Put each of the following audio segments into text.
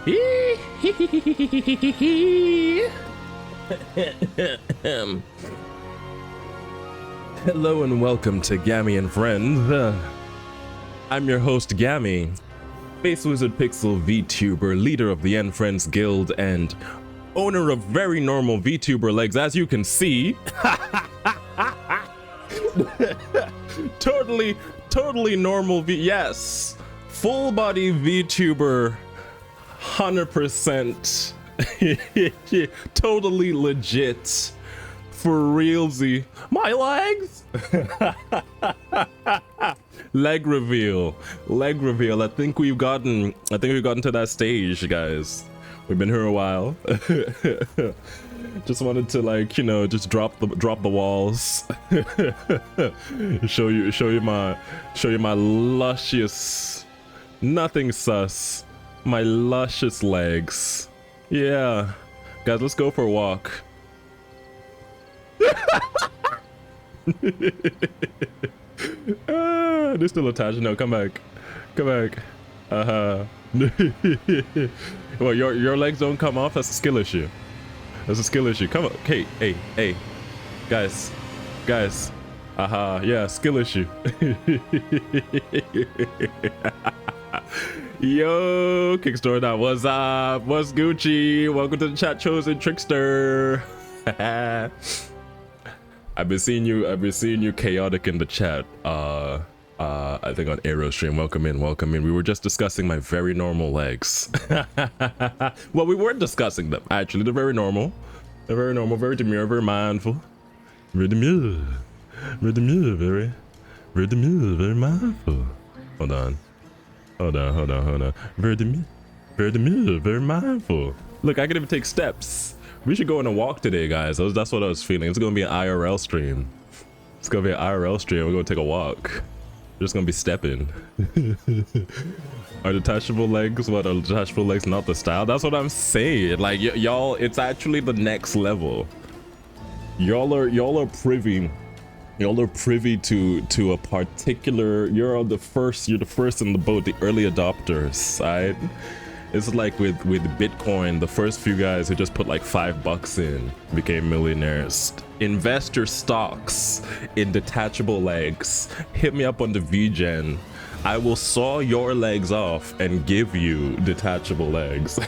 Hello and welcome to Gammy and Friends. I'm your host Gammy, Face Wizard Pixel VTuber, leader of the N Friends Guild, and owner of very normal VTuber legs, as you can see. totally normal yes, full body VTuber, 100%. Totally legit. For realsy. My legs. Leg reveal. I think we've gotten to that stage, guys. We've been here a while. Just wanted to, like, you know, just drop the walls. show you my luscious, nothing sus, my luscious legs. Yeah, guys, let's go for a walk. They're still attached. No, come back. Well, your legs don't come off. That's a skill issue. Come on. Okay, hey, guys. Yeah, skill issue. Yo, Kickstore, that what's up? What's Gucci? Welcome to the chat, chosen trickster. I've been seeing you chaotic in the chat. I think on Aero stream. Welcome in. We were just discussing my very normal legs. Well, we weren't discussing them actually. They're very normal, very demure, very mindful. Very demure, very mindful. Hold on. Very demure, very mindful. Look, I can even take steps. We should go on a walk today, guys. That's what I was feeling. It's gonna be an IRL stream. We're gonna take a walk. We're just gonna be stepping. Are detachable legs not the style? That's what I'm saying. Like, y'all, it's actually the next level. Y'all are privy to a particular. You're the first in the boat, the early adopters, right? It's like with Bitcoin, the first few guys who just put like $5 in became millionaires. Invest your stocks in detachable legs. Hit me up on the VGen. I will saw your legs off and give you detachable legs.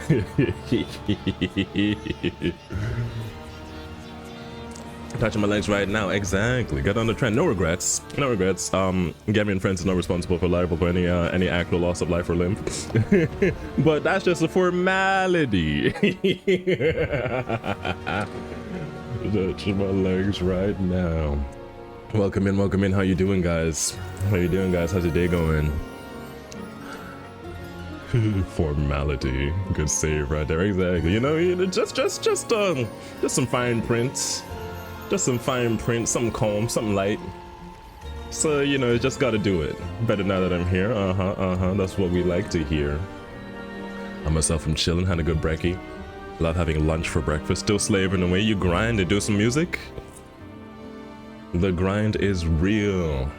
Touching my legs right now, exactly. Got on the trend. No regrets. Gammy and Friends is not responsible for liable for any actual loss of life or limb. But that's just a formality. Touching my legs right now. Welcome in. How you doing, guys? How's your day going? Formality. Good save right there. Exactly. You know, just some fine prints. Some calm, something light. So, you know, just gotta do it. Better now that I'm here. That's what we like to hear. I myself am chilling, had a good brekkie. Love having lunch for breakfast. Still slaving away. You grind and do some music? The grind is real.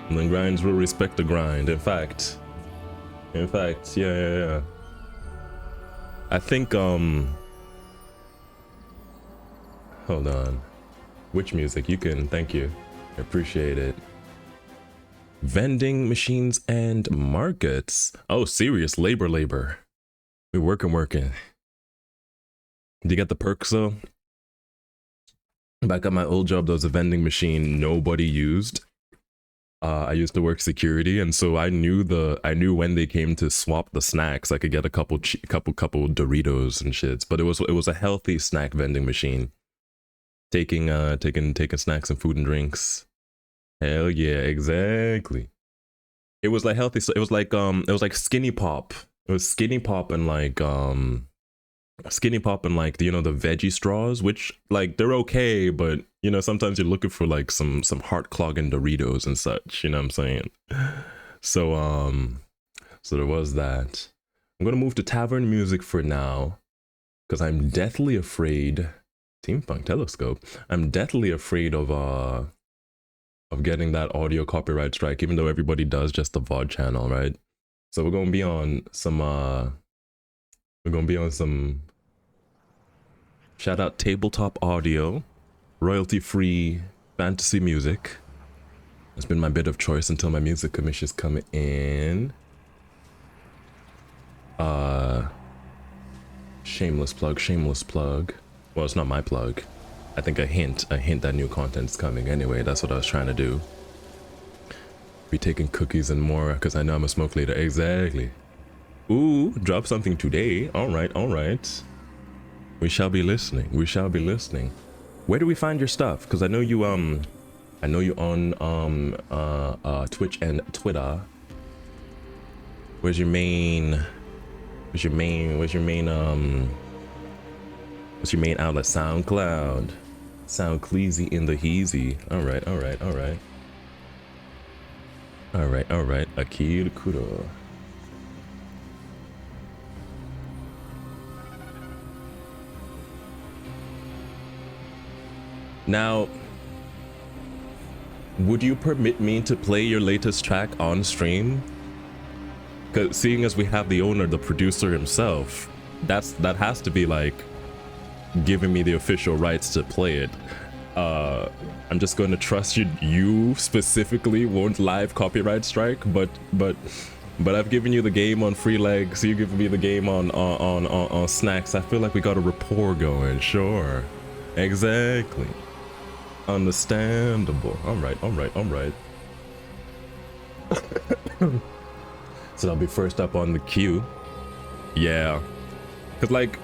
And the grinds will respect the grind. In fact, yeah. I think, hold on. Which music? You can, thank you. I appreciate it. Vending machines and markets. Oh, serious labor. We're working. Do you get the perks though? Back at my old job, there was a vending machine nobody used. I used to work security, and so I knew when they came to swap the snacks, I could get a couple Doritos and shits. But it was a healthy snack vending machine. Taking snacks and food and drinks. Hell yeah, exactly. It was like healthy. So it was like Skinny Pop. It was Skinny Pop and like you know, the veggie straws, which like they're okay, but you know, sometimes you're looking for like some heart clogging Doritos and such, you know what I'm saying? So there was that. I'm gonna move to tavern music for now, because I'm deathly afraid. Team Punk Telescope. I'm deathly afraid of getting that audio copyright strike, even though everybody does just the VOD channel, right? So we're gonna be on some We're gonna be on some shout out tabletop audio, royalty free fantasy music. It's been my bit of choice until my music commissions come in. Shameless plug, shameless plug. Well, it's not my plug. I think a hint that new content's coming. Anyway, that's what I was trying to do. Be taking cookies and more, because I know I'm a smoke later. Exactly. Ooh, drop something today. All right, all right. We shall be listening. We shall be listening. Where do we find your stuff? Because I know you on Twitch and Twitter. Where's your main outlet? SoundCloud. Sound Cleasy in the Heezy. Alright, alright, alright. Alright, alright. Akira Kuro. Now, would you permit me to play your latest track on stream? Because seeing as we have the owner, the producer himself, that has to be like giving me the official rights to play it. I'm just going to trust you specifically won't live copyright strike, but I've given you the game on free leg, so you give me the game on snacks. I feel like we got a rapport going. Sure, exactly. Understandable. All right, all right, all right. So I'll be first up on the queue. Yeah, because like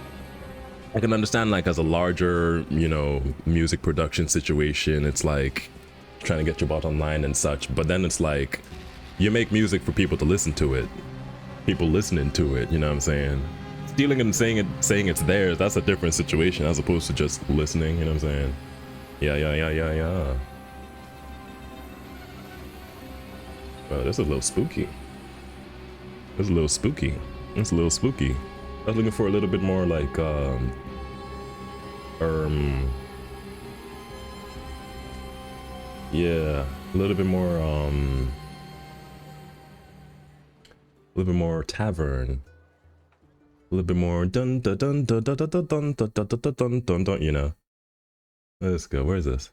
I can understand, like, as a larger, you know, music production situation, it's like trying to get your bottom line and such, but then it's like you make music for people to listen to it, people listening to it, you know what I'm saying? Stealing it and saying it's theirs, that's a different situation as opposed to just listening, you know what I'm saying? Yeah. Well, this is a little spooky. It's a little spooky. It's a little spooky. I was looking for a little bit more like yeah, a little bit more tavern, a little bit more dun dun dun dun dun dun dun dun dun dun dun dun dun, you know. Let's go. Where is this?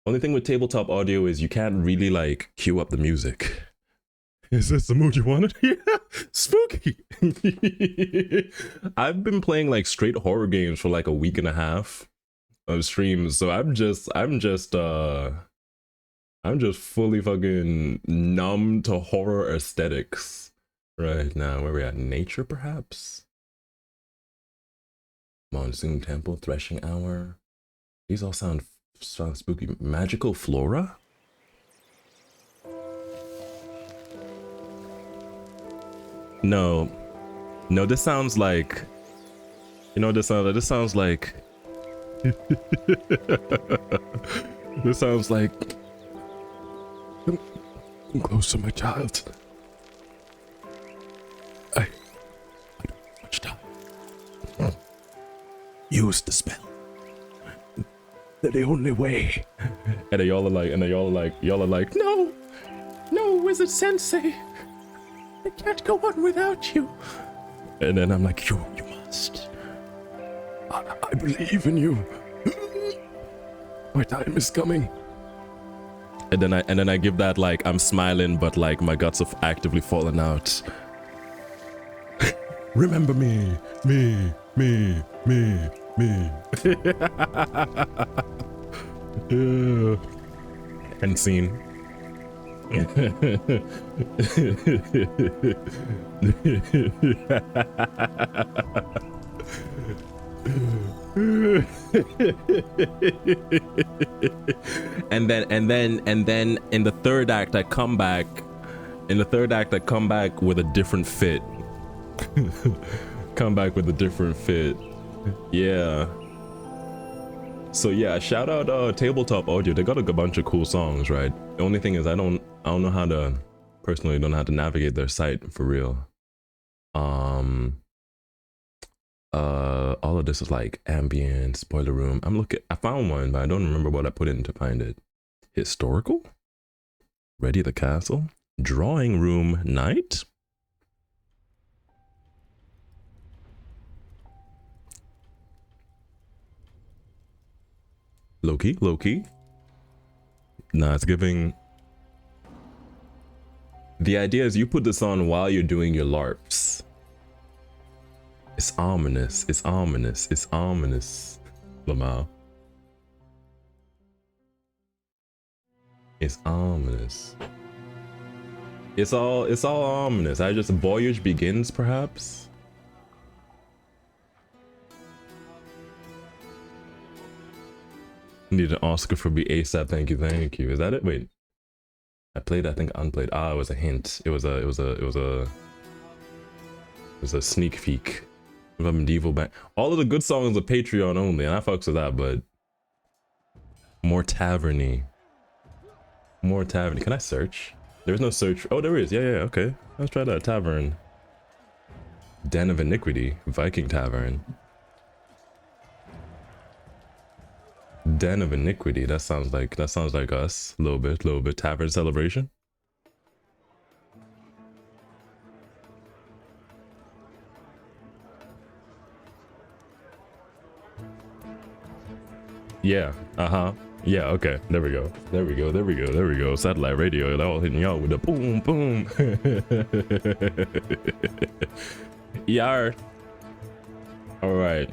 Only thing with tabletop audio is you can't really like cue up the music. Is this the mood you wanted? Yeah, spooky. I've been playing like straight horror games for like a week and a half of streams, so I'm just fully fucking numb to horror aesthetics right now. Where we at? Nature, perhaps? Monsoon Temple, Threshing Hour. These all sound spooky. Magical Flora? No, this sounds like, you know, this sounds like this sounds like I'm close to my child. I don't have much time. Use the spell. They're the only way. And y'all are like, no, Wizard Sensei. I can't go on without you. And then I'm like, you must. I believe in you. My time is coming. And then I give that, like, I'm smiling, but like my guts have actively fallen out. Remember me. Yeah. End scene. and then in the third act I come back with a different fit. Yeah. So yeah, shout out Tabletop Audio. They got a bunch of cool songs, right? The only thing is I don't know how to, personally don't know how to navigate their site for real. All of this is like ambient, spoiler room. I found one, but I don't remember what I put in to find it. Historical? Ready the Castle? Drawing Room Night? Low-key, low-key. Nah, it's giving... The idea is you put this on while you're doing your LARPs. It's ominous, it's ominous, it's ominous, Lamau. It's ominous. It's all ominous. I just voyage begins, perhaps. Need an Oscar for be ASAP. Thank you, thank you. Is that it? Wait, I played. I think unplayed. Ah, it was a hint. It was a sneak peek of a medieval band. All of the good songs are Patreon only, and I fucks with that. But more taverny. More tavern. Can I search? There's no search. Oh, there is. Yeah, okay. Let's try that. Tavern. Den of Iniquity. Viking Tavern. Den of Iniquity. That sounds like us. A little bit. Tavern Celebration. Yeah. Yeah, okay. There we go. Satellite radio. They're all hitting y'all with a boom, boom. Yar. Alright,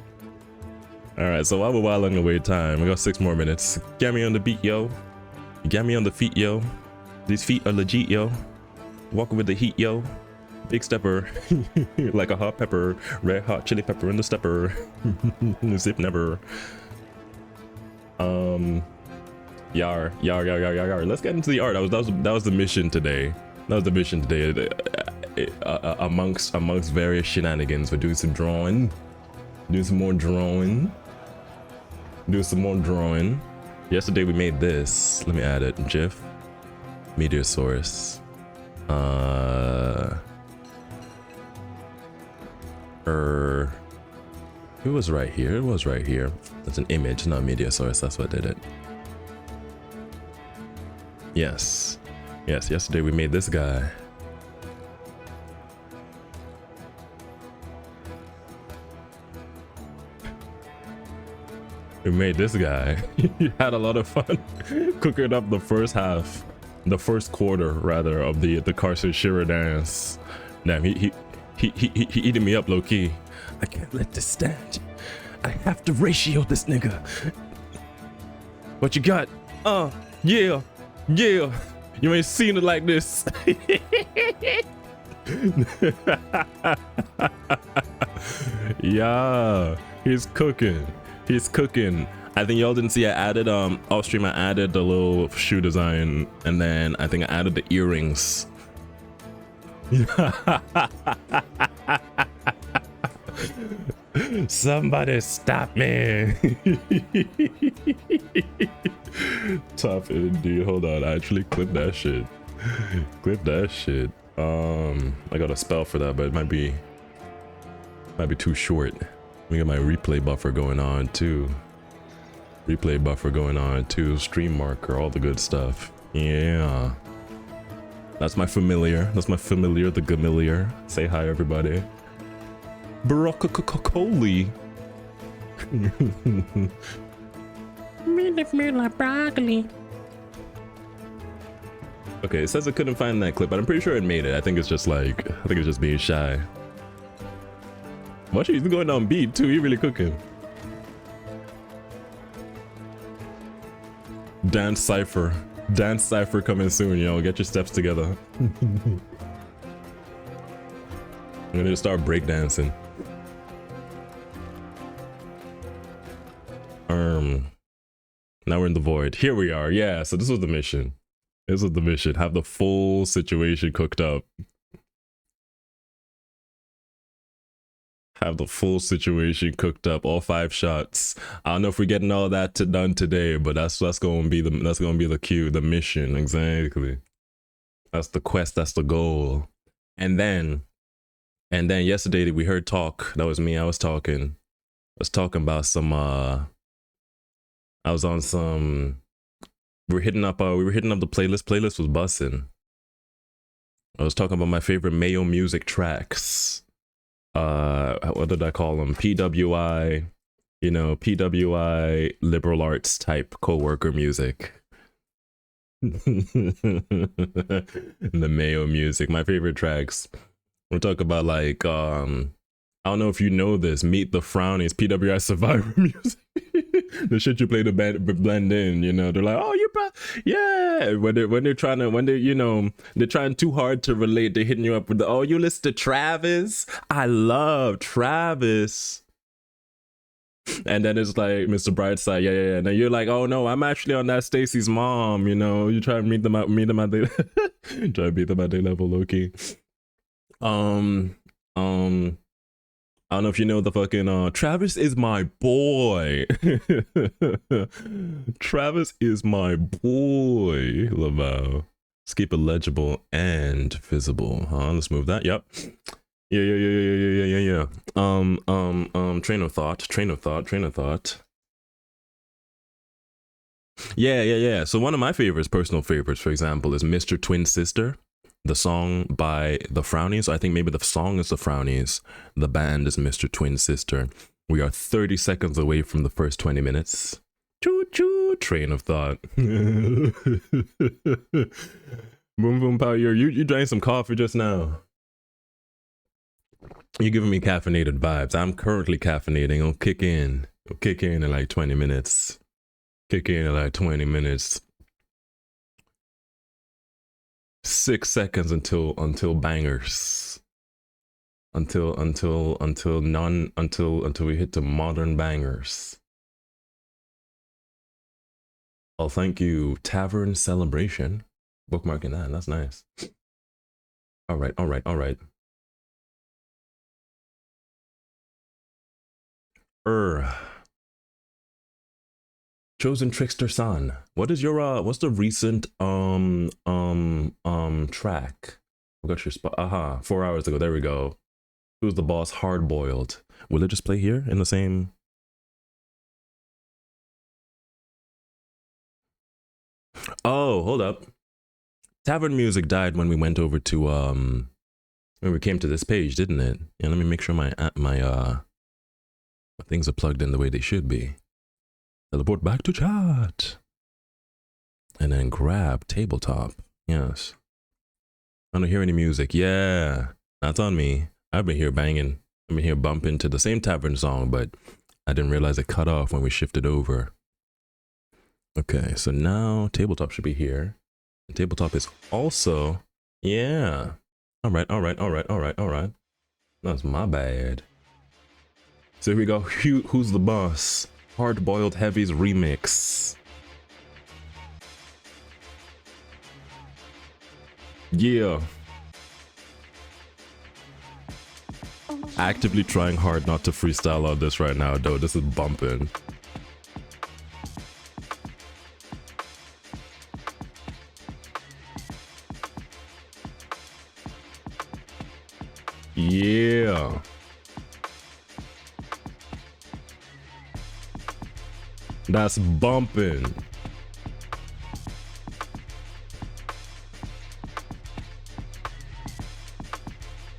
so while we're whiling away time, we got 6 more minutes. Get me on the beat, yo. Get me on the feet, yo. These feet are legit, yo. Walking with the heat, yo. Big stepper. Like a hot pepper. Red hot chili pepper in the stepper. Zip never. Yar. Let's get into the art. That was the mission today. Amongst various shenanigans, we're doing some drawing. Do some more drawing. Yesterday we made this. Let me add it. GIF. Meteor source. It was right here. That's an image, not media source. That's what did it. Yes. Yesterday we made this guy. We made this guy. You had a lot of fun cooking up the first quarter rather of the Carson Shearer dance. Damn, he eating me up low key. I can't let this stand. I have to ratio this nigga. What you got? Yeah. You ain't seen it like this. Yeah, he's cooking. I think y'all didn't see I added off stream. I added the little shoe design, and then I think I added the earrings. Somebody stop me. Tough indeed. Hold on, I actually clip that shit. I got a spell for that, but it might be too short. Let me get my replay buffer going on too. Stream marker, all the good stuff. Yeah. That's my familiar, the Gamiliar. Say hi, everybody. Broccoli. Broccoli. Okay, it says it couldn't find that clip, but I'm pretty sure it made it. I think it's just being shy. Watch, he's going on beat too. He really cooking. Dance cipher coming soon, yo. Get your steps together. I'm gonna start breakdancing. Now we're in the void. Here we are. Yeah, so this was the mission. Have the full situation cooked up. All 5 shots. I don't know if we're getting all that done today, but that's gonna be the cue, the mission. Exactly. That's the quest. That's the goal. And then yesterday we heard talk. That was me. I was talking about some. I was on some. We were hitting up the playlist. Playlist was busting. I was talking about my favorite Mayo music tracks. What did I call them? PWI, You know, PWI liberal arts type co-worker music. The Mayo music, my favorite tracks. We'll talk about like I don't know if you know this, Meet the Frownies, PWI Survivor music. The shit you play to blend in, you know. They're like, oh, yeah. When they're trying to, you know, they're trying too hard to relate. They're hitting you up with the, oh, you listen to Travis. I love Travis. And then it's like Mr. Brightside, yeah. And then you're like, oh no, I'm actually on that Stacy's mom, you know. You try to meet them at their try to meet them at their level, low-key. I don't know if you know the fucking Travis is my boy. Travis is my boy, Laval. Let's keep it legible and visible. Let's move that. Yep. Yeah. Train of thought. Yeah. So one of my favorites, personal favorites, for example, is Mr. Twin Sister. The song by the Frownies. I think maybe the song is the Frownies. The band is Mr. Twin Sister. We are 30 seconds away from the first 20 minutes. Choo choo, train of thought. Boom boom power. You drank some coffee just now. You're giving me caffeinated vibes. I'm currently caffeinating. It'll kick in in like 20 minutes. 6 seconds until bangers. Until we hit the modern bangers. Oh, thank you, Tavern Celebration. Bookmarking that. That's nice. All right. Chosen Trickster Son. What is your what's the recent track? I got your spot. 4 hours ago. There we go. Who's the boss? Hard boiled. Will it just play here in the same? Oh, hold up. Tavern music died when we went over to when we came to this page, didn't it? Yeah, let me make sure my things are plugged in the way they should be. Teleport back to chat. And then grab tabletop. Yes. I don't hear any music. Yeah. That's on me. I've been here banging. I've been here bumping to the same tavern song, but I didn't realize it cut off when we shifted over. Okay, so now tabletop should be here. And tabletop is also, yeah. All right. That's my bad. So here we go. Who's the boss? Hard Boiled Heavies remix. Yeah. Actively trying hard not to freestyle on this right now, though. This is bumping. Yeah. That's bumping.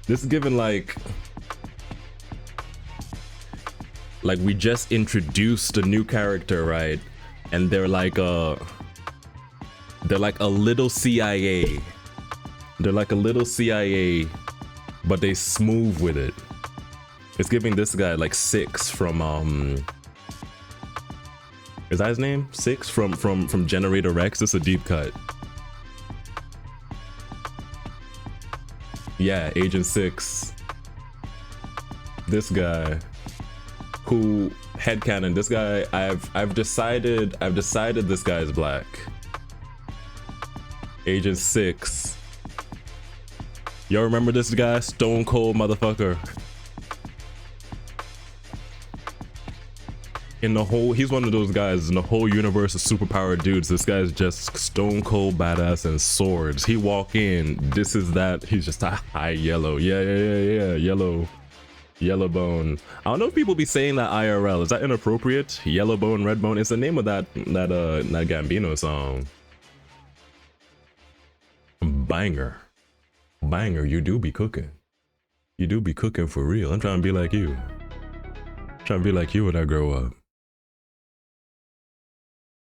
This is given like we just introduced a new character, right? And they're like a little CIA. They're like a little CIA, but they smooth with it. It's giving this guy like 6 from is that his name? 6 from Generator Rex. This is a deep cut. Yeah, Agent 6. This guy who headcanon, this guy I've decided this guy is black. Agent 6. Y'all remember this guy? Stone cold motherfucker. In the whole, he's one of those guys in the whole universe of superpowered dudes. This guy's just stone cold badass and swords. He walk in, this is that. He's just a high yellow. Yeah. Yellow bone. I don't know if people be saying that IRL. Is that inappropriate? Yellow bone, red bone. It's the name of that Gambino song. Banger. You do be cooking. You do be cooking for real. I'm trying to be like you. Trying to be like you when I grow up.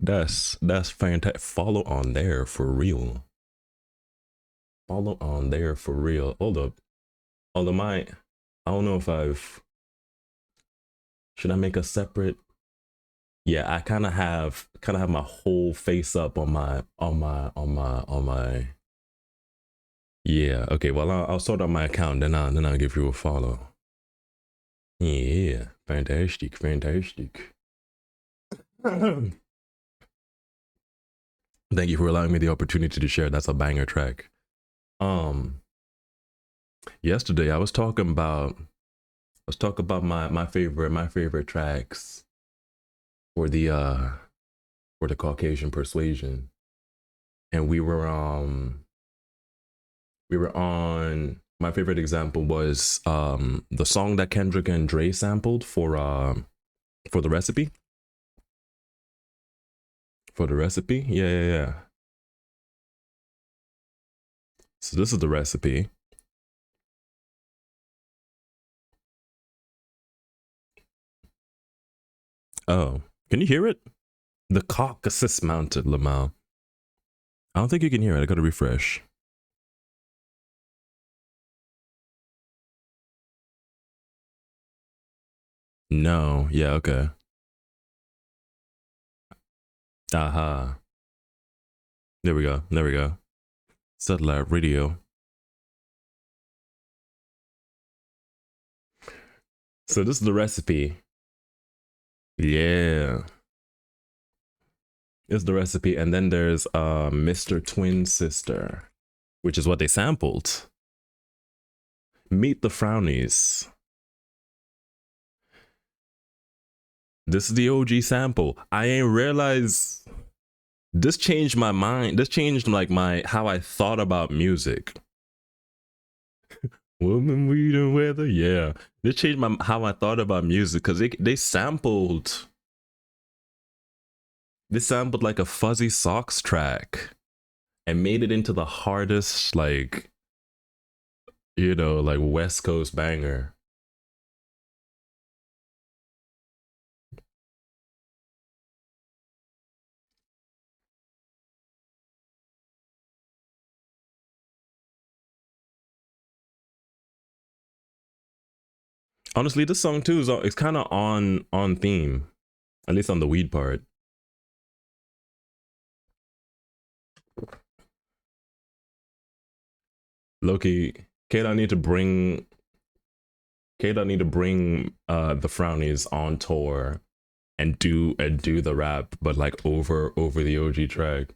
That's fantastic. Follow on there for real. Follow on there for real. Hold up. Although I don't know if should I make a separate? Yeah, I kind of have my whole face up on my. Yeah. Okay. Well, I'll sort out my account, then I'll give you a follow. Yeah. Fantastic. Thank you for allowing me the opportunity to share. That's a banger track. Yesterday I was talking about my favorite tracks for the Caucasian Persuasion, and we were on my favorite example was the song that Kendrick and Dre sampled for the recipe. For the recipe? Yeah. So this is the recipe. Oh, can you hear it? The Caucasus Mounted Lamau. I don't think you can hear it. I gotta refresh. No. Yeah, okay. Aha. There we go. Satellite radio. So this is the recipe. Yeah. It's the recipe. And then there's Mr. Twin Sister, which is what they sampled. Meet the Frownies. This is the OG sample. I ain't realize this changed my mind. This changed like how I thought about music. Woman, we the weather, yeah. This changed how I thought about music because they sampled like a Fuzzy Socks track and made it into the hardest like West Coast banger. Honestly, this song too it's kind of on theme, at least on the weed part. Loki, Kate, I need to bring the Frownies on tour and do the rap, but like over the OG track.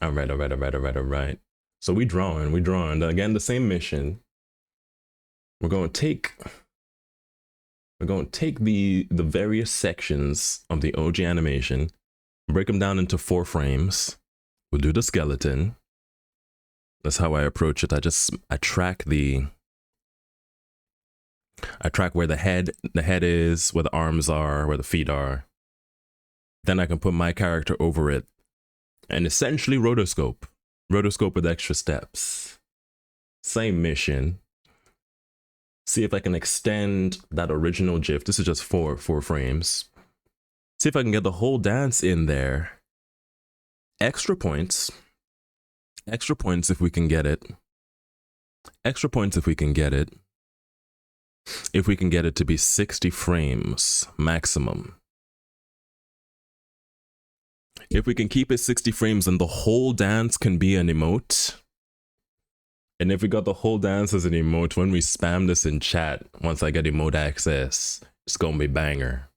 All right. So we drawing again the same mission. We're going to take the various sections of the OG animation, break them down into 4 frames. We'll do the skeleton. That's how I approach it. I track where the head is, where the arms are, where the feet are. Then I can put my character over it and essentially rotoscope with extra steps. Same mission. See if I can extend that original GIF. This is just 4 frames. See if I can get the whole dance in there. Extra points if we can get it. If we can get it to be 60 frames maximum. If we can keep it 60 frames, then the whole dance can be an emote. And if we got the whole dance as an emote, when we spam this in chat, once I get emote access, it's gonna be banger.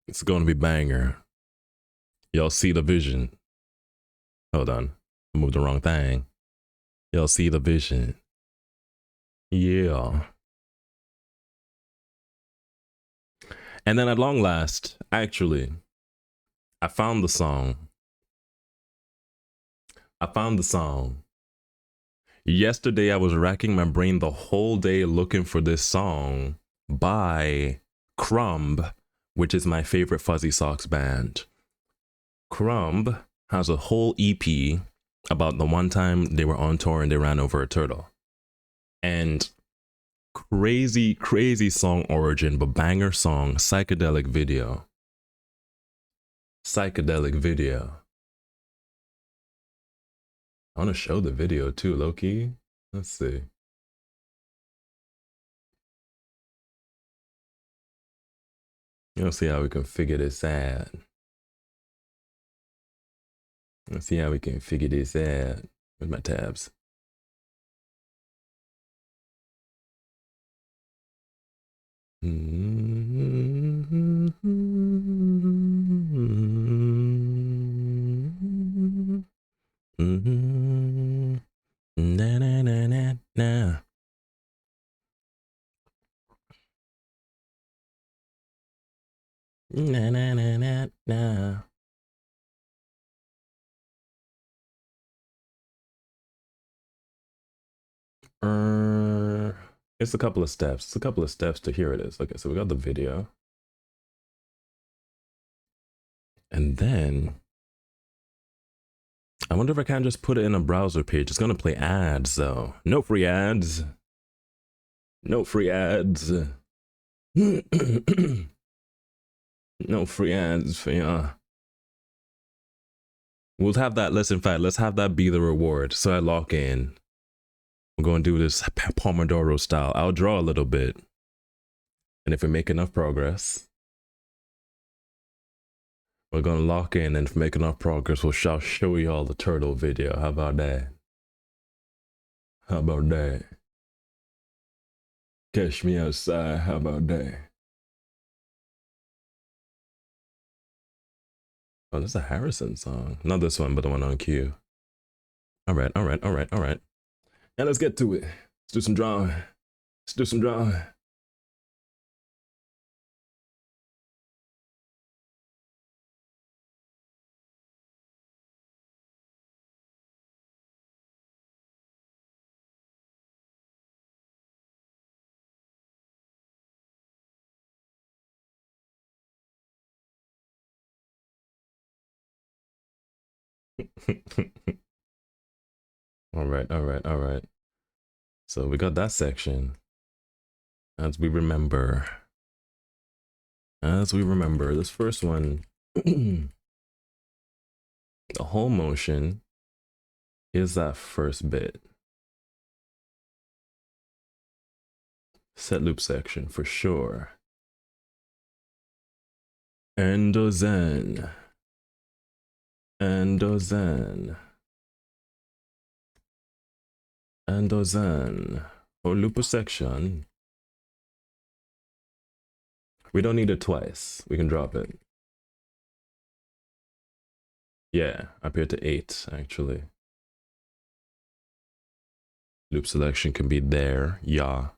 It's gonna be banger. Y'all see the vision. Hold on. I moved the wrong thing. Y'all see the vision. Yeah. And then at long last, actually, I found the song. Yesterday, I was racking my brain the whole day looking for this song by Crumb, which is my favorite Fuzzy Socks band. Crumb has a whole EP about the one time they were on tour and they ran over a turtle. And crazy, crazy song origin, but banger song, psychedelic video. Psychedelic video. I want to show the video too, low-key. Let's see. Let's see how we can figure this out. Let's see how we can figure this out with my tabs. Na na na na na. Na na na na na. It's a couple of steps. It's a couple of steps to here it is. Okay, so we got the video. And then I wonder if I can just put it in a browser page. It's gonna play ads though. No free ads. No free ads. No free ads for ya. We'll have that. Let's have that be the reward. So I lock in. We're going to do this Pomodoro style. I'll draw a little bit. And if we make enough progress, we're going to lock in. And if we make enough progress, we'll show you all the turtle video. How about that? How about that? Catch me outside. How about that? Oh, this is a Harrison song. Not this one, but the one on cue. All right. Now let's get to it. Let's do some drawing. Let's do some drawing. All right. So we got that section. As we remember, this first one, the whole motion is that first bit. Set loop section for sure. Endozen. Or loop section. We don't need it twice. We can drop it. Yeah, up here to 8 actually. Loop selection can be there. Yeah.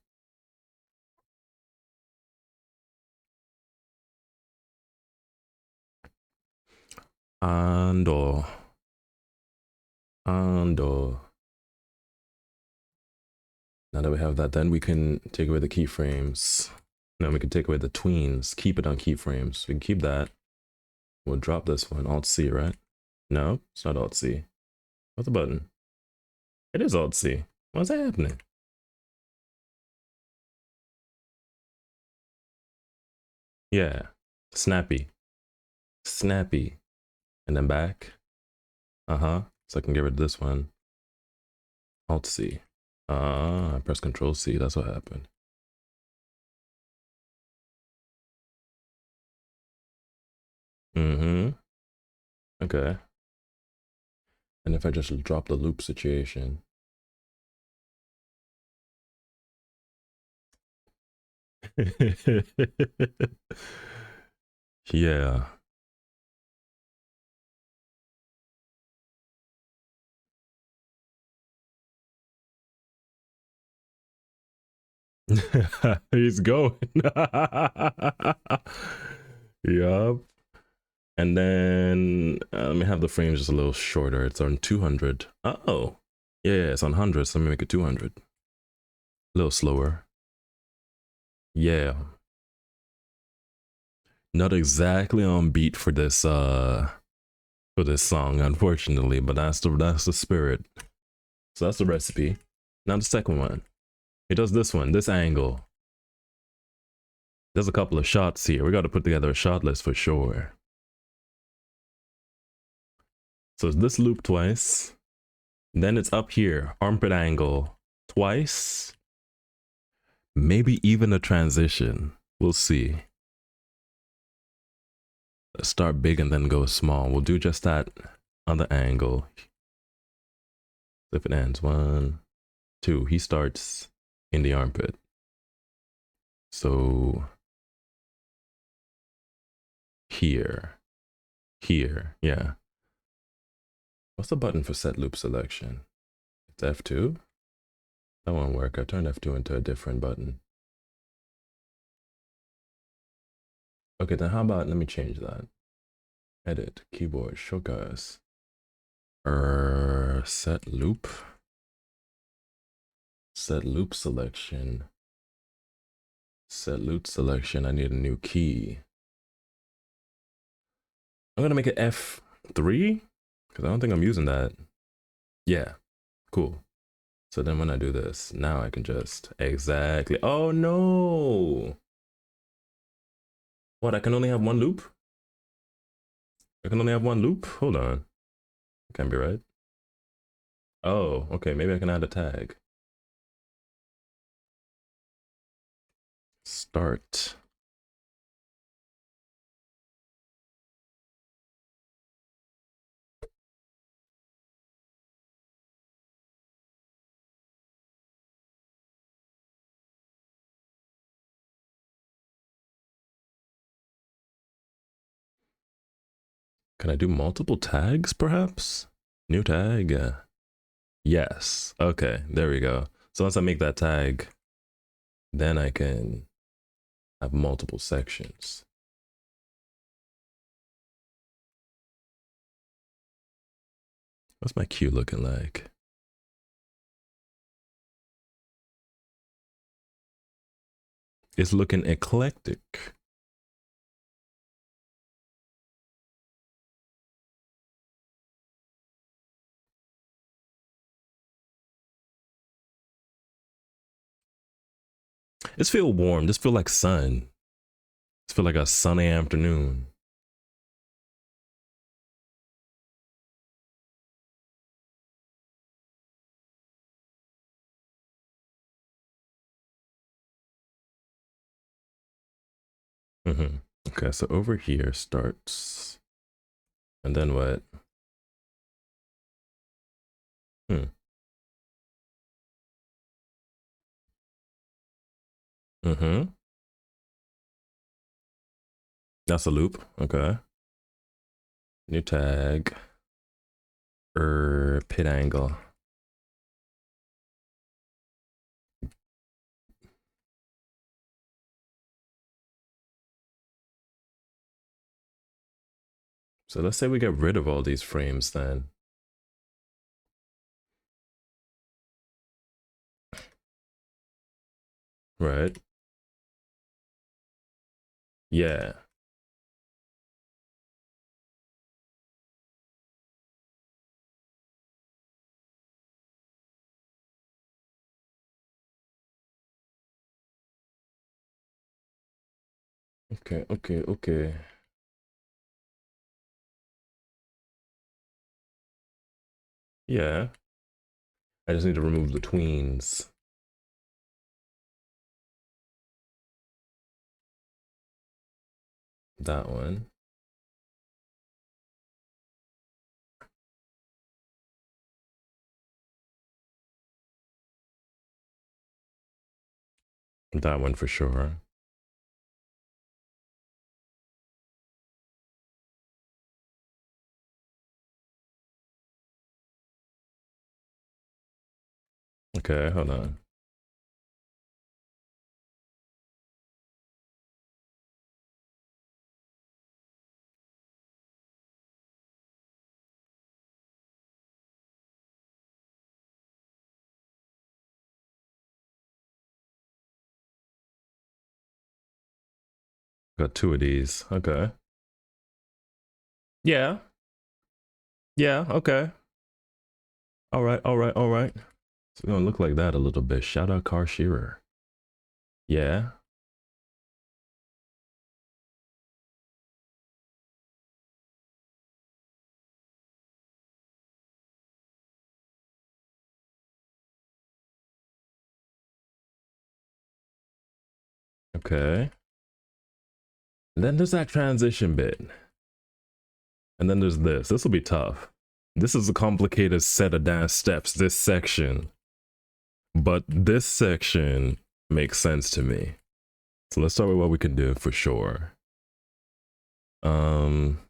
Ando. Now that we have that, then we can take away the keyframes. Now we can take away the tweens. Keep it on keyframes. We can keep that. We'll drop this one. Alt-C, right? No, it's not Alt-C. What's the button? It is Alt-C. What's happening? Yeah. Snappy. And then back. So I can get rid of this one. Alt-C. I press Control-C. That's what happened. Okay. And if I just drop the loop situation. Yeah. He's going. Yup. And then let me have the frames just a little shorter. It's on 200. Oh, yeah, it's on 100. So let me make it 200. A little slower. Yeah. Not exactly on beat for this for this song, unfortunately, but that's the spirit. So that's the recipe. Now the second one. He does this one, this angle. There's a couple of shots here. We got to put together a shot list for sure. So it's this loop twice. Then it's up here, armpit angle twice. Maybe even a transition. We'll see. Let's start big and then go small. We'll do just that other angle. If it ends, 1, 2. He starts in the armpit. So here, yeah. What's the button for set loop selection? It's F2. That won't work. I turned F2 into a different button. Okay, then how about, let me change that. Edit, keyboard, showcase. Set loop. Set loop selection. Set loop selection. I need a new key. I'm gonna make it F3 because I don't think I'm using that. Yeah, cool. So then when I do this, now I can just exactly. Oh no! What? I can only have one loop? I can only have one loop? Hold on. Can't be right. Oh, okay. Maybe I can add a tag. Start. Can I do multiple tags, perhaps? New tag? Yes. Okay, there we go. So once I make that tag, then I can have multiple sections. What's my queue looking like? It's looking eclectic. This feel warm. This feel like sun. This feel like a sunny afternoon. Okay, so over here starts, and then what? Hmm. That's a loop. Okay. New tag. Pit angle. So let's say we get rid of all these frames then. Right? Yeah. Okay. Yeah. I just need to remove the tweens. That one. That one for sure. Okay, hold on. Got two of these. Okay. Yeah. Yeah, okay. All right, all right, all right. It's gonna look like that a little bit. Shout out Car Shearer. Yeah. Okay. And then there's that transition bit. And then there's this. This will be tough. This is a complicated set of dance steps, this section. But this section makes sense to me. So let's start with what we can do for sure. Um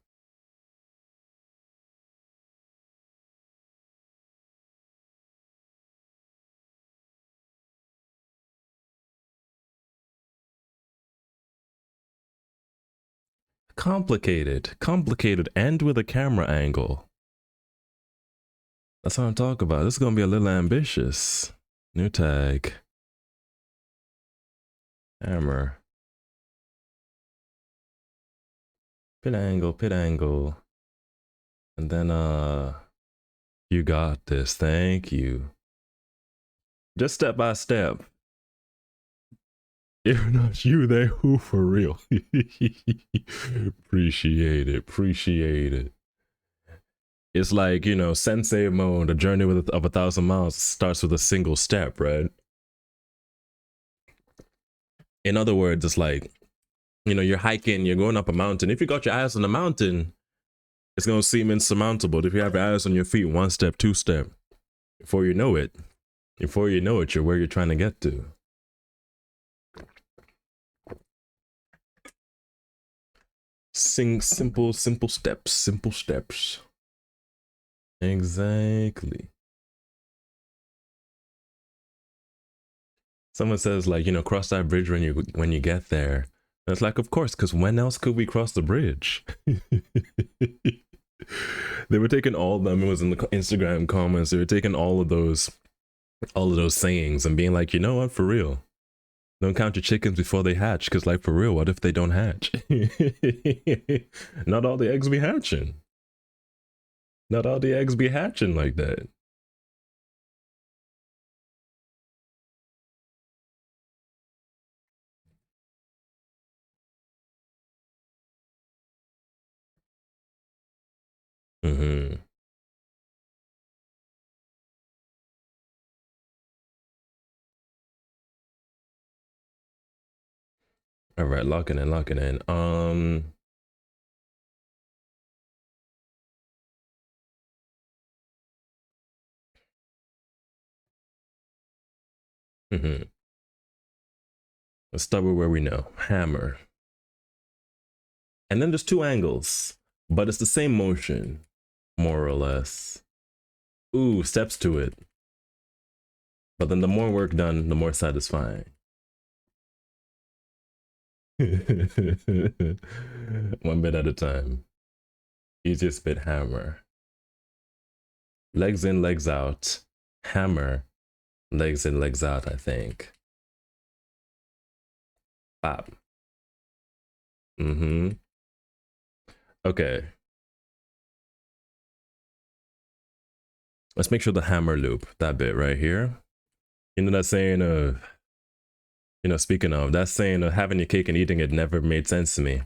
complicated and with a camera angle. That's what I'm talking about. This is gonna be a little ambitious. New tag. Hammer. Pit angle, pit angle. And then you got this. Thank you. Just step by step. If not you, then who for real? Appreciate it. Appreciate it. It's like, you know, Sensei mode, a journey of 1,000 miles starts with a single step, right? In other words, it's like, you know, you're hiking, you're going up a mountain. If you got your eyes on the mountain, it's going to seem insurmountable. But if you have your eyes on your feet, one step, two step, before you know it, you're where you're trying to get to. Sing simple steps. Exactly. Someone says like, you know, cross that bridge when you get there. And it's like, of course, because when else could we cross the bridge? They were taking all of them. It was in the Instagram comments. They were taking all of those sayings and being like, you know what, for real, don't count your chickens before they hatch, because like for real, what if they don't hatch? Not all the eggs be hatching. Not all the eggs be hatching like that. Mm-hmm. All right, locking in. Mm-hmm. Let's start with where we know. Hammer. And then there's two angles, but it's the same motion, more or less. Ooh, steps to it. But then the more work done, the more satisfying. One bit at a time. Easiest bit, hammer. Legs in, legs out. Hammer. Legs in, legs out, I think. Bop. Mm-hmm. Okay. Let's make sure the hammer loop, that bit right here. You know that saying you know, speaking of, that saying of having your cake and eating it never made sense to me.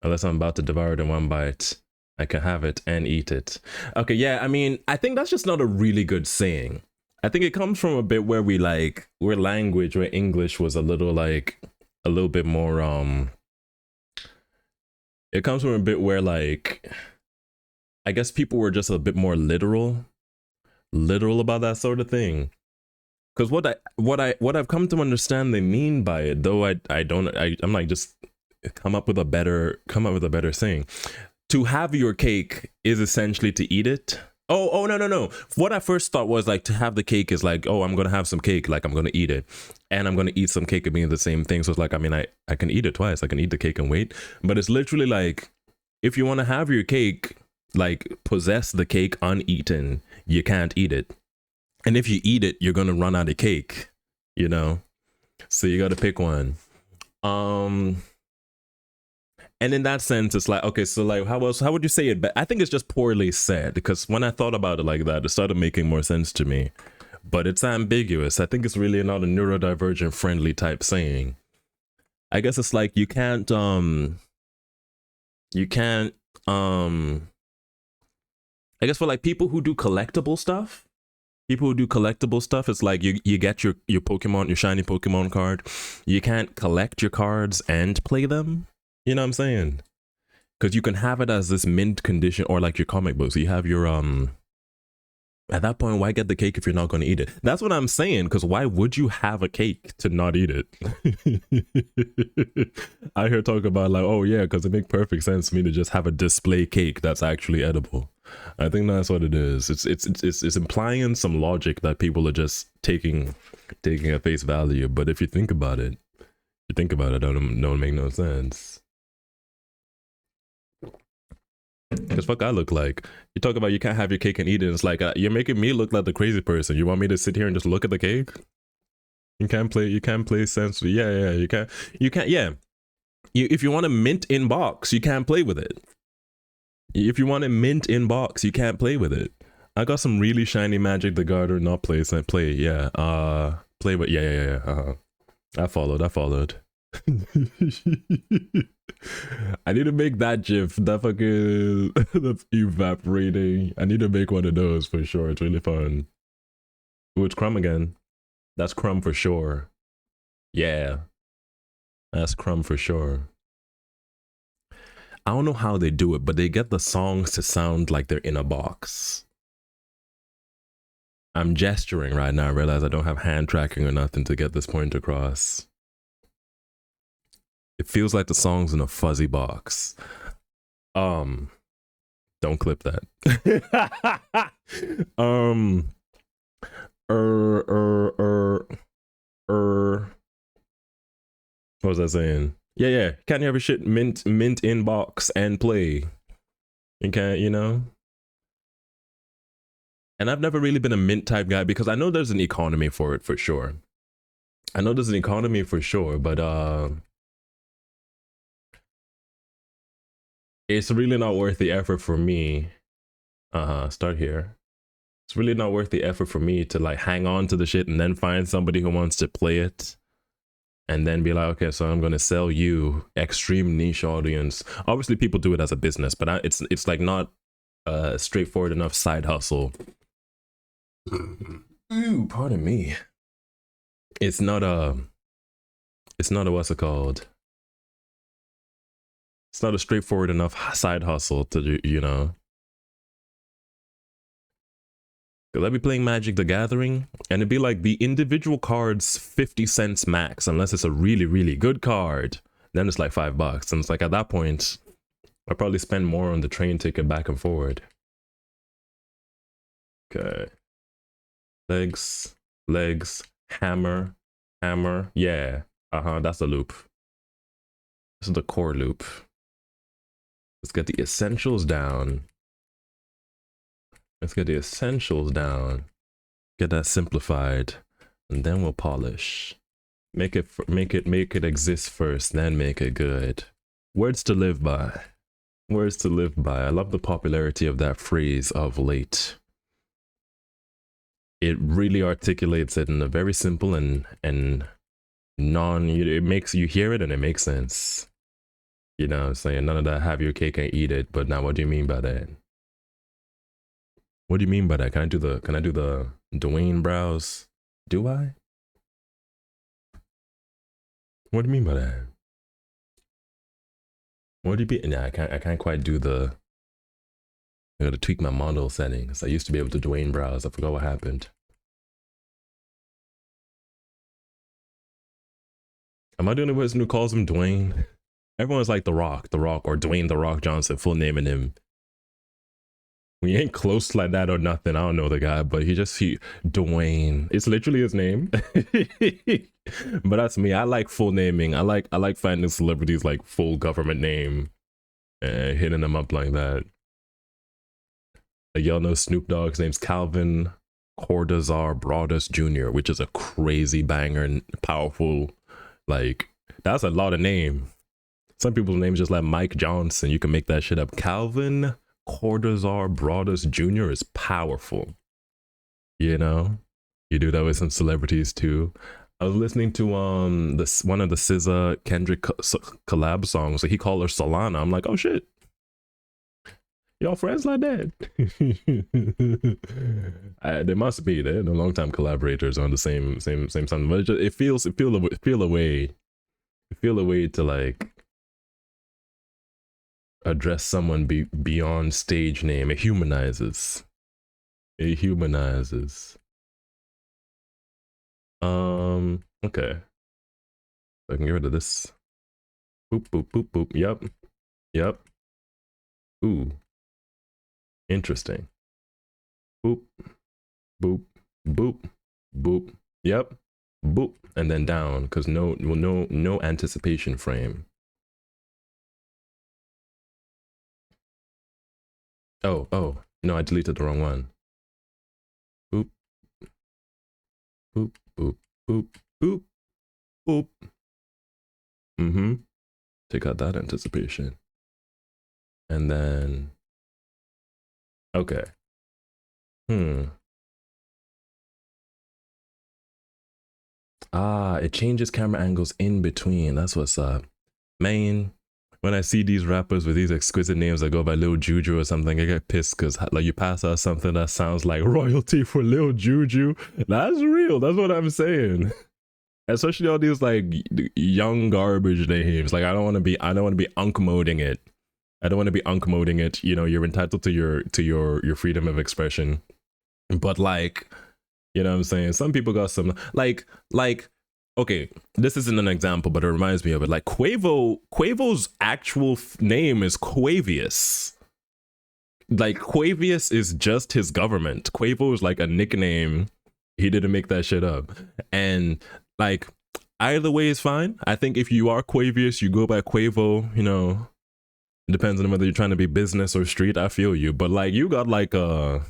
Unless I'm about to devour it in one bite, I can have it and eat it. Okay, yeah, I mean, I think that's just not a really good saying. I think it comes from a bit where where English was a little like a little bit more it comes from a bit where like I guess people were just a bit more literal about that sort of thing. Because what I've come to understand they mean by it, though I'm like just come up with a better saying. To have your cake is essentially to eat it. Oh no. What I first thought was like to have the cake is like, oh, I'm gonna have some cake, like I'm gonna eat it, and I'm gonna eat some cake and being the same thing. So it's like, I mean, I can eat it twice. I can eat the cake and wait, but it's literally like if you want to have your cake, like possess the cake uneaten, you can't eat it, and if you eat it, you're gonna run out of cake, you know. So you got to pick one. Um, And in that sense, it's like, okay, so like, how would you say it? But I think it's just poorly said, because when I thought about it like that, it started making more sense to me. But it's ambiguous. I think it's really not a neurodivergent friendly type saying. I guess it's like you can't I guess for like people who do collectible stuff, it's like you get your Pokemon, your shiny Pokemon card. You can't collect your cards and play them. You know what I'm saying? Because you can have it as this mint condition, or like your comic books. You have your at that point, why get the cake if you're not going to eat it? That's what I'm saying, because why would you have a cake to not eat it? I hear talk about like, oh yeah, because it makes perfect sense for me to just have a display cake that's actually edible. I think that's what it is. It's implying some logic that people are just taking at face value. But if you think about it, don't make no sense. Because fuck I look like. You talk about you can't have your cake and eat it, and it's like you're making me look like the crazy person. You want me to sit here and just look at the cake? You can't play sense. Yeah, you can't, yeah. If you want a mint in box, you can't play with it. If you want a mint in box, you can't play with it. I got some really shiny Magic the Gathering, not play, yeah. Play with, yeah. I followed. I need to make that GIF. That fucking that's evaporating. I need to make one of those for sure. It's really fun. Oh, it's Crumb again. That's Crumb for sure. Yeah, that's Crumb for sure. I don't know how they do it, but they get the songs to sound like they're in a box. I'm gesturing right now. I realize I don't have hand tracking or nothing to get this point across. It feels like the song's in a fuzzy box. Don't clip that. What was I saying? Yeah. Can't you have your shit mint in box and play? You can't, you know? And I've never really been a mint type guy, because I know there's an economy for it for sure. But it's really not worth the effort for me. Start here. It's really not worth the effort for me to like hang on to the shit and then find somebody who wants to play it and then be like, okay, so I'm gonna sell you extreme niche audience. Obviously people do it as a business, but it's like not a straightforward enough side hustle. Ooh, pardon me. It's not a what's it called? It's not a straightforward enough side hustle to do, you know. Because I'd be playing Magic the Gathering, and it'd be like the individual cards 50 cents max, unless it's a really, really good card. Then it's like $5. And it's like at that point, I'd probably spend more on the train ticket back and forward. Okay. Legs, hammer. Yeah. That's the loop. This is the core loop. Let's get the essentials down. Get that simplified, and then we'll polish. Make it exist first, then make it good. Words to live by. I love the popularity of that phrase of late. It really articulates it in a very simple and it makes you hear it and it makes sense. You know what I'm saying? None of that have your cake and eat it, but now what do you mean by that? What do you mean by that? Can I do the Dwayne brows? Do I? What do you mean by that? What do you mean? Nah, I can't quite do the. I gotta tweak my model settings. I used to be able to Dwayne brows. I forgot what happened. Am I doing the person who calls him Dwayne? Everyone's like The Rock, or Dwayne The Rock Johnson, full naming him. We ain't close like that or nothing. I don't know the guy, but Dwayne. It's literally his name. But that's me. I like full naming. I like finding celebrities like full government name and hitting them up like that. Like, y'all know Snoop Dogg's name's Calvin Cordazar Broadus Jr., which is a crazy banger and powerful. Like, that's a lot of name. Some people's names just like Mike Johnson. You can make that shit up. Calvin Cordazar Broadus Jr. is powerful. You know, you do that with some celebrities too. I was listening to this one of the SZA Kendrick collab songs. So he called her Solana. I'm like, oh shit, y'all friends like that? They must be. They're long time collaborators on the same song. But it feels a way to like address someone beyond stage name. It humanizes. It humanizes. Okay. I can get rid of this. Boop, boop, boop, boop. Yep. Yep. Ooh. Interesting. Boop. Boop. Boop. Boop. Yep. Boop. And then down, because no anticipation frame. Oh. No, I deleted the wrong one. Boop. Boop. Boop. Boop. Boop. Boop. Mm-hmm. Take out that anticipation. And then okay. It changes camera angles in between. That's what's up. Man, when I see these rappers with these exquisite names that go by Lil Juju or something, I get pissed because like you pass out something that sounds like royalty for Lil Juju. That's real. That's what I'm saying. Especially all these like young garbage names. Like I don't want to be uncmoding it. I don't want to be uncmoding it. You know, you're entitled to your freedom of expression. But like, you know what I'm saying? Some people got some like okay, this isn't an example, but it reminds me of it. Like Quavo's actual name is Quavius. Like Quavius is just his government. Quavo is like a nickname. He didn't make that shit up. And like either way is fine. I think if you are Quavius, you go by Quavo, you know. It depends on whether you're trying to be business or street. I feel you. But like you got like a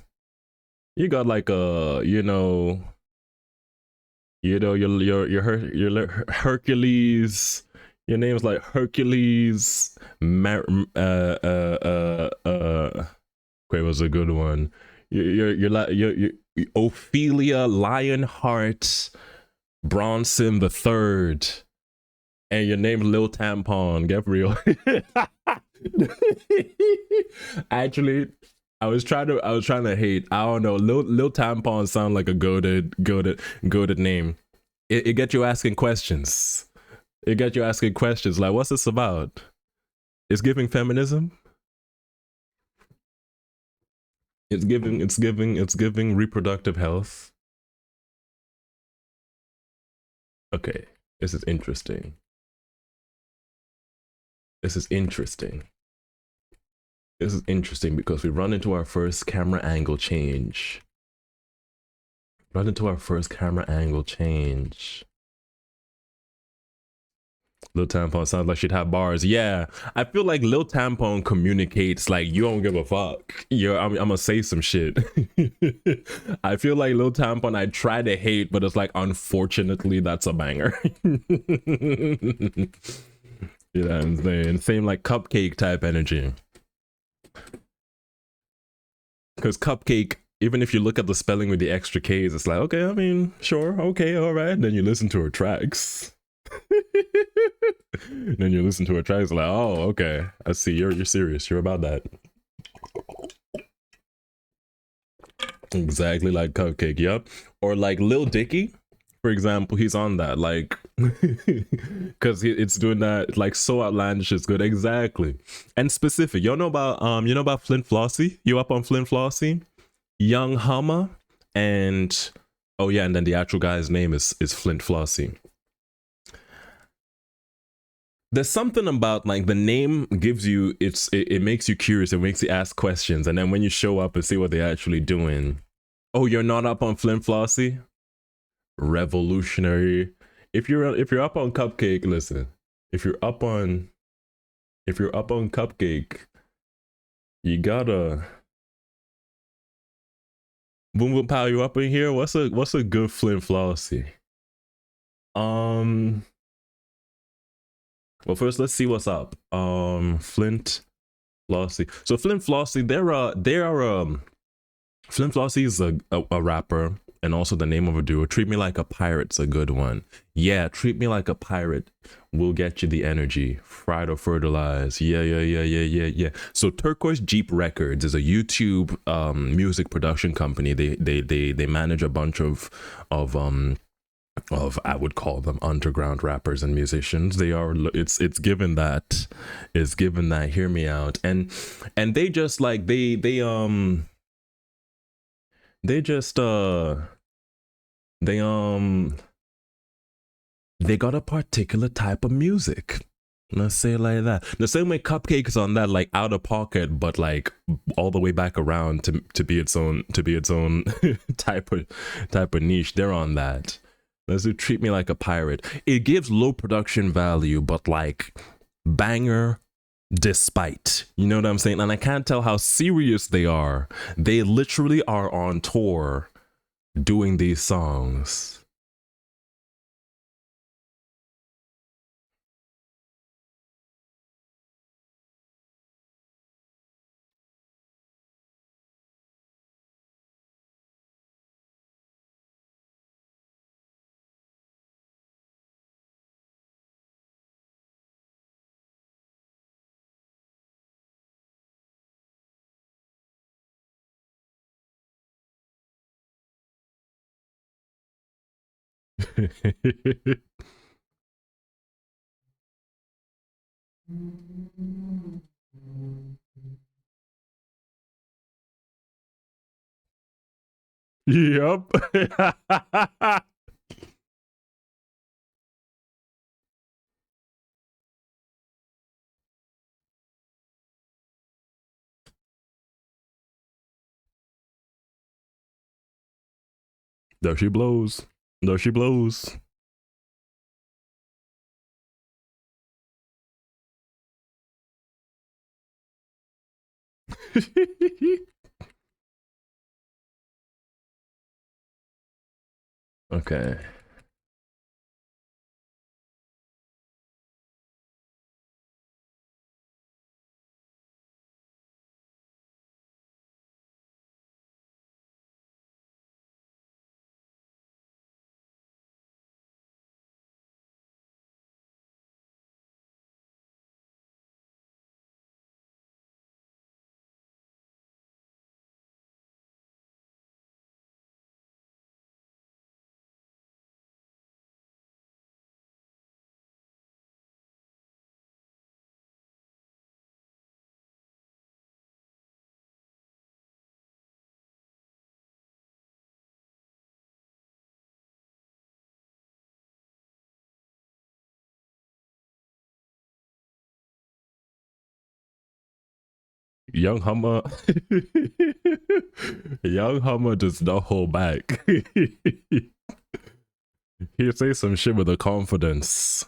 your Hercules. Your name's like Hercules. Quavo's a good one. You're Ophelia Lionheart Bronson the Third, and your name's Lil Tampon. Get real. Actually, I was trying to hate. I don't know. Lil Tampon sound like a goated name. It get you asking questions. It get you asking questions like, what's this about? It's giving feminism. It's giving reproductive health. Okay, this is interesting. This is interesting because we run into our first camera angle change. Lil Tampon sounds like she'd have bars. Yeah, I feel like Lil Tampon communicates like you don't give a fuck. I'm gonna say some shit. I feel like Lil Tampon I try to hate, but it's like unfortunately that's a banger. You know what I'm saying? Same like Cupcake type energy. Because Cupcake, even if you look at the spelling with the extra K's, it's like, okay, I mean, sure, okay, all right. Then you listen to her tracks. Like, oh, okay, I see. You're serious. You're about that. Exactly like Cupcake. Yep. Or like Lil Dicky, for example, he's on that, like, because it's doing that, like, so outlandish, it's good. Exactly. And specific. You know about Flint Flossie? You up on Flint Flossie? Young Hummer, and oh yeah, and then the actual guy's name is Flint Flossie. There's something about like the name gives you it makes you curious, it makes you ask questions, and then when you show up and see what they're actually doing, oh, you're not up on Flint Flossie? Revolutionary. If you're up on Cupcake, listen. If you're up on Cupcake, you gotta boom boom pow. You up in here? What's a good Flint Flossie? Well, first let's see what's up. Flint Flossy. So Flint Flossy, Flint Flossy is a rapper and also the name of a duo. Treat Me Like a Pirate's a good one. Yeah, Treat Me Like a Pirate will get you the energy. Fried or fertilized. Yeah. So Turquoise Jeep Records is a YouTube music production company. They manage a bunch of I would call them underground rappers and musicians. They are it's given that hear me out. And they just like they just they they got a particular type of music. Let's say it like that. The same way Cupcake's on that like out of pocket, but like all the way back around to be its own type of niche. They're on that. Let's do Treat Me Like a Pirate. It gives low production value, but like banger despite. You know what I'm saying? And I can't tell how serious they are. They literally are on tour doing these songs. Yep. There she blows. There she blows. Okay. Young Hummer. Young Hummer does not hold back. He'll say some shit with a confidence.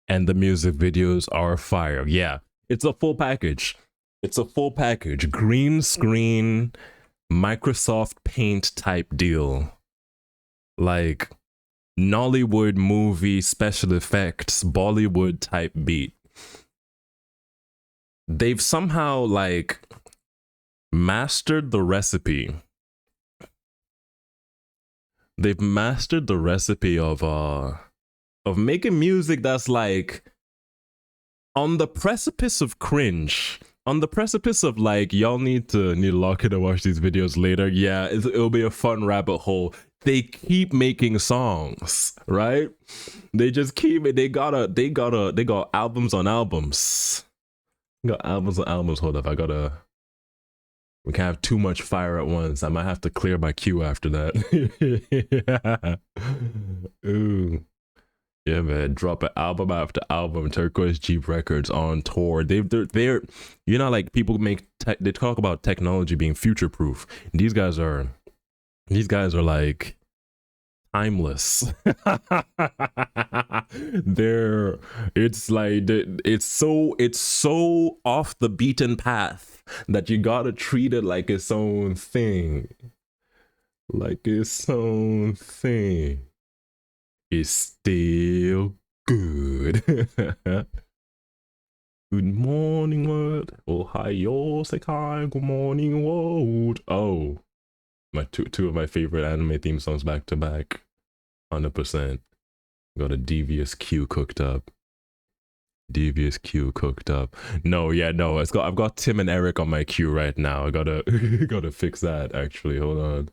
And the music videos are fire. Yeah, it's a full package. It's a full package. Green screen, Microsoft Paint type deal. Like Nollywood movie special effects, Bollywood type beat. They've somehow like mastered the recipe. They've mastered the recipe of making music that's like on the precipice of cringe, on the precipice of like y'all need to lock in and watch these videos later. Yeah, it'll be a fun rabbit hole. They keep making songs, right? They just keep it. They got albums on albums. Got albums and albums. Hold up, I gotta. We can't have too much fire at once. I might have to clear my queue after that. Ooh. Yeah, man. Drop an album after album. Turquoise Jeep Records on tour. They're you know, like people they talk about technology being future proof. These guys are like timeless. They're it's so off the beaten path that you gotta treat it like its own thing. Like its own thing. It's still good. Good morning, world. Ohio, Sekai. Good morning, world. Oh, my two of my favorite anime theme songs back to back. 100%. Got a devious queue cooked up. Devious queue cooked up. No, yeah, no. I've got Tim and Eric on my queue right now. I gotta gotta fix that. Actually, hold on.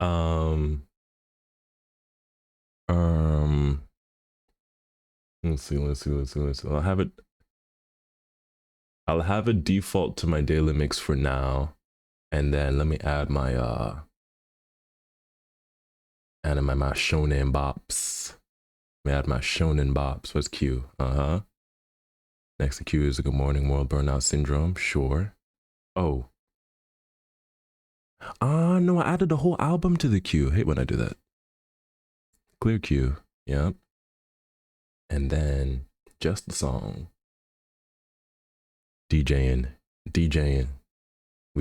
Um, um. Let's see. I'll have it default to my daily mix for now, and then let me add my shonen bops. Let me add my shonen bops. What's Q? Next to Q is a Good Morning World Burnout Syndrome. Sure. Oh. No, I added the whole album to the queue. I hate when I do that. Clear queue. Yep. And then just the song. DJing. We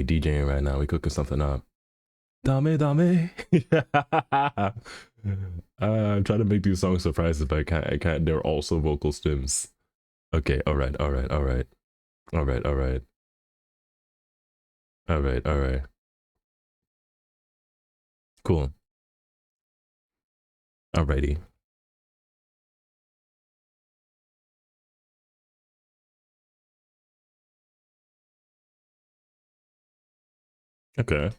DJing right now. We cooking something up. Dame. I'm trying to make these songs surprises, but I can't. They're also vocal stems. Okay, all right. Cool. Alrighty. Okay.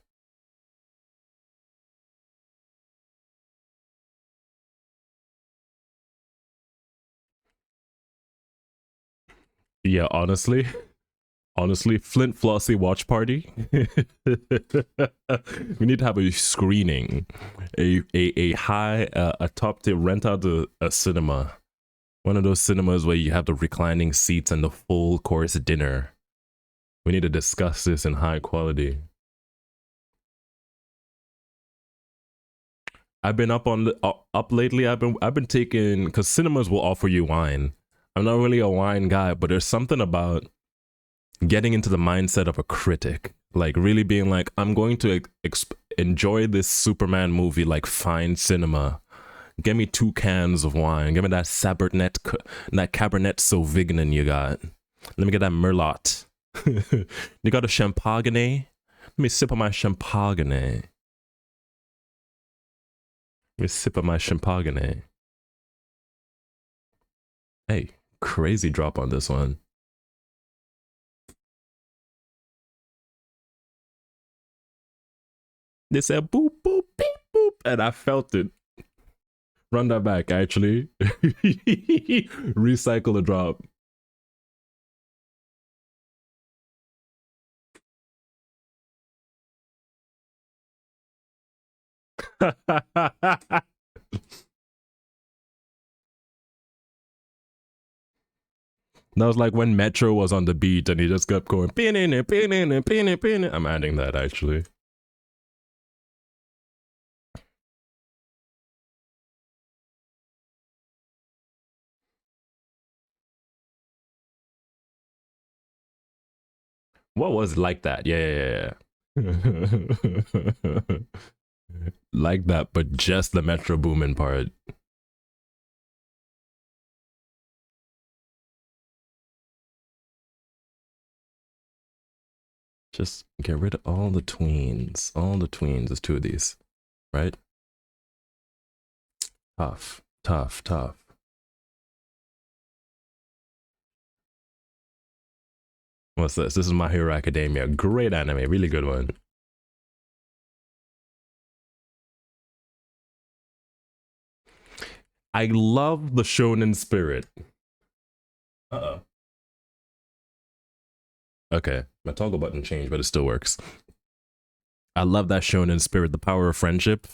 Yeah, honestly, Flint Flossie watch party. We need to have a screening, a high, a top tier, rent out a cinema, one of those cinemas where you have the reclining seats and the full course dinner. We need to discuss this in high quality. I've been up lately. I've been taking, because cinemas will offer you wine. I'm not really a wine guy, but there's something about getting into the mindset of a critic, like really being like, I'm going to enjoy this Superman movie like fine cinema. Give me 2 cans of wine. Give me that that Cabernet Sauvignon you got. Let me get that Merlot. You got a Champagne? Let me sip on my Champagne. Let me sip on my Champagne. Hey, crazy drop on this one. They said boop, boop, beep, boop, and I felt it. Run that back, actually. Recycle the drop. That was like when Metro was on the beat and he just kept going, pinning and pinning and pinning, pinning. I'm adding that, actually. What was like that? Yeah. Like that, but just the Metro Boomin part. Just get rid of all the tweens. All the tweens. There's 2 of these, right? Tough. What's this? This is My Hero Academia. Great anime. Really good one. I love the shonen spirit. Uh-oh. Okay, my toggle button changed, but it still works. I love that shonen spirit, the power of friendship.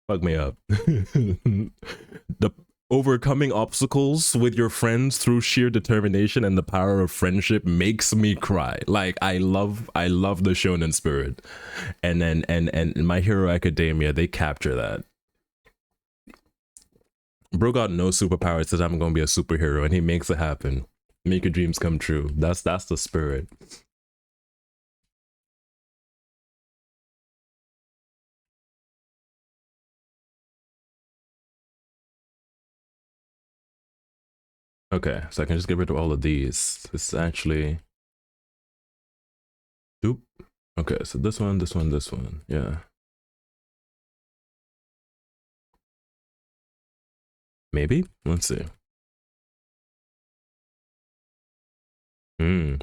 Fuck me up. The overcoming obstacles with your friends through sheer determination and the power of friendship makes me cry. Like I love the shonen spirit. And then and My Hero Academia, they capture that. Bro got no superpower, says I'm gonna be a superhero, and he makes it happen. Make your dreams come true. That's the spirit. Okay, so I can just get rid of all of these. This is actually Oop. Okay, so this one, this one, this one. Yeah. Maybe? Let's see.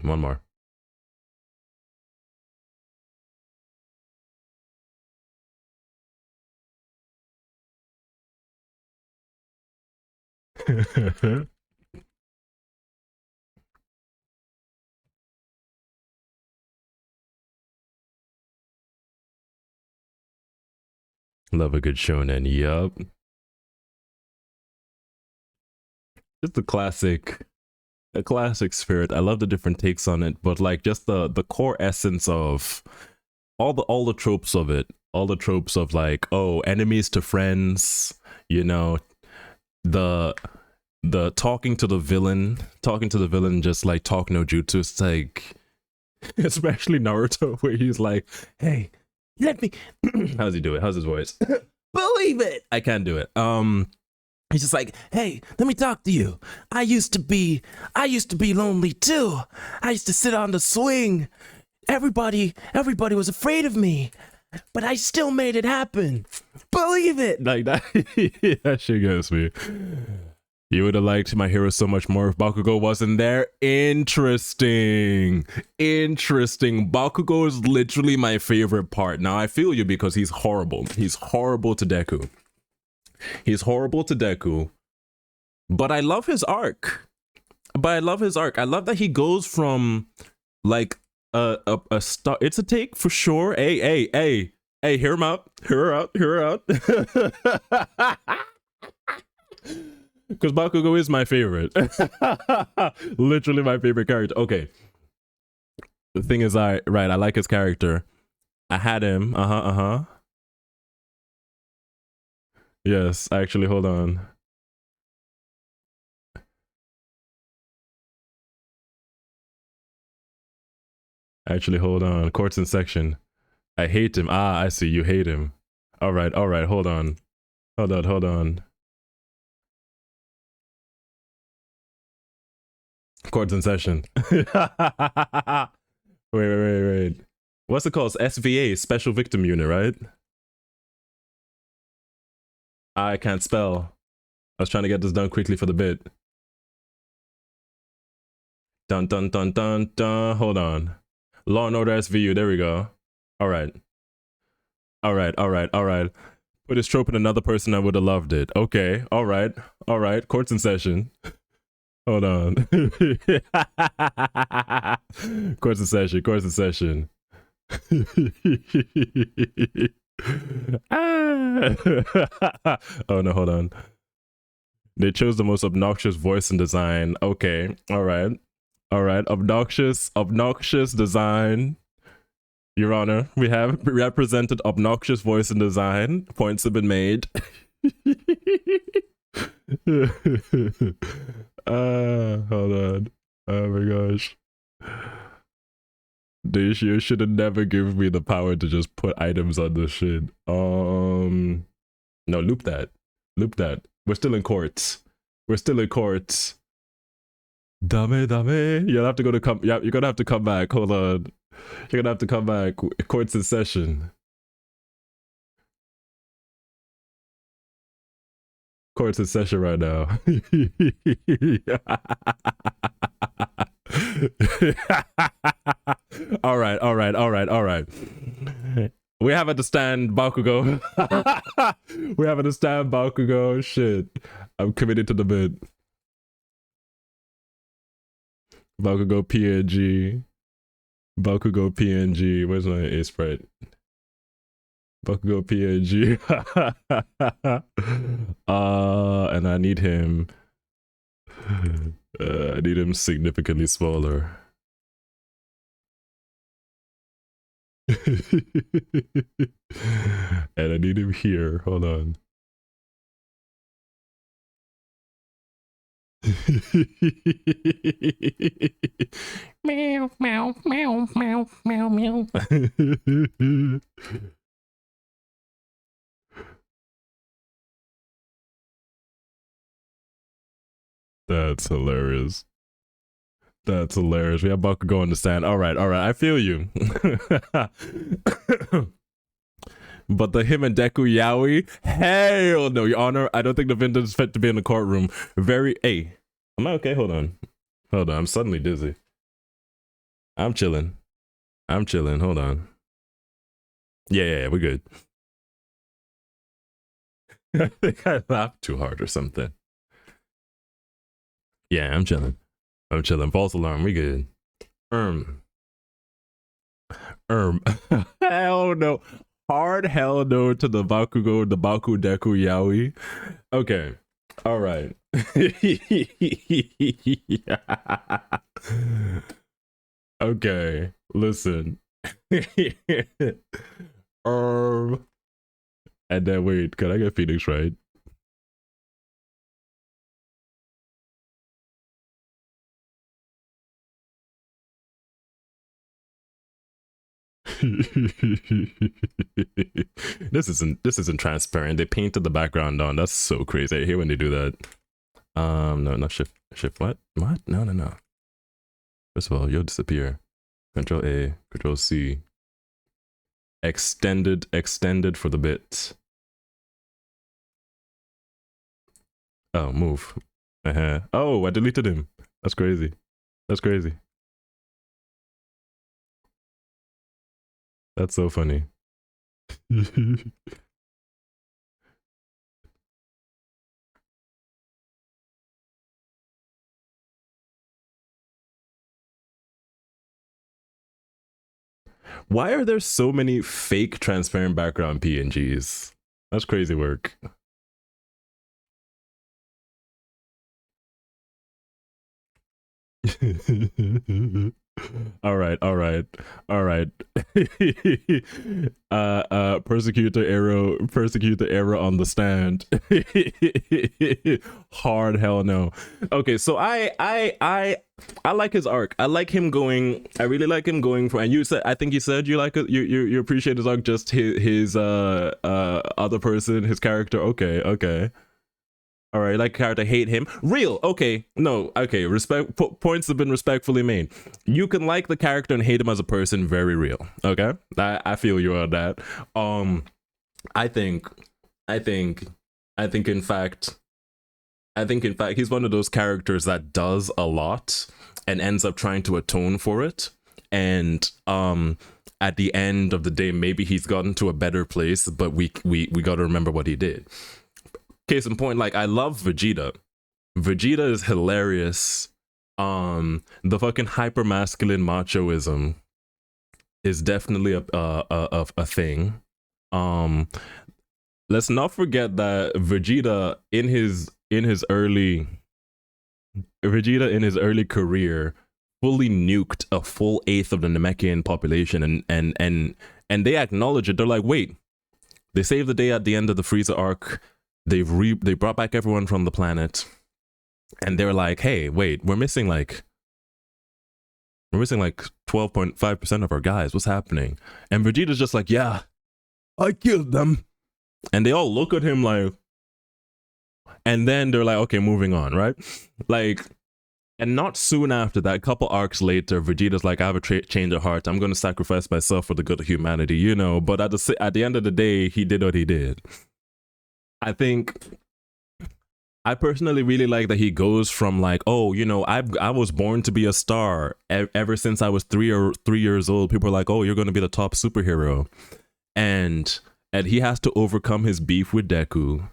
One more. Love a good shonen. Yup. Just a classic spirit. I love the different takes on it, but like just the core essence of all the tropes of it, all the tropes of like, oh, enemies to friends, you know, the talking to the villain, just like talk no jutsu. It's like, especially Naruto, where he's like, hey, let me. How's he do it? How's his voice? Believe it. I can't do it. He's just like, hey, let me talk to you. I used to be lonely too. I used to sit on the swing. Everybody was afraid of me, but I still made it happen. Believe it. Like that. That shit gets me. You would have liked My Hero so much more if Bakugo wasn't there. Interesting. Bakugo is literally my favorite part. Now I feel you because he's horrible. He's horrible to Deku. But I love his arc. I love that he goes from like a star. It's a take for sure. Hey, hear him out. Hear her out. Because Bakugo is my favorite. Literally my favorite character. Okay. The thing is, I like his character. I had him. Yes, actually, hold on. Actually, hold on. Courts in section. I hate him. Ah, I see. You hate him. All right. Hold on. Hold on. Courts in session. Wait. What's it called? It's SVA, Special Victim Unit, right? I can't spell. I was trying to get this done quickly for the bit. Dun. Hold on. Law and Order SVU. There we go. All right. Put his trope in another person, I would have loved it. Okay. All right. Courts in session. Hold on. Courts in session. Oh no, hold on. They chose the most obnoxious voice and design. Okay. All right. Obnoxious design. Your Honor, we have represented obnoxious voice and design. Points have been made. Hold on. Oh my gosh. You should have never given me the power to just put items on this shit. No, loop that. We're still in courts. Dame. You'll have to yeah, you're gonna have to come back. Hold on. You're gonna have to come back. Courts in session. Courts in session right now. All right. We have to stand Bakugo. We have to stand Bakugo. Shit. I'm committed to the bid. Bakugo PNG. Bakugo PNG. Where's my A sprite? Bakugo PNG. And I need him. I need him significantly smaller. And I need him here. Hold on. Meow, meow, meow, meow, meow, meow. That's hilarious. That's hilarious. We have Bakugo in the stand. All right, I feel you. But the him and Deku Yaoi, hell no, Your Honor. I don't think the Vintage is fit to be in the courtroom. Very, hey, am I okay? Hold on. I'm suddenly dizzy. I'm chilling. Hold on. Yeah, we're good. I think I laughed too hard or something. Yeah, I'm chilling. False alarm. We good. Hell no. Hard hell no to the Bakugo, the Baku Deku Yaoi. Okay. All right. Okay. Listen. And then wait, can I get Phoenix right? This isn't transparent. They painted the background on. That's so crazy. I hate when they do that. No, not shift what? No. First of all, you'll disappear. Control A, Control C. Extended for the bit. Oh, move. Oh, I deleted him. That's crazy. That's so funny. Why are there so many fake transparent background PNGs? That's crazy work. All right. Persecutor arrow on the stand. Hard hell no. Okay, so I like his arc. I like him going. I really like him going for. And you said, I think you said you like it. You appreciate his arc. Just his other person, his character. Okay. All right, like character, hate him. Real, okay, no, okay. Respect points have been respectfully made. You can like the character and hate him as a person. Very real. Okay, I feel you on that. I think in fact, he's one of those characters that does a lot and ends up trying to atone for it. And at the end of the day, maybe he's gotten to a better place. But we got to remember what he did. Case in point, like I love Vegeta. Vegeta is hilarious. The fucking hyper masculine machoism is definitely a thing. Let's not forget that Vegeta in his early career fully nuked a full eighth of the Namekian population, and they acknowledge it. They're like, wait, they saved the day at the end of the Frieza arc. They brought back everyone from the planet, and they're like, hey, wait, we're missing like 12.5% of our guys. What's happening? And Vegeta's just like, yeah, I killed them. And they all look at him like, and then they're like, okay, moving on, right? Like, and not soon after that, a couple arcs later, Vegeta's like, I have a change of heart. I'm going to sacrifice myself for the good of humanity, you know. But at the end of the day, he did what he did. I personally really like that he goes from like, oh, you know, I was born to be a star. Ever since I was 3 years old, people are like, oh, you're going to be the top superhero. And he has to overcome his beef with Deku.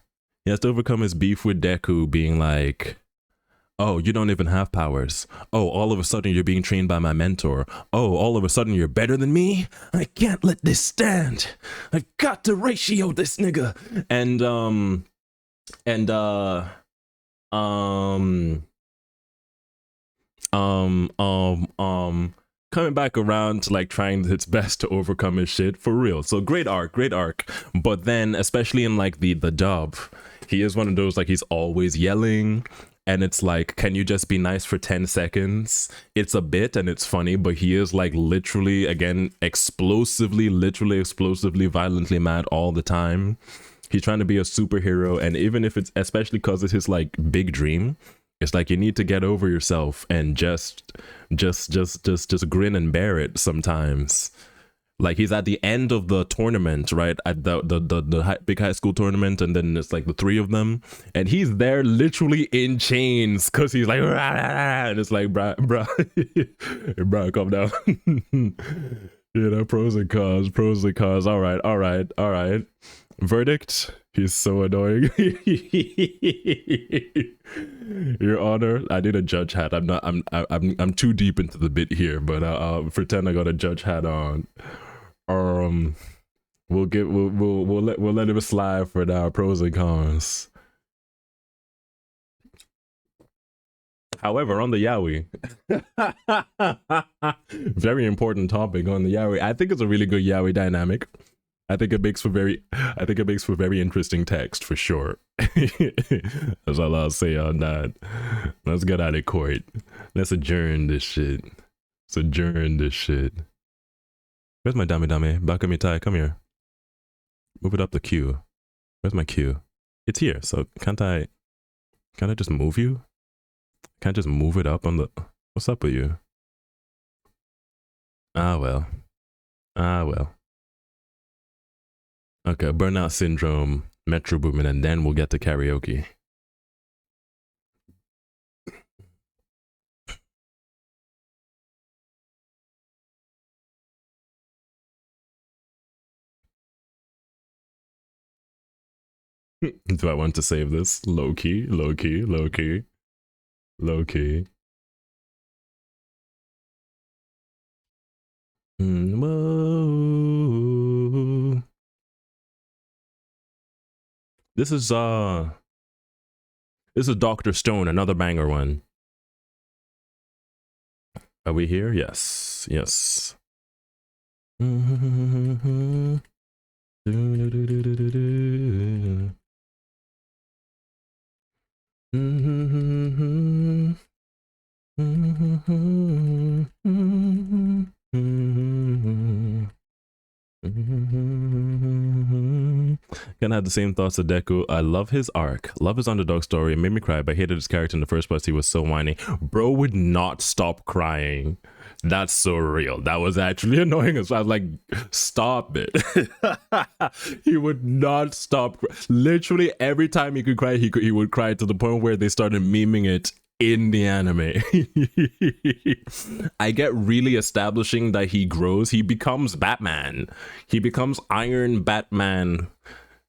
Being like, Oh, you don't even have powers. Oh, all of a sudden you're being trained by my mentor. Oh, all of a sudden you're better than me? I can't let this stand. I got to ratio this nigga. And um um um um coming back around to like trying its best to overcome his shit for real. So great arc. But then especially in like the dub, he is one of those like he's always yelling, and it's like, can you just be nice for 10 seconds? It's a bit and it's funny, but he is like literally again literally explosively violently mad all the time. He's trying to be a superhero, and even if it's especially because it's his like big dream, it's like you need to get over yourself and just grin and bear it sometimes. Like he's at the end of the tournament, right? At the big high school tournament, and then it's like the three of them, and he's there literally in chains because he's like, rah, rah, rah, and it's like, bruh, bruh, calm down. You know, pros and cons. All right. Verdict: he's so annoying. Your Honor, I need a judge hat. I'm not. I'm too deep into the bit here, but I'll pretend I got a judge hat on. We'll let him slide for now. Pros and cons. However, on the yaoi, very important topic on the yaoi. I think it's a really good yaoi dynamic. I think it makes for very interesting text for sure. That's all I'll say on that. Let's get out of court. Let's adjourn this shit. Where's my dame? Bakamitai, come here. Move it up the queue. Where's my queue? It's here. So can't I just move you? Can't I just move it up on the... What's up with you? Ah well. Okay, burnout syndrome, Metro Boomin, and then we'll get to karaoke. Do I want to save this? Low key. Whoa. This is Dr. Stone, another banger one. Are we here? Yes. Gonna have the same thoughts of Deku. I love his arc, love his underdog story. It made me cry, but I hated his character in the first place. He was so whiny. Bro would not stop crying. That's so real. That was actually annoying. So I was like, stop it. He would not stop. Literally every time he could cry, he would cry to the point where they started memeing it in the anime. I get really establishing that he grows. He becomes Batman. He becomes Iron Batman,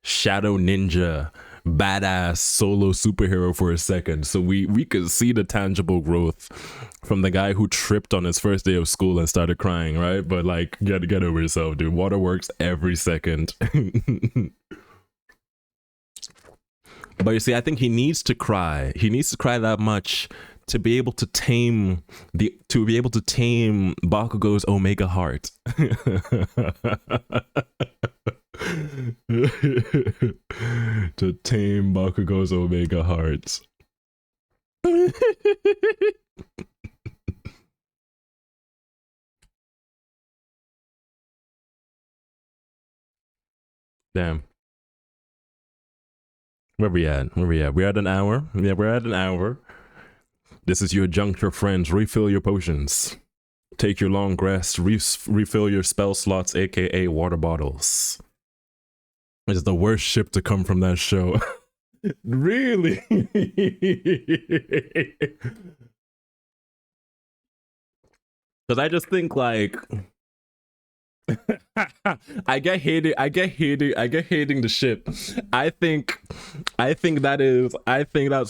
Shadow Ninja, badass solo superhero for a second. So we could see the tangible growth from the guy who tripped on his first day of school and started crying, right? But like, get over yourself, dude. Water works every second. But you see, I think he needs to cry. He needs to cry that much to be able to tame Bakugo's Omega heart. To tame Bakugo's Omega heart. Damn. Where we at? We're at an hour. Yeah, we're at an hour. This is your juncture, friends. Refill your potions. Take your long rest. Refill your spell slots, aka water bottles. It's the worst ship to come from that show. Really? Because I just think like I get hating the ship. I think that's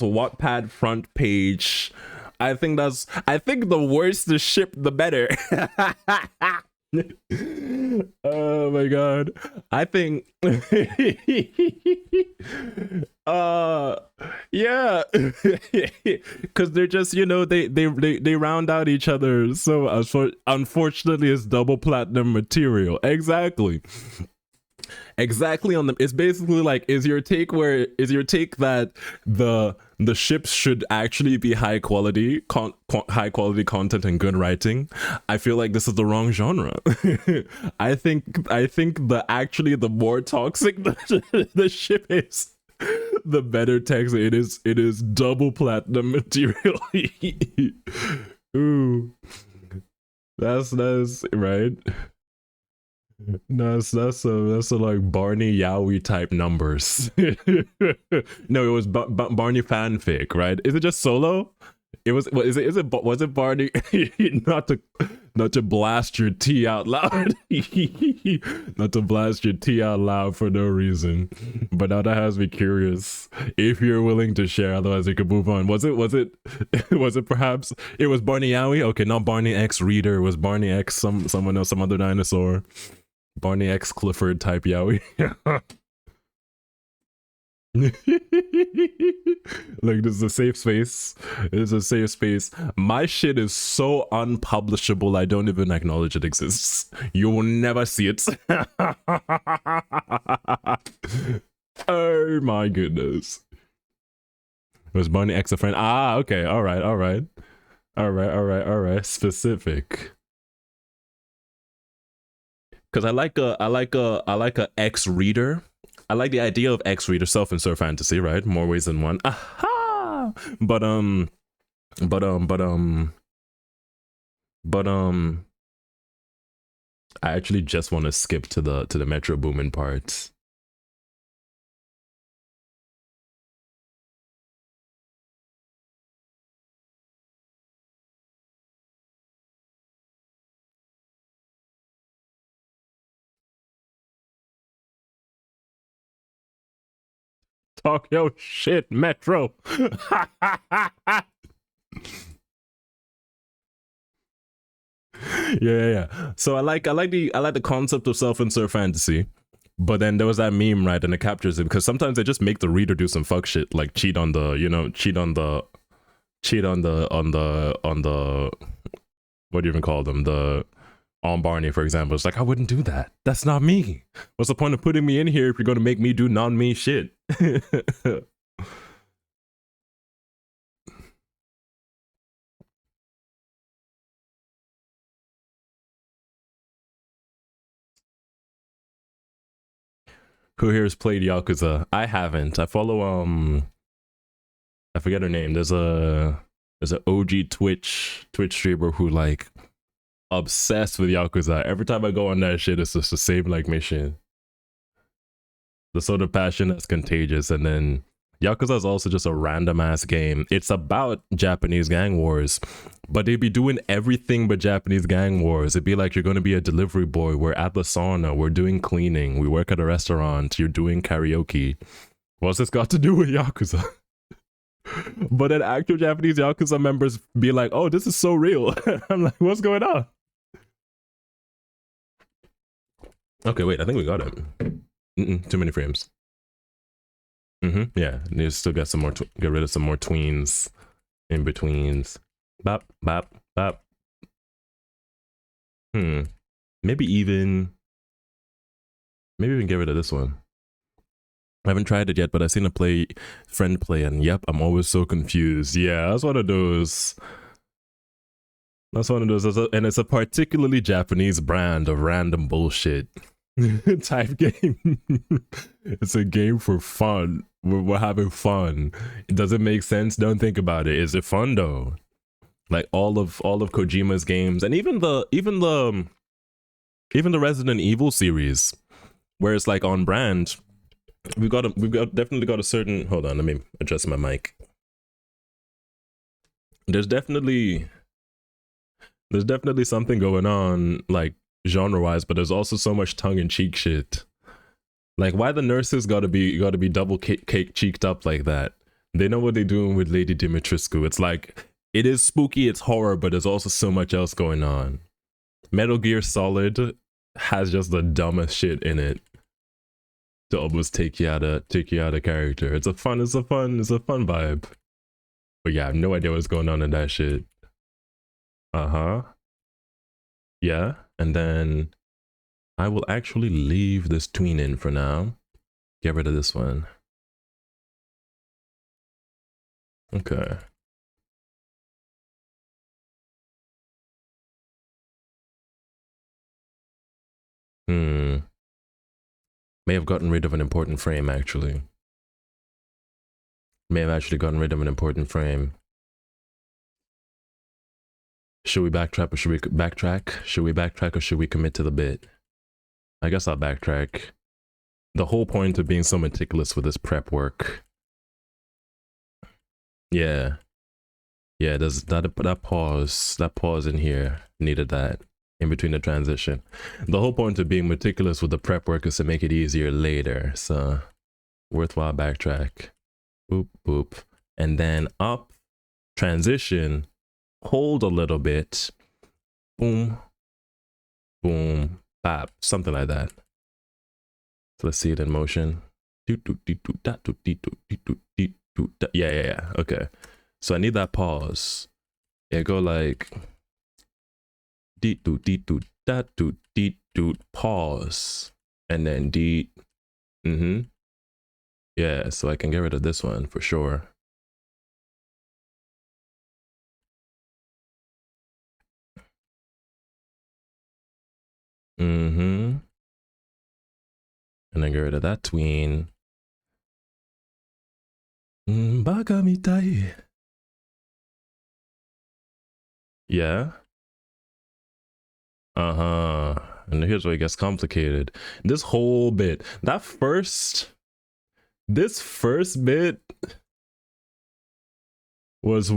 Wattpad front page. I think the worse the ship, the better. Oh my god. I think uh yeah. Cuz they're just, you know, they round out each other. So unfortunately it's double platinum material. Exactly. Exactly. On the, it's basically like, is your take that the ships should actually be high quality high quality content and good writing? I feel like this is the wrong genre. I think the more toxic the ship is, the better text it is double platinum material. Ooh, that's right. No, that's a like Barney Yowie type numbers. No, it was Barney fanfic, right? Is it just solo? It was. What is it? Was it Barney? Not to blast your tea out loud. Not to blast your tea out loud for no reason. But now that has me curious. If you're willing to share, otherwise we could move on. Was it? Was it perhaps? It was Barney Yowie. Okay, not Barney X Reader. It was Barney X someone else, some other dinosaur. Barney X Clifford type Yowie. Like, this is a safe space. It is a safe space. My shit is so unpublishable, I don't even acknowledge it exists. You will never see it. Oh my goodness. Was Barney X a friend? Ah, okay. All right. Specific. Because I like a X reader. I like the idea of X reader, self-insert fantasy, right? More ways than one. Aha! But I actually just want to skip to the Metro Boomin parts. Talk your shit, Metro. Yeah. So I like the concept of self-insert fantasy, but then there was that meme, right? And it captures it because sometimes they just make the reader do some fuck shit, like cheat on the what do you even call them, the on Barney, for example. It's like, I wouldn't do that. That's not me. What's the point of putting me in here if you're going to make me do non-me shit? Who here has played Yakuza? I haven't. I follow I forget her name. There's an OG Twitch streamer who like obsessed with Yakuza. Every time I go on that shit, it's just the same like mission. The sort of passion that's contagious. And then Yakuza is also just a random ass game. It's about Japanese gang wars, but they'd be doing everything but Japanese gang wars. It'd be like, you're going to be a delivery boy. We're at the sauna. We're doing cleaning. We work at a restaurant. You're doing karaoke. What's this got to do with Yakuza? But then actual Japanese Yakuza members be like, oh, this is so real. I'm like, what's going on? Okay, wait, I think we got it. Too many frames. Yeah, need to still get some more, get rid of some more tweens, in betweens. Bop. Maybe even get rid of this one. I haven't tried it yet, but I've seen a friend play, and yep, I'm always so confused. Yeah, that's one of those. And it's a particularly Japanese brand of random bullshit type game. It's a game for fun. We're having fun. Does it make sense? Don't think about it. Is it fun though? Like all of Kojima's games, and even the Resident Evil series, where it's like on brand. We've definitely got a certain. Hold on, let me adjust my mic. There's definitely something going on, like genre-wise, but there's also so much tongue-in-cheek shit. Like, why the nurses gotta be double cake cheeked up like that? They know what they're doing with Lady Dimitrescu. It's like, it is spooky, it's horror, but there's also so much else going on. Metal Gear Solid has just the dumbest shit in it to almost take you out of character. It's a fun vibe. But yeah, I have no idea what's going on in that shit. Yeah, and then I will actually leave this tween in for now. Get rid of this one. Okay. May have gotten rid of an important frame, actually. May have actually gotten rid of an important frame. Should we backtrack or should we backtrack? Should we backtrack or should we commit to the bit? I guess I'll backtrack. The whole point of being so meticulous with this prep work. Yeah. Yeah, there's that pause in here. Needed that in between the transition. The whole point of being meticulous with the prep work is to make it easier later. So worthwhile backtrack. Boop, boop. And then up, transition, hold a little bit. Boom, boom, bap, something like that. So let's see it in motion. Yeah. Okay. So I need that pause. Yeah, go like pause. And then yeah, so I can get rid of this one for sure. And then get rid of that tween. Baka mitai. Yeah. And here's where it gets complicated. This whole bit, this first bit was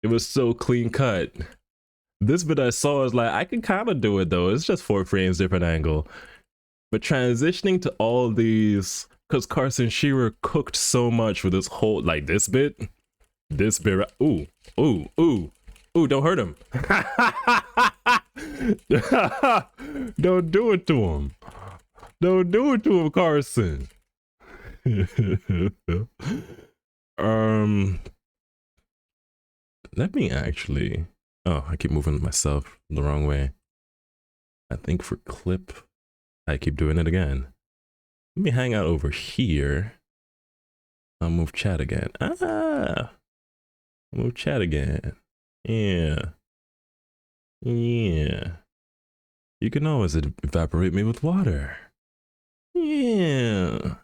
it was so clean cut. This bit I saw is like, I can kind of do it though. It's just 4 frames, different angle. But transitioning to all these, because Carson Shearer cooked so much for this whole, like this bit, ooh, don't hurt him. Don't do it to him. Don't do it to him, Carson. Let me actually, oh, I keep moving myself the wrong way. I think for clip, I keep doing it again. Let me hang out over here. I'll move chat again. Move chat again. Yeah. You can always evaporate me with water. Yeah.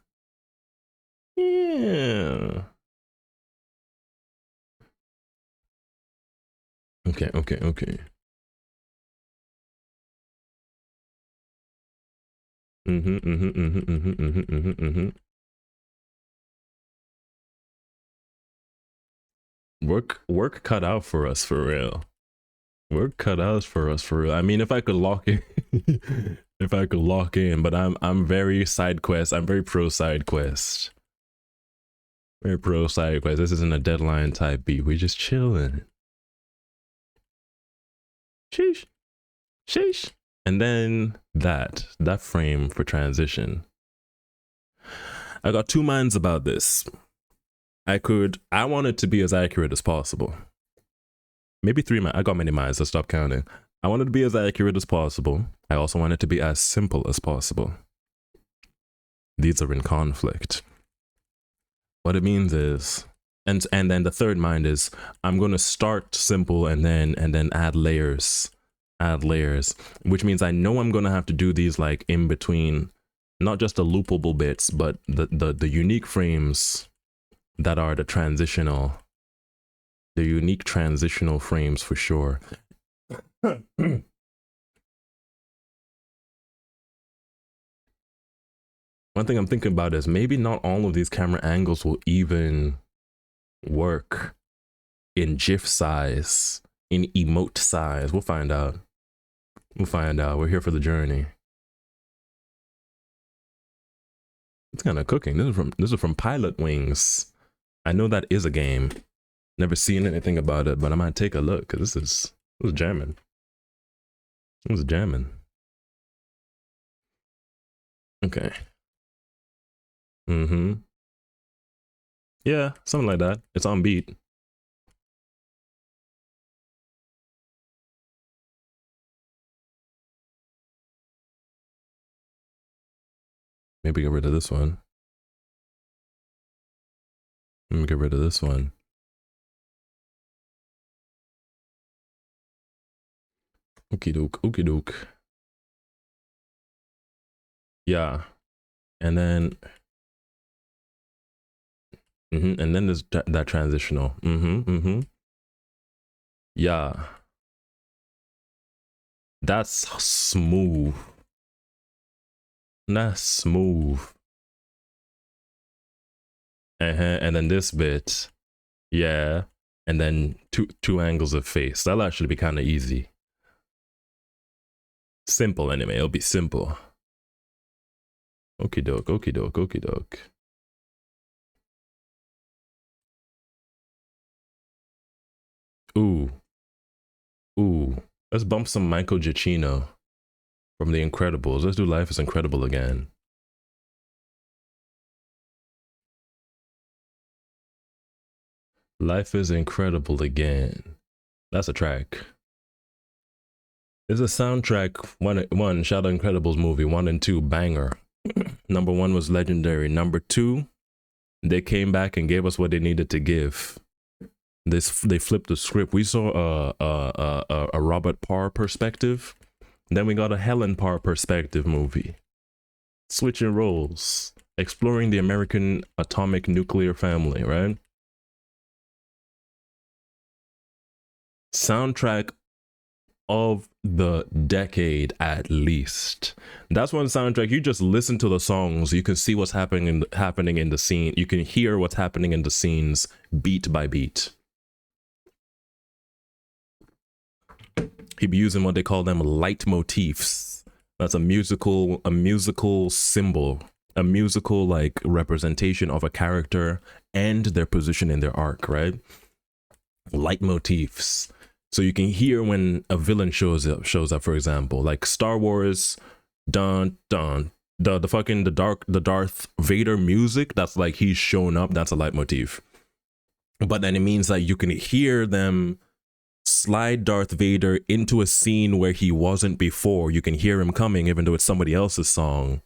Okay. Work cut out for us for real. Work cut out for us for real. I mean, if I could lock in, but I'm very side quest. I'm very pro side quest. Very pro side quest. This isn't a deadline type beat. We're just chilling. Sheesh. And then that frame for transition. I got 2 minds about this. I want it to be as accurate as possible. Maybe 3 minds. I got many minds. Let's stop counting. I want it to be as accurate as possible. I also want it to be as simple as possible. These are in conflict. What it means is, and then the third mind is, I'm going to start simple and then add layers, which means I know I'm going to have to do these like in between, not just the loopable bits, but the unique frames that are the unique transitional frames for sure. One thing I'm thinking about is maybe not all of these camera angles will even work in GIF size, in emote size. We'll find out. We'll find out. We're here for the journey. It's kind of cooking. This is from Pilot Wings. I know that is a game. Never seen anything about it, but I might take a look because this is jamming. This is jamming. Okay. Mm-hmm. Yeah, something like that. It's on beat. Maybe get rid of this one. Let me get rid of this one. Okie doke, okie doke. Yeah. And then and then there's that transitional. Yeah. That's smooth. That's smooth. And then this bit. Yeah. And then two angles of face. That'll actually be kind of easy. Simple anyway. It'll be simple. Okie doke, okie doke, okie doke. Ooh. Ooh. Let's bump some Michael Giacchino from The Incredibles. Let's do Life is Incredible again. Life is Incredible again. That's a track. It's a soundtrack. One Shadow Incredibles movie. 1 and 2 banger. Number 1 was legendary. Number 2, they came back and gave us what they needed to give. They flipped the script. We saw a Robert Parr perspective. Then we got a Helen Parr perspective movie. Switching roles, exploring the American atomic nuclear family, right? Soundtrack of the decade at least. That's one soundtrack you just listen to the songs, you can see what's happening in the scene. You can hear what's happening in the scenes beat by beat. He'd be using what they call them leitmotifs. That's a musical symbol, a musical like representation of a character and their position in their arc, right? Leitmotifs. So you can hear when a villain shows up, for example, like Star Wars, dun dun, the Darth Vader music. That's like he's showing up. That's a leitmotif. But then it means that you can hear them slide Darth Vader into a scene where he wasn't before. You can hear him coming, even though it's somebody else's song.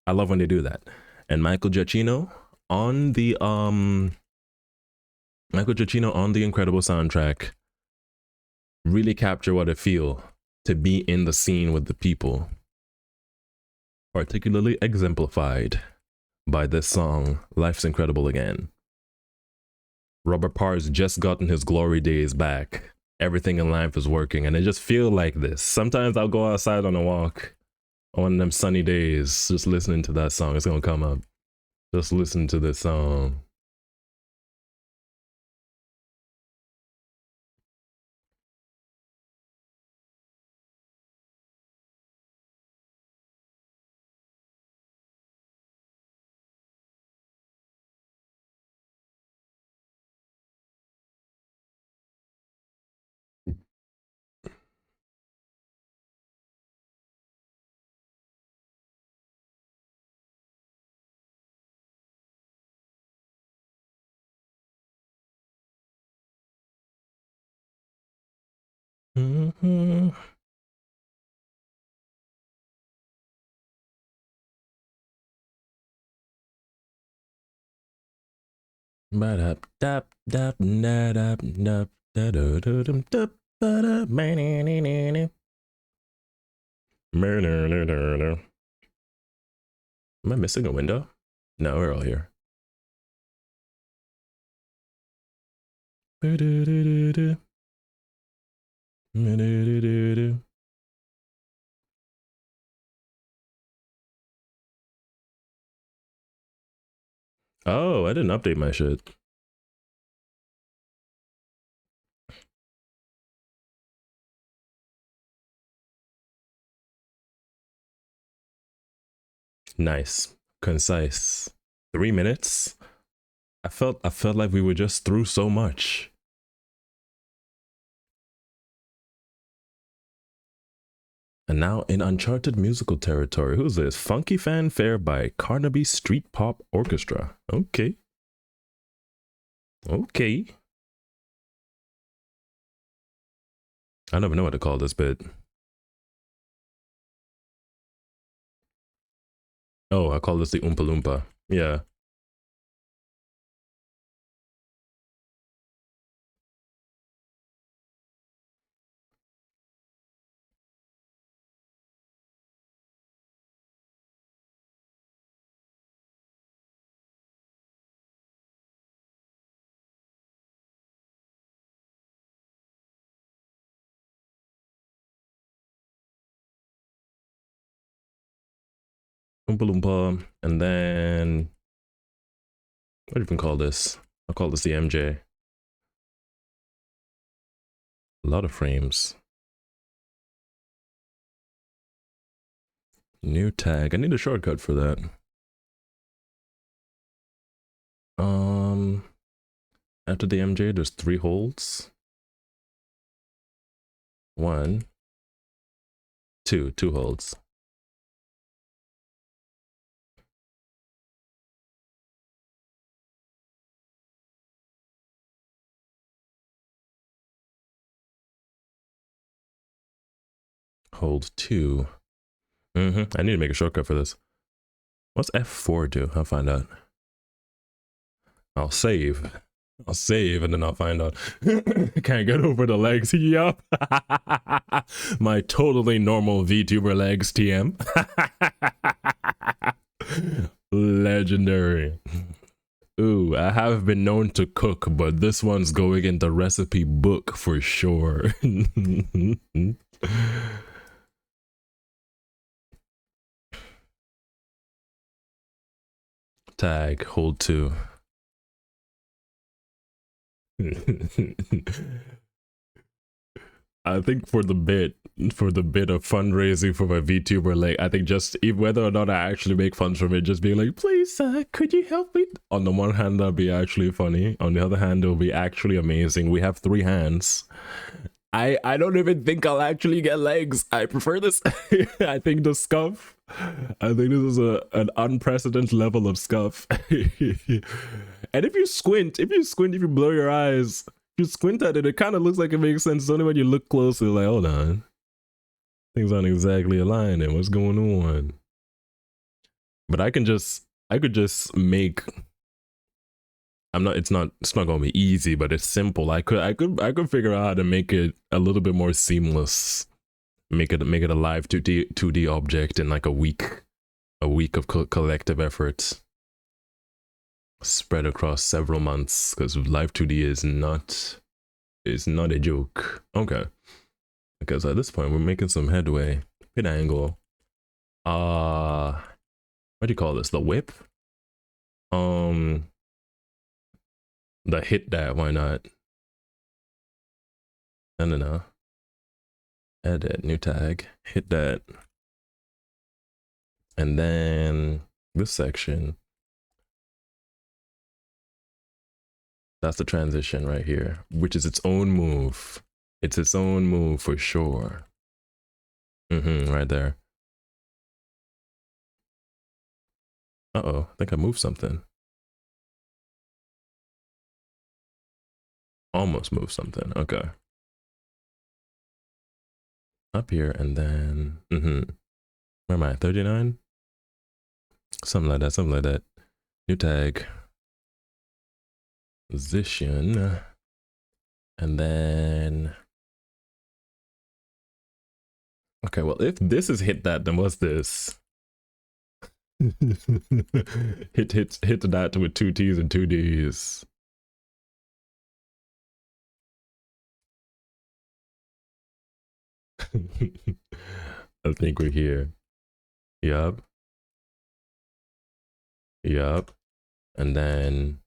I love when they do that. And Michael Giacchino on the Incredible soundtrack really capture what it feel to be in the scene with the people, particularly exemplified by this song, Life's Incredible Again. Robert Parr's just gotten his glory days back. Everything in life is working, and I just feel like this. Sometimes I'll go outside on a walk on them sunny days, just listening to that song. It's gonna come up. Just listen to this song. Mm-hmm. Am I missing a window? No, we're all here. Oh, I didn't update my shit. Nice. Concise. 3 minutes. I felt like we were just through so much. And now in uncharted musical territory. Who's this? Funky Fanfare by Carnaby Street Pop Orchestra. Okay. Okay. I never know what to call this bit. Oh, I call this the Oompa Loompa. Yeah. Oompa Loompa. And then what do you even call this? I'll call this the MJ. A lot of frames. New tag. I need a shortcut for that. After the MJ, there's 3 holds. 1, 2 holds. Hold 2. I need to make a shortcut for this. What's F4 do? I'll find out. I'll save and then I'll find out. Can't get over the legs. Yup. My totally normal VTuber legs, TM. Legendary. Ooh, I have been known to cook, but this one's going in the recipe book for sure. Tag, hold 2. I think for the bit of fundraising for my VTuber, like I think just whether or not I actually make funds from it, just being like, please, could you help me? On the one hand, that'd be actually funny. On the other hand, it'll be actually amazing. We have 3 hands. I don't even think I'll actually get legs. I prefer this. I think the scuff. I think this is an unprecedented level of scuff. And if you squint, if you blur your eyes, if you squint at it, it kind of looks like it makes sense. It's only when you look closer, like, hold on, things aren't exactly aligned. And what's going on? But I could just make. It's not gonna be easy, but it's simple. I could figure out how to make it a little bit more seamless. Make it a live 2D object in like a week of collective efforts spread across several months, because live 2D is not a joke. Okay, because at this point we're making some headway. Good angle. What do you call this? The whip? The hit that, why not? No. Edit, new tag, hit that. And then this section. That's the transition right here, which is its own move. It's its own move for sure. Right there. Uh-oh, I think I moved something. Almost moved something, okay. Up here and then, where am I, 39? Something like that. New tag. Position. And then, okay, well, if this is hit that, then what's this? hit that with 2 T's and 2 D's. I think we're here. Yup. And then,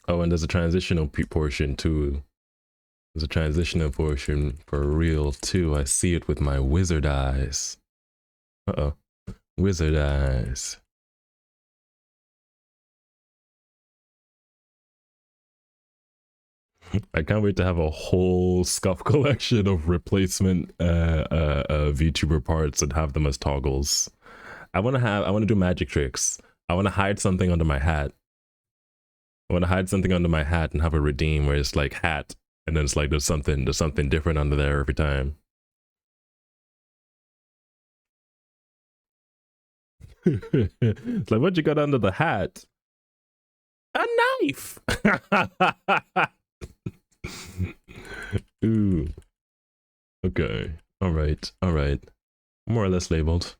oh, and there's a transitional portion too. There's a transitional portion for real too. I see it with my wizard eyes. Uh-oh. Wizard eyes. I can't wait to have a whole scuff collection of replacement VTuber parts and have them as toggles. I want to do magic tricks. I want to hide something under my hat. I want to hide something under my hat and have a redeem where it's like hat, and then it's like there's something different under there every time. It's like, what you got under the hat? A knife. Ooh. Okay. All right. All right. More or less labeled.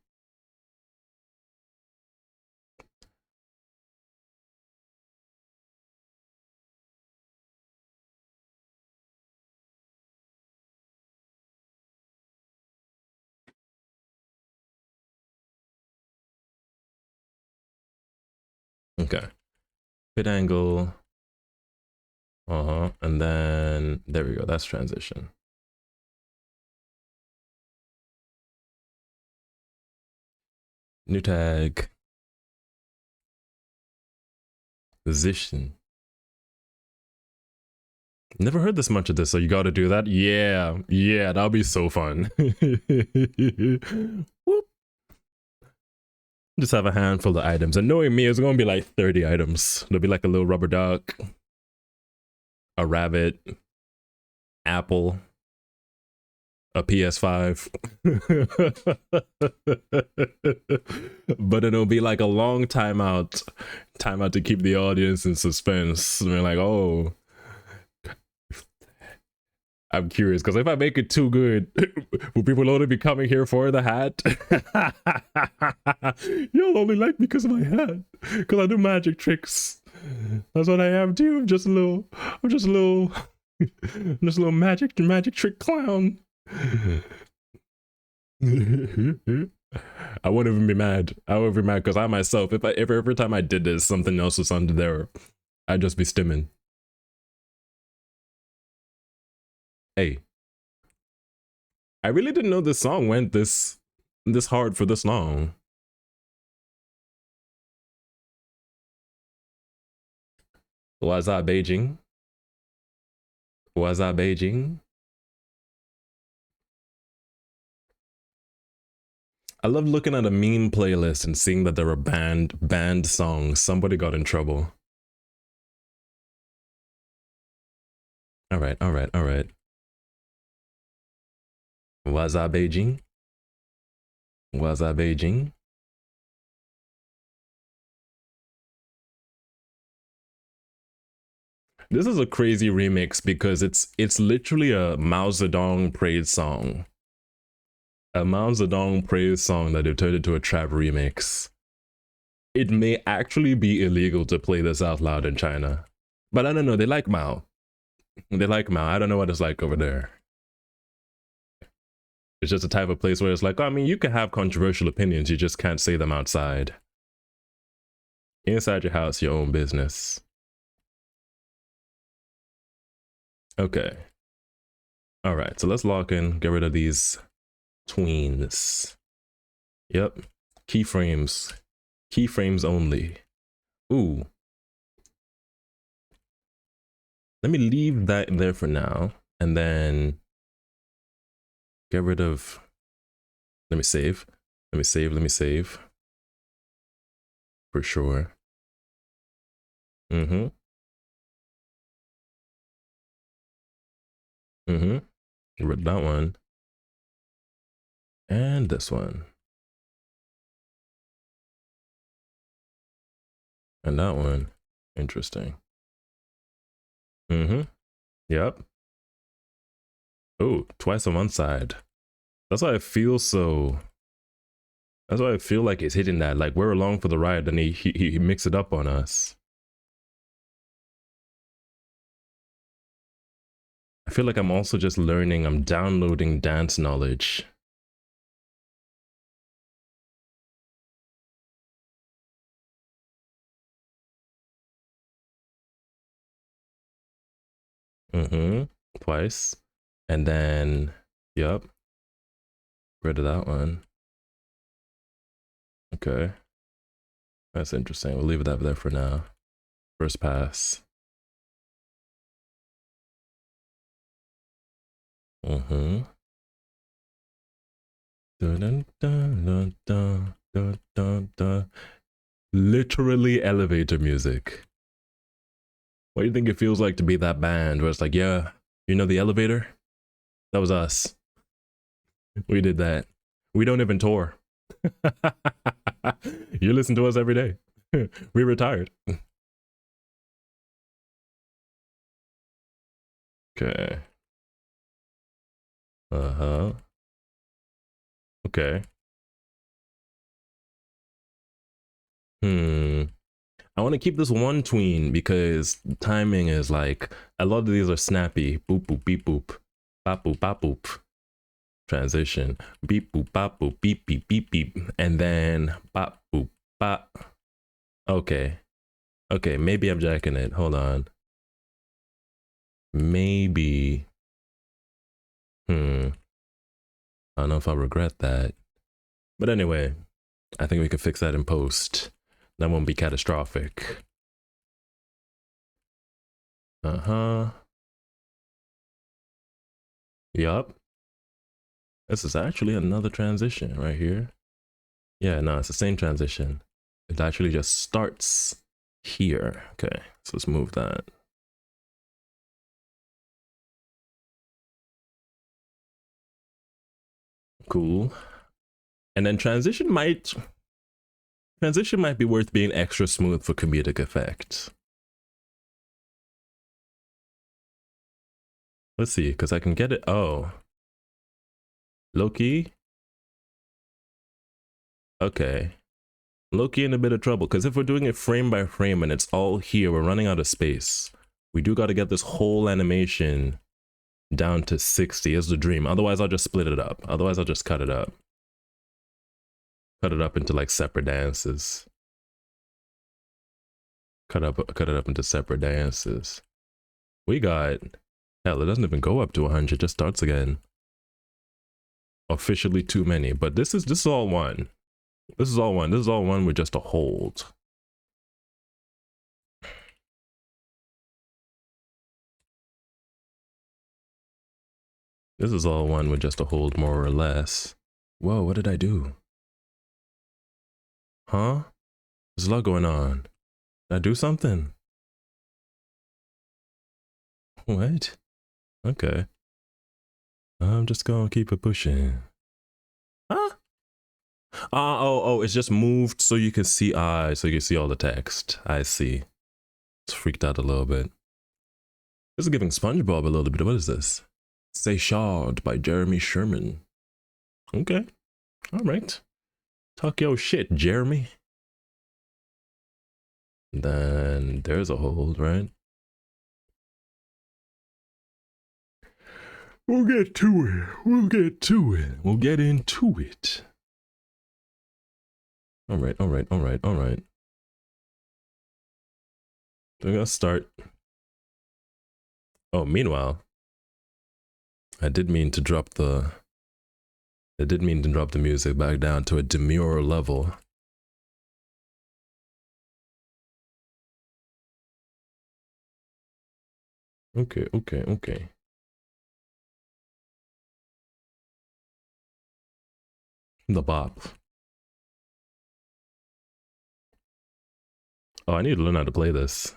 Okay. Fit angle. And then there we go. That's transition. New tag. Position. Never heard this much of this, so you got to do that. Yeah, that'll be so fun. Whoop. Just have a handful of items, and knowing me, it's gonna be like 30 items. There'll be like a little rubber duck, a rabbit, apple, a PS5. But it'll be like a long timeout to keep the audience in suspense. We're like, oh, I'm curious, because if I make it too good, will people only be coming here for the hat? You'll only like me because of my hat, because I do magic tricks. That's what I am too. I'm just a little magic trick clown. I wouldn't even be mad. I would be mad because I myself, if every time I did this, something else was under there, I'd just be stimming. Hey, I really didn't know this song went this hard for this long. Was that Beijing? Was that Beijing? I love looking at a meme playlist and seeing that there are banned songs. Somebody got in trouble. All right. Was that Beijing? Was that Beijing? This is a crazy remix because it's literally a Mao Zedong praise song. A Mao Zedong praise song that they've turned into a trap remix. It may actually be illegal to play this out loud in China. But I don't know, they like Mao. They like Mao. I don't know what it's like over there. It's just a type of place where it's like, I mean, you can have controversial opinions, you just can't say them outside. Inside your house, your own business. Okay. All right, so let's lock in, get rid of these tweens. Yep, keyframes. Keyframes only. Ooh. Let me leave that there for now, and then get rid of, let me save. For sure. Mm-hmm. Rid that one. And this one. And that one. Interesting. Yep. Oh, twice on one side. That's why I feel so. That's why I feel like it's hitting that. Like we're along for the ride, and he mixed it up on us. I feel like I'm also just learning. I'm downloading dance knowledge. Twice. And then, yep. Rid of that one. Okay. That's interesting. We'll leave that there for now. First pass. Mm-hmm. Dun, dun, dun, dun, dun, dun, dun. Literally elevator music. What do you think it feels like to be that band where it's like, yeah, you know the elevator? That was us. We did that. We don't even tour. You listen to us every day. We retired. Okay. Uh-huh. Okay. Hmm. I want to keep this one tween because timing is like a lot of these are snappy. Boop boop beep boop. Bop boop bop boop. Transition. Beep boop bop boop beep beep beep beep. And then bop boop bop. Okay. Okay, maybe I'm jacking it. Hold on. Maybe. I don't know if I'll regret that. But anyway, I think we can fix that in post. That won't be catastrophic. Uh-huh. Yup. This is actually another transition right here. Yeah, no, it's the same transition. It actually just starts here. Okay, so let's move that. Cool. And then transition might be worth being extra smooth for comedic effect. Let's see, because I can get it. Oh, Loki. Okay. Loki in a bit of trouble because if we're doing it frame by frame and it's all here, we're running out of space. We do got to get this whole animation down to 60 is the dream. Otherwise, I'll just split it up. Otherwise, I'll just cut it up. Cut it up into like separate dances. Cut it up into separate dances. We got hell, it doesn't even go up to 100, it just starts again. Officially too many, but this is all one. This is all one. This is all one with just a hold. This is all one with just a hold, more or less. Whoa, what did I do? Huh? There's a lot going on. Did I do something? What? Okay. I'm just gonna keep it pushing. Huh? Oh, it's just moved so you can see so you can see all the text. I see. It's freaked out a little bit. This is giving SpongeBob a little bit. What is this? Say Shard by Jeremy Sherman. Okay. Alright. Talk your shit, Jeremy. Then there's a hold, right? We'll get to it. We'll get to it. We'll get into it. Alright. We're gonna start. Oh, meanwhile, I did mean to drop the music back down to a demure level. Okay. The bop. Oh, I need to learn how to play this.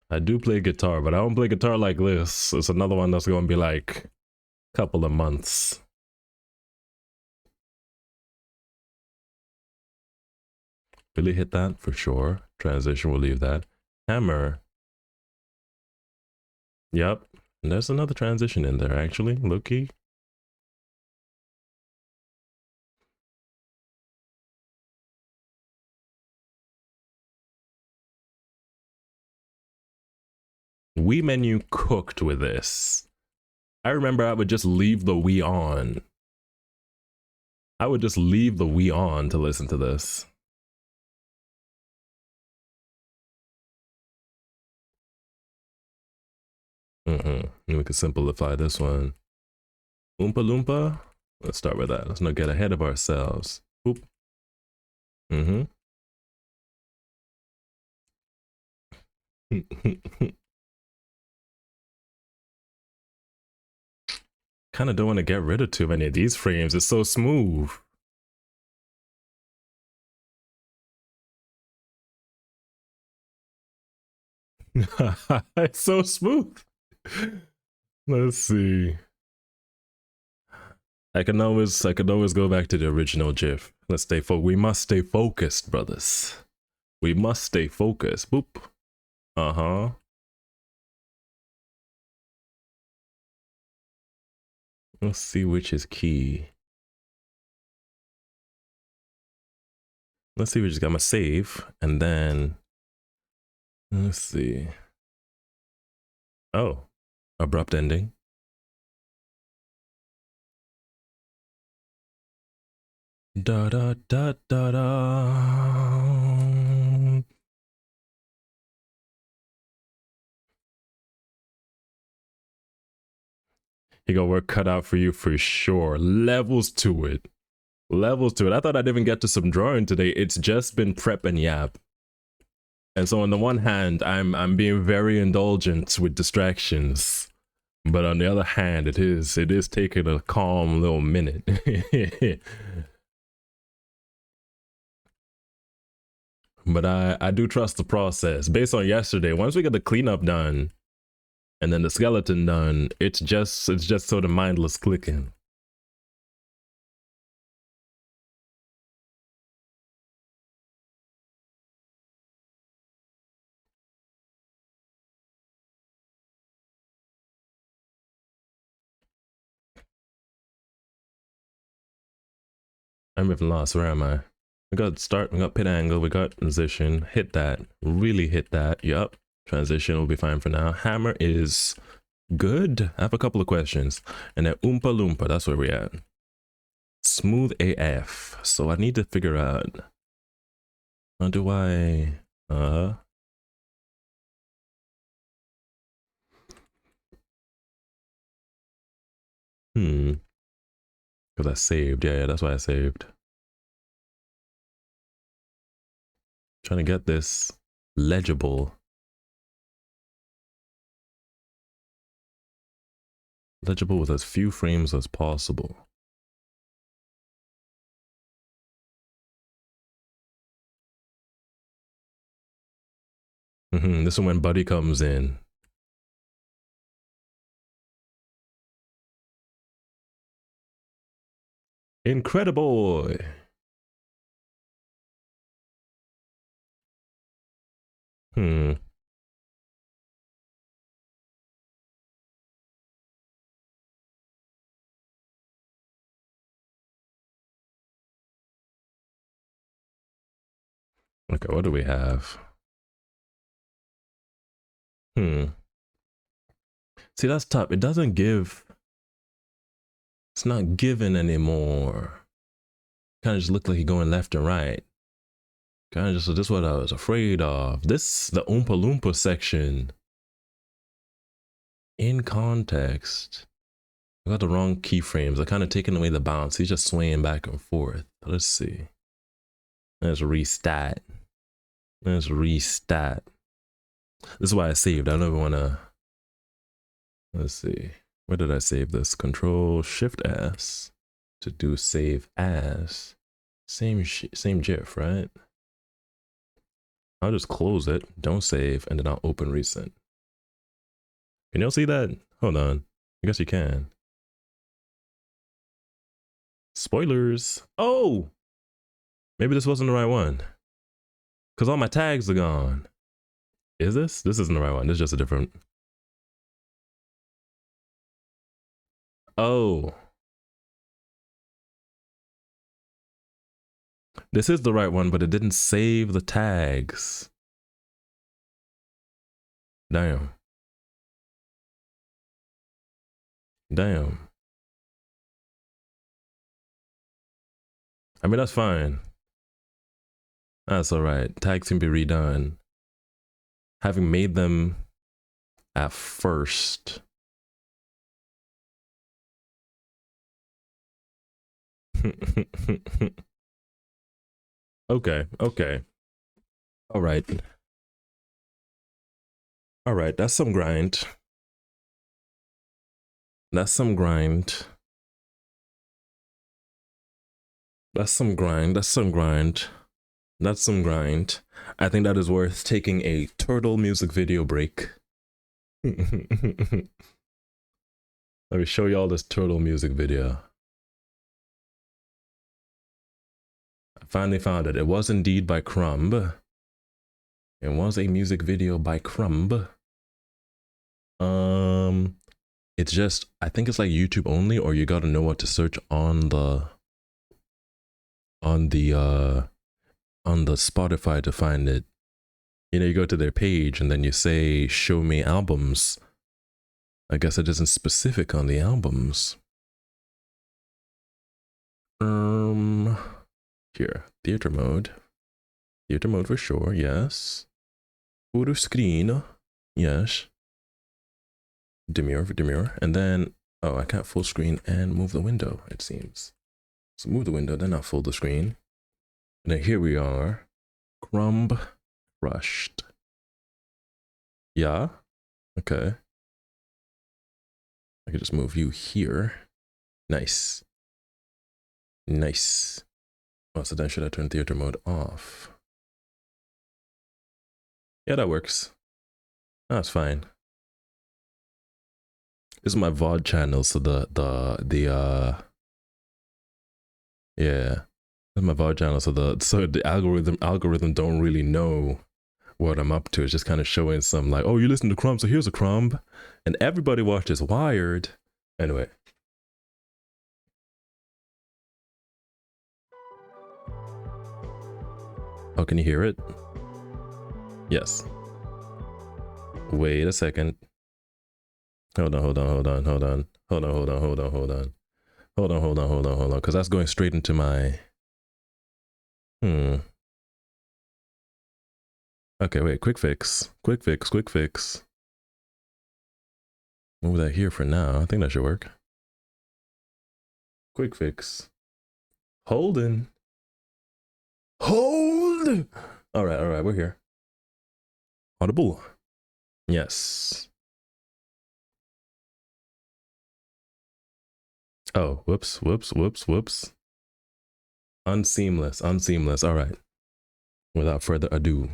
I do play guitar, but I don't play guitar like this. It's another one that's going to be like a couple of months. Really hit that for sure. Transition, we'll leave that. Hammer. Yep. And there's another transition in there, actually. Loki. Wii menu cooked with this. I remember I would just leave the Wii on. I would just leave the Wii on to listen to this. We could simplify this one. Oompa Loompa? Let's start with that. Let's not get ahead of ourselves. Oop. Mm-hmm. Kind of don't want to get rid of too many of these frames. It's so smooth. It's so smooth. Let's see. I can always go back to the original GIF. Let's stay we must stay focused, brothers. We must stay focused. Boop. Uh-huh. Let's see which is key. Let's see which is got my save, and then let's see. Oh, abrupt ending. Da da da da da. You got work cut out for you for sure. Levels to it. Levels to it. I thought I'd even get to some drawing today. It's just been prep and yap. And so on the one hand, I'm being very indulgent with distractions. But on the other hand, it is taking a calm little minute. But I do trust the process. Based on yesterday, once we get the cleanup done and then the skeleton done, it's just sort of mindless clicking. I'm even lost. Where am I? We got start, we got pit angle, we got transition. Hit that. Really hit that. Yup. Transition will be fine for now. Hammer is good. I have a couple of questions. And then Oompa Loompa, that's where we're at. Smooth AF. So I need to figure out, how do I because I saved. Yeah, that's why I saved. Trying to get this legible. Legible with as few frames as possible. This is when Buddy comes in. Incredible. Okay, what do we have? See, that's tough. It doesn't give. It's not given anymore. Kind of just look like you're going left and right. Kind of just, this is what I was afraid of. This, the Oompa Loompa section. In context. I got the wrong keyframes. I kind of taken away the bounce. He's just swaying back and forth. Let's see. Let's restart. Let's restart. This is why I saved. I don't ever want to. Let's see. Where did I save this? Control Shift S to do save as. Same GIF, right? I'll just close it. Don't save, and then I'll open recent. Can y'all see that? Hold on. I guess you can. Spoilers. Oh! Maybe this wasn't the right one. Because all my tags are gone. Is this? This isn't the right one. This is just a different. Oh. This is the right one, but it didn't save the tags. Damn. Damn. I mean, that's fine. That's all right. Tags can be redone. Having made them at first. Okay, okay. All right. All right, that's some grind. That's some grind. That's some grind. That's some grind. That's some grind. I think that is worth taking a turtle music video break. Let me show y'all this turtle music video. I finally found it. It was indeed by Crumb. It was a music video by Crumb. It's just, I think it's like YouTube only, or you gotta know what to search on the on the Spotify to find it. You know, you go to their page and then you say show me albums. I guess it isn't specific on the albums. Here, theater mode. Theater mode for sure, yes. Photo screen, yes. Demure for demure. And then, oh, I can't full screen and move the window, it seems. So move the window, then I'll full the screen. And then here we are. Crumb crushed. Yeah, okay. I could just move you here. Nice. Nice. Oh, so then should I turn theater mode off? Yeah, that works. That's fine. This is my VOD channel, so yeah. This is my VOD channel, so the algorithm don't really know what I'm up to. It's just kind of showing some like, oh, you listen to Crumb, so here's a Crumb. And everybody watches Wired. Anyway. Oh, can you hear it? Yes. Wait a second. Hold on. Because that's going straight into my... Okay, wait, quick fix. Move that here for now. I think that should work. Quick fix. Hold! Alright, we're here. Audible. Yes. Oh, whoops. Unseamless. Alright. Without further ado.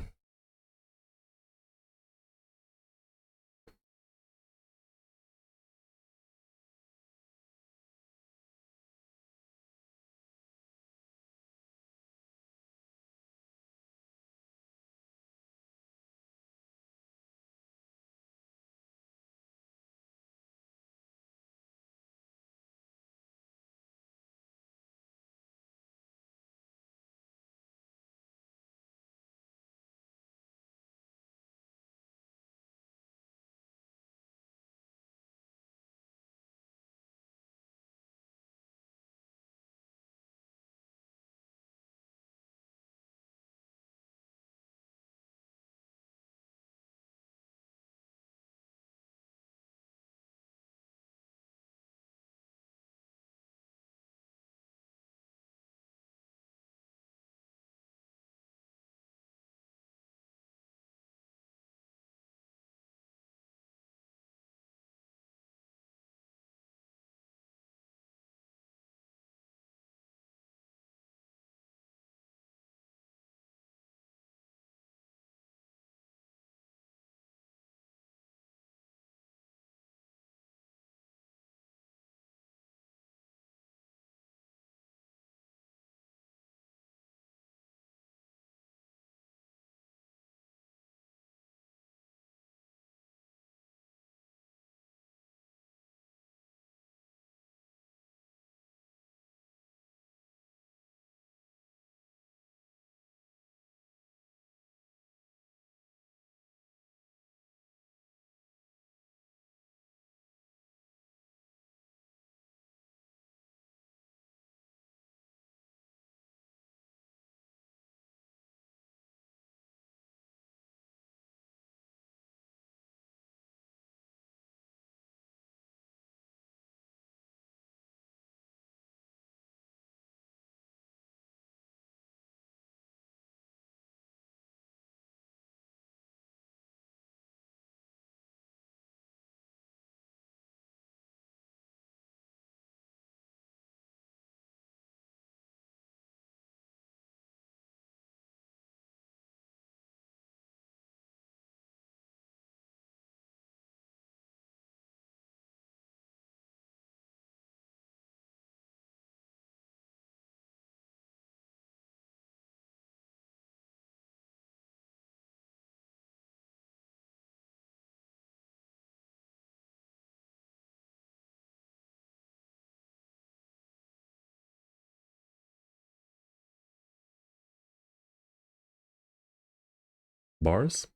Bars?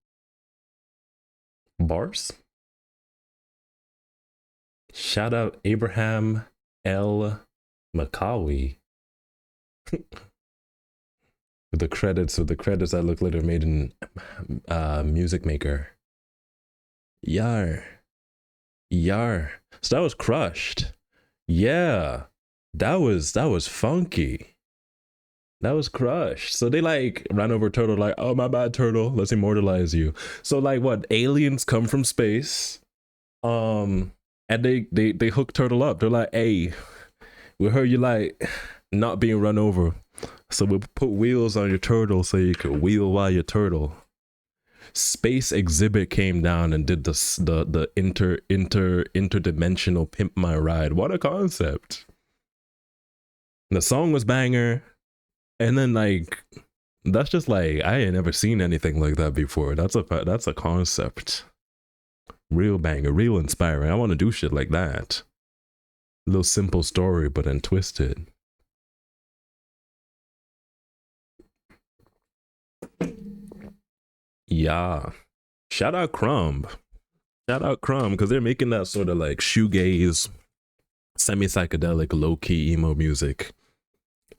Bars? Shout out Abraham L. Makawi. With the credits, that look like they're made in Music Maker. Yar. Yar. So that was crushed. Yeah. That was funky. That was crushed. So they like ran over Turtle like, oh my bad Turtle, let's immortalize you. So like what, aliens come from space. And they hook Turtle up. They're like, hey, we heard you like not being run over. So we'll put wheels on your turtle so you could wheel while you turtle. Space Exhibit came down and did the interdimensional pimp my ride. What a concept. The song was banger. And then like that's just like I ain't never seen anything like that before. That's a concept. Real banger, real inspiring. I want to do shit like that. A little simple story, but then twisted. Yeah. Shout out Crumb. Shout out Crumb, because they're making that sort of like shoegaze, semi-psychedelic, low-key emo music.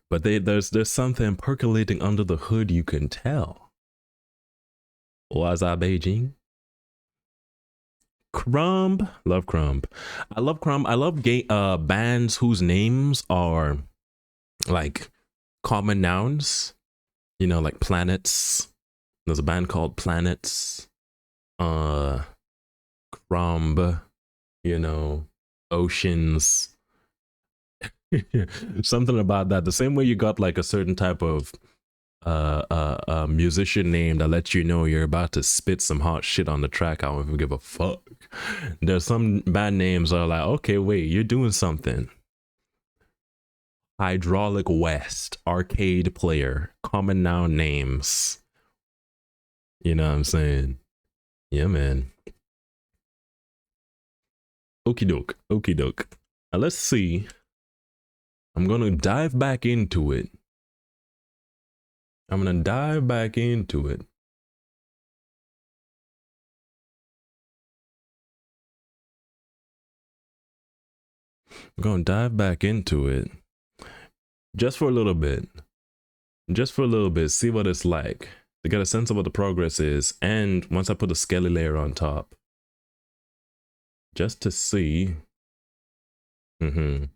But there's something percolating under the hood you can tell. Was I Beijing? Crumb. Love Crumb. I love Crumb. I love bands whose names are like common nouns. You know, like Planets. There's a band called Planets. Crumb. You know, Oceans. Something about that. The same way you got like a certain type of musician name that lets you know you're about to spit some hot shit on the track. I don't even give a fuck. There's some band names that are like, okay, wait, you're doing something. Hydraulic West, Arcade Player, common noun names. You know what I'm saying? Yeah, man. Okie doke, okie doke. Now let's see. I'm gonna dive back into it. I'm gonna dive back into it. I'm gonna dive back into it. Just for a little bit. Just for a little bit, see what it's like. To get a sense of what the progress is. And once I put the skelly layer on top. Just to see. If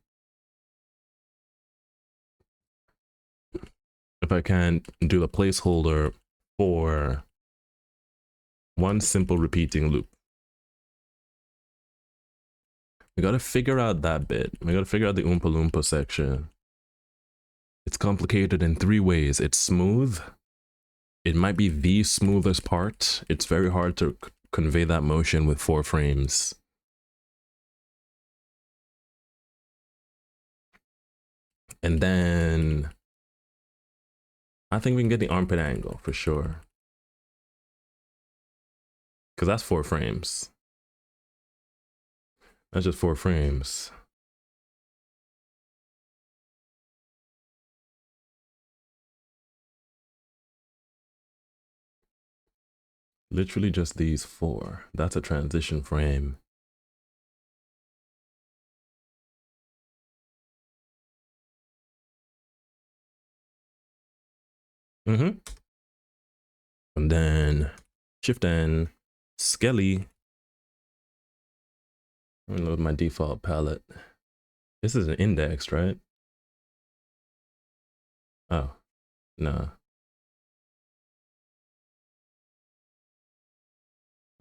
I can do a placeholder for one simple repeating loop. We gotta figure out that bit. We gotta figure out the Oompa Loompa section. It's complicated in 3 ways. It's smooth. It might be the smoothest part. It's very hard to convey that motion with 4 frames. And then I think we can get the armpit angle for sure. Because that's 4 frames. That's just 4 frames. Literally just these 4. That's a transition frame. And then Shift N, Skelly. I'm gonna load my default palette. This is an index, right? Oh, no.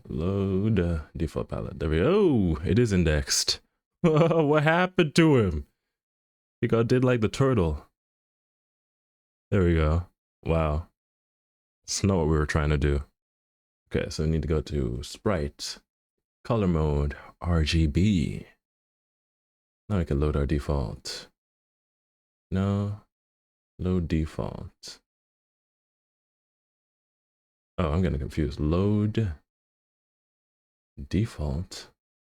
Load default palette. There we go. Oh, it is indexed. What happened to him? He did like the turtle. There we go. Wow. It's not what we were trying to do. Okay, so we need to go to Sprite, Color Mode, RGB. Now we can load our default. No, load default. Oh, I'm getting confused. Load default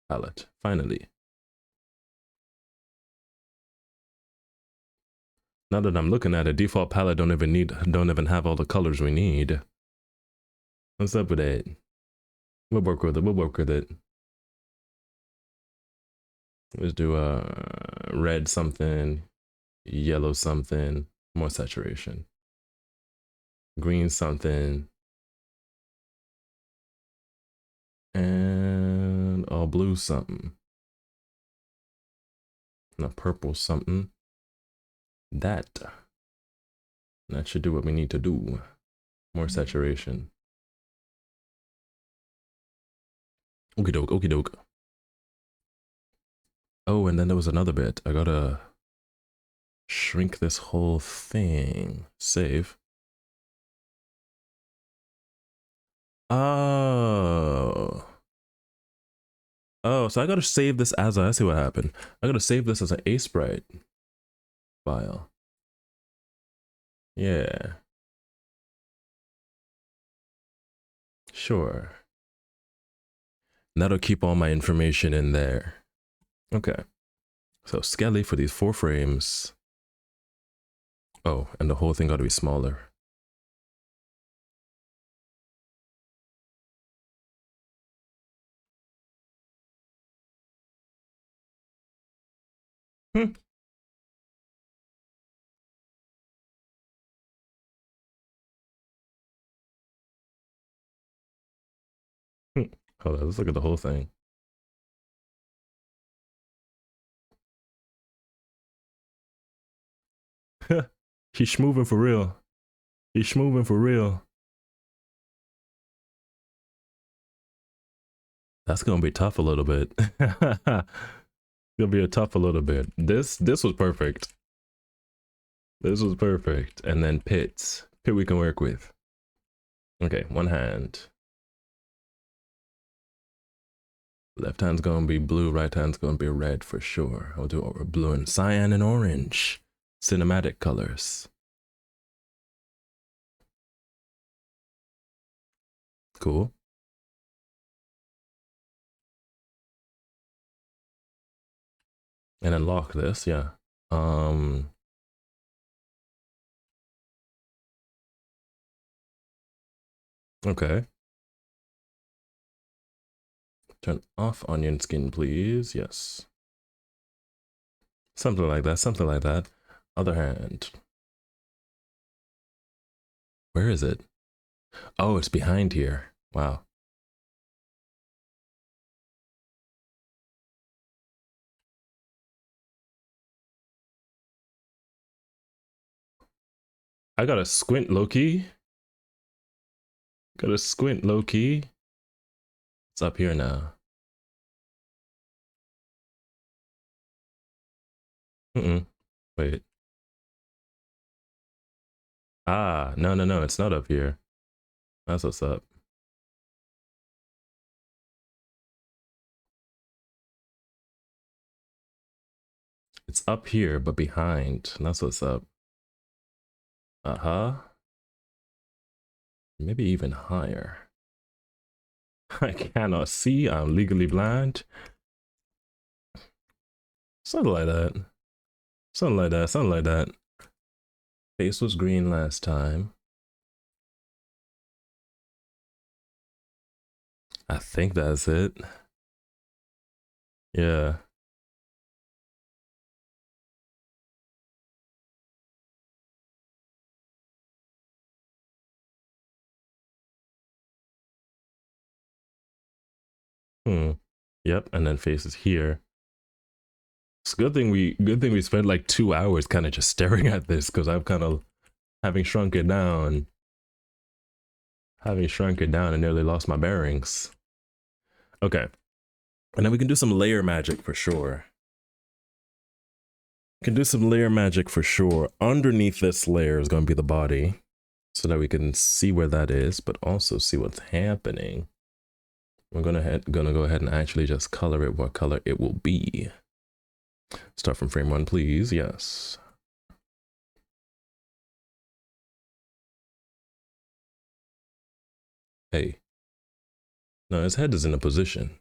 palette. Finally. Now that I'm looking at it, default palette don't even have all the colors we need. What's up with that? We'll work with it. We'll work with it. Let's do red something, yellow something, more saturation. Green something. And a blue something. And a purple something. That should do what we need to do. More saturation. Okie doke, okie doke. Oh, and then there was another bit. I gotta shrink this whole thing. Save. Oh. Oh, so I gotta save this as I see what happened. I gotta save this as an A-Sprite file. Yeah. Sure. And that'll keep all my information in there. Okay. So Skelly for these 4 frames. Oh, and the whole thing gotta be smaller. Hmm. Hold on, let's look at the whole thing. He's schmoving for real. He's schmoving for real. That's gonna be tough a little bit. Gonna be a tough a little bit. This was perfect. This was perfect. And then pits. Pit we can work with. Okay, one hand. Left hand's gonna be blue, right hand's gonna be red for sure. I'll do blue and cyan and orange. Cinematic colors. Cool. And then lock this, yeah. Okay. Turn off onion skin, please. Yes. Something like that, something like that. Other hand. Where is it? Oh, it's behind here. Wow. I gotta squint low-key. Gotta squint low-key. It's up here now. Wait. Ah, no, no, no, it's not up here. That's what's up. It's up here, but behind. That's what's up. Uh-huh. Maybe even higher. I cannot see. I'm legally blind. Something like that. Something like that. Something like that. Face was green last time. I think that's it. Yeah. Yep, and then face is here. It's a good thing we spent like 2 hours kind of just staring at this because I'm kind of having shrunk it down. Having shrunk it down and nearly lost my bearings. Okay. And then we can do some layer magic for sure. Can do some layer magic for sure. Underneath this layer is going to be the body so that we can see where that is, but also see what's happening. We're gonna go ahead and actually just color it what color it will be. Start from frame 1, please. Yes. Hey. No, his head is in a position.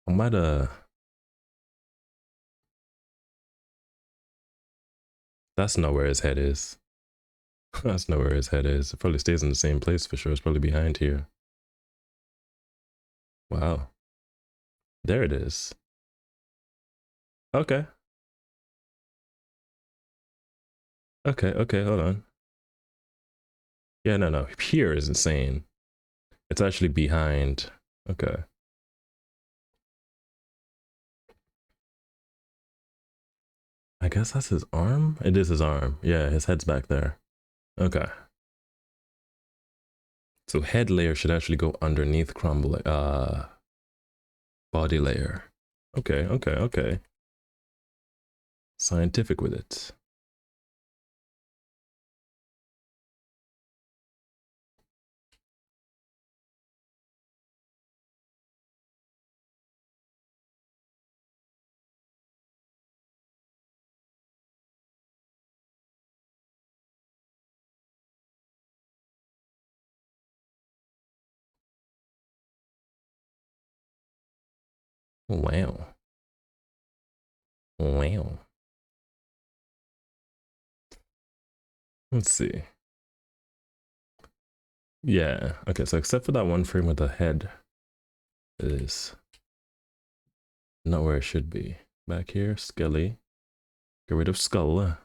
I might that's not where his head is. That's not where his head is. It probably stays in the same place for sure. It's probably behind here. Wow. There it is. Okay. Okay, hold on. Yeah, no. Here is insane. It's actually behind. Okay. I guess that's his arm? It is his arm. Yeah, his head's back there. Okay. So head layer should actually go underneath crumble body layer. Okay. Scientific with it. Wow. Wow. Let's see. Yeah. Okay, so except for that one frame with the head, it is not where it should be. Back here, skelly. Get rid of skull.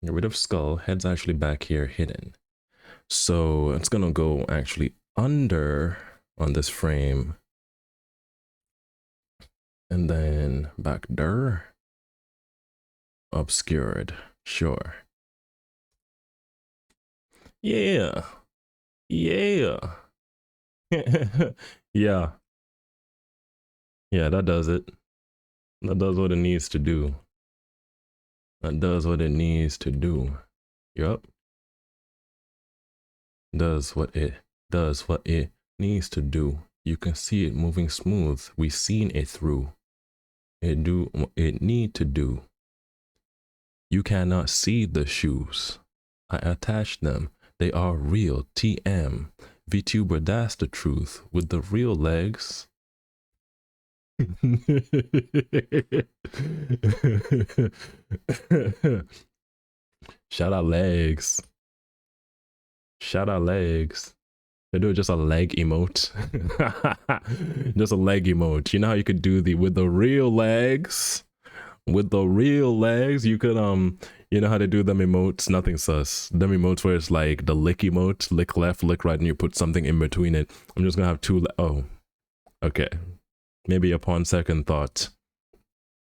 Get rid of skull. Head's actually back here hidden. So it's gonna go actually under on this frame. And then back there. Obscured. Sure. Yeah. Yeah. Yeah. Yeah, that does it. That does what it needs to do. That does what it needs to do. Yup. Does what it needs to do. You can see it moving smooth. We seen it through. It do what it need to do. You cannot see the shoes. I attached them. They are real. TM. Vtuber, that's the truth. With the real legs. Shout out legs. Shout out legs. They do just a leg emote. Just a leg emote. You know how you could do the with the real legs? With the real legs, you could you know how to do them emotes? Nothing sus. Them emotes where it's like the lick emote, lick left, lick right, and you put something in between it. I'm just gonna have two. Oh, okay. Maybe upon second thought,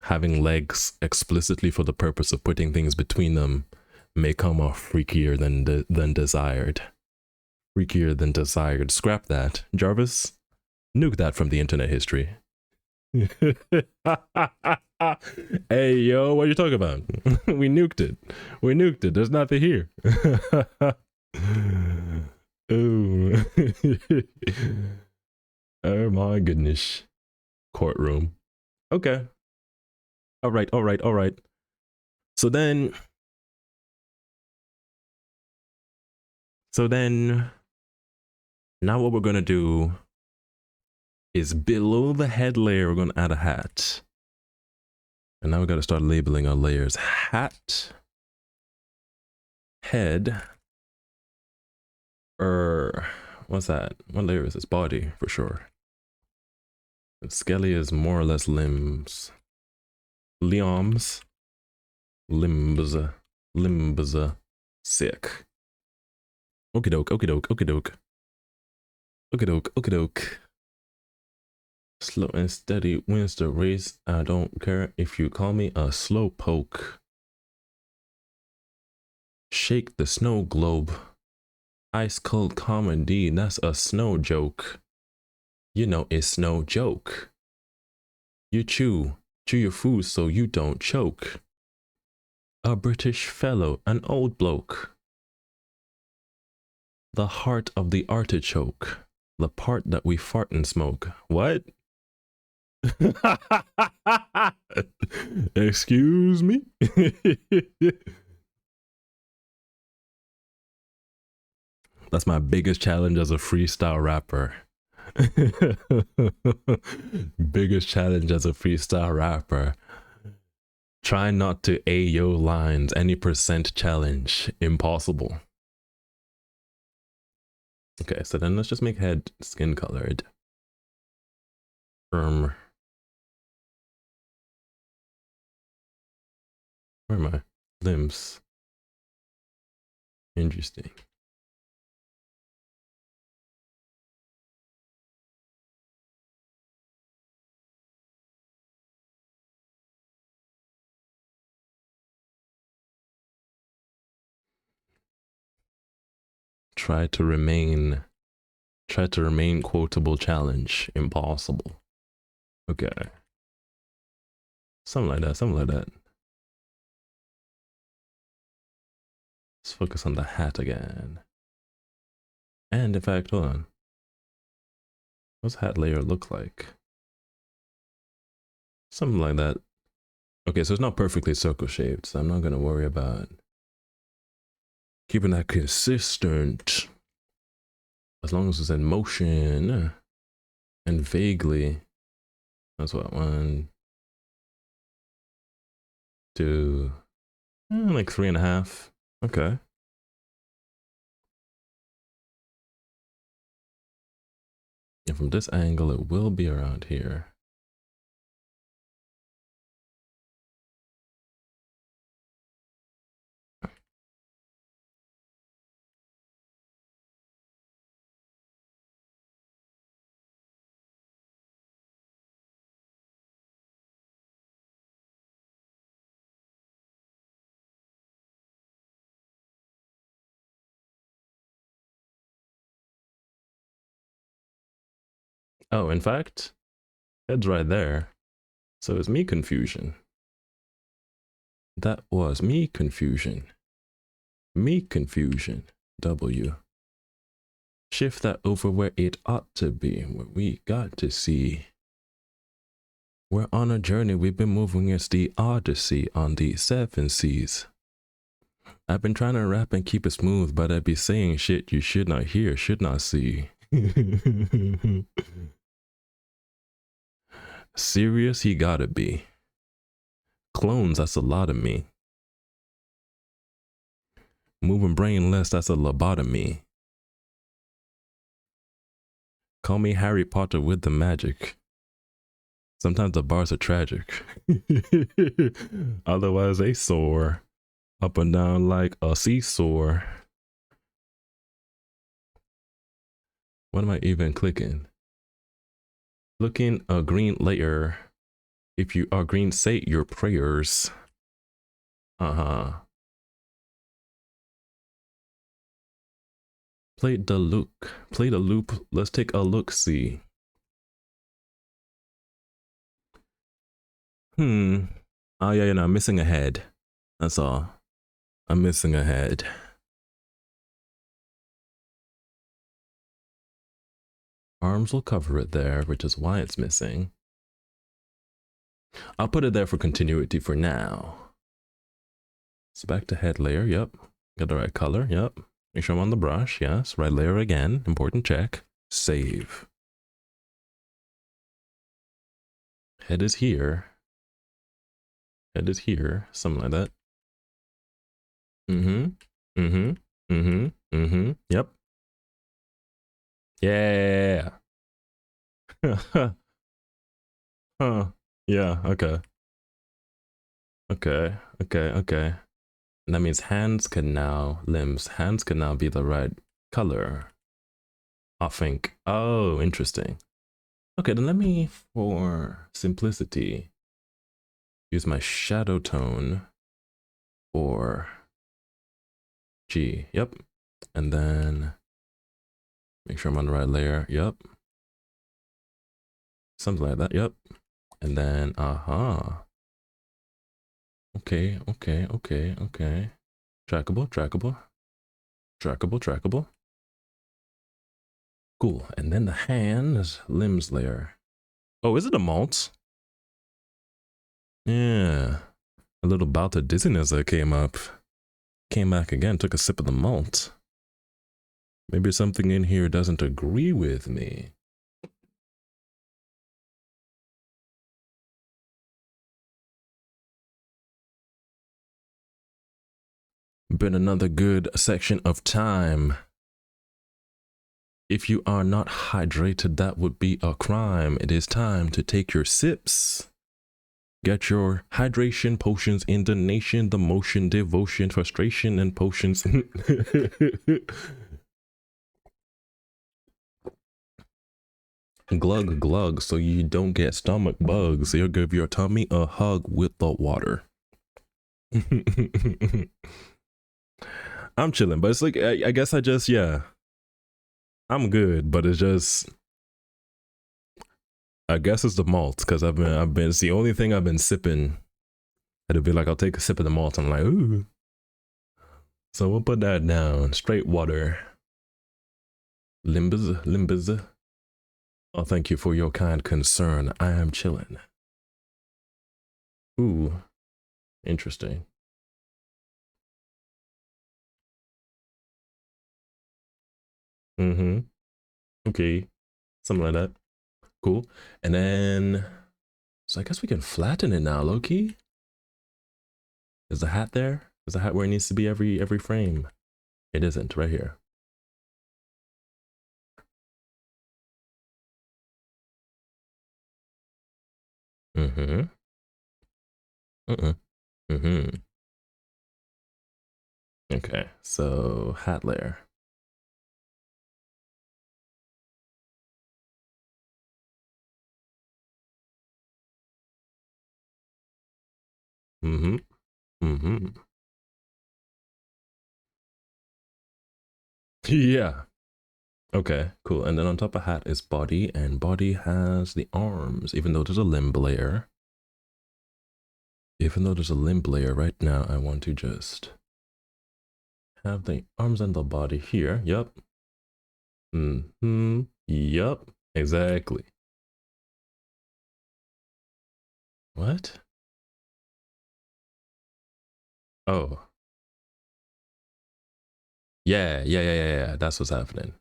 having legs explicitly for the purpose of putting things between them may come off freakier than desired. Freakier than desired. Scrap that, Jarvis. Nuke that from the internet history. Hey yo, what are you talking about? We nuked it. We nuked it. There's nothing here. Oh. Oh my goodness. Courtroom. Okay. All right. So then now what we're gonna do is below the head layer, we're gonna add a hat. And now we gotta start labeling our layers. Hat, head, what's that? What layer is this? Body, for sure. Skelly is more or less limbs. Limbs. Sick. Okie doke. Slow and steady wins the race. I don't care if you call me a slow poke. Shake the snow globe. Ice cold comedy, that's a snow joke. You know it's no joke. You chew your food so you don't choke. A British fellow, an old bloke. The heart of the artichoke. The part that we fart and smoke. What? Excuse me? That's my biggest challenge as a freestyle rapper. Biggest challenge as a freestyle rapper. Try not to Ayo lines. Any percent challenge. Impossible. Okay, so then let's just make head skin colored. Where am I? Limbs. Interesting. Try to remain quotable challenge. Impossible. Okay. Something like that, something like that. Let's focus on the hat again. And in fact, hold on. What's hat layer look like? Something like that. Okay, so it's not perfectly circle shaped, so I'm not gonna worry about keeping that consistent. As long as it's in motion and vaguely. That's what, 1, 2, like 3.5. Okay. And from this angle, it will be around here. Oh, in fact, head's right there. So it's me confusion. That was me confusion. Me confusion. W. Shift that over where it ought to be, where we got to see. We're on a journey, we've been moving as the Odyssey on the 7 seas. I've been trying to rap and keep it smooth, but I'd be saying shit you should not hear, should not see. Serious, he gotta be. Clones, that's a lot of me. Moving brainless, that's a lobotomy. Call me Harry Potter with the magic. Sometimes the bars are tragic. Otherwise, they soar up and down like a seesaw. What am I even clicking? Looking a green layer. If you are green, say your prayers. Play the loop. Play the loop. Let's take a look. See. Oh yeah, I'm missing a head. That's all. I'm missing a head. Arms will cover it there, which is why it's missing. I'll put it there for continuity for now. So back to head layer, yep. Got the right color, yep. Make sure I'm on the brush, yes. Right layer again, important check. Save. Head is here. Head is here, something like that. Yep. Yeah. Huh. Yeah, okay. Okay. And that means hands can now be the right color. I think. Oh, interesting. Okay, then let me, for simplicity, use my shadow tone for G. Yep. And then make sure I'm on the right layer. Yep. Something like that. Yep. And then, Okay. Trackable. Cool. And then the hands, limbs layer. Oh, is it a malt? Yeah. A little bout of dizziness that came up. Came back again, took a sip of the malt. Maybe something in here doesn't agree with me. Been another good section of time. If you are not hydrated, that would be a crime. It is time to take your sips. Get your hydration potions in the nation, the motion, devotion, frustration, and potions. Glug glug, so you don't get stomach bugs. You'll give your tummy a hug with the water. I'm chilling, but it's like I guess I just I'm good, but it's just I guess it's the malt because I've been it's the only thing I've been sipping. It'll be like I'll take a sip of the malt. I'm like ooh. So we'll put that down. Straight water. Limbas. Oh, thank you for your kind concern. I am chilling. Ooh, interesting. Mm-hmm. Okay. Something like that. Cool. And then, so I guess we can flatten it now, low key. Is the hat there? Is the hat where it needs to be every frame? It isn't, right here. Mm-hmm. Mm-hmm. Okay, so hat layer. Mm-hmm. Mm-hmm. Yeah. Okay, cool. And then on top of hat is body, and body has the arms, even though there's a limb layer. Even though there's a limb layer right now, I want to just have the arms and the body here. Yep. Mm-hmm. Yep. Exactly. What? Oh. Yeah. That's what's happening.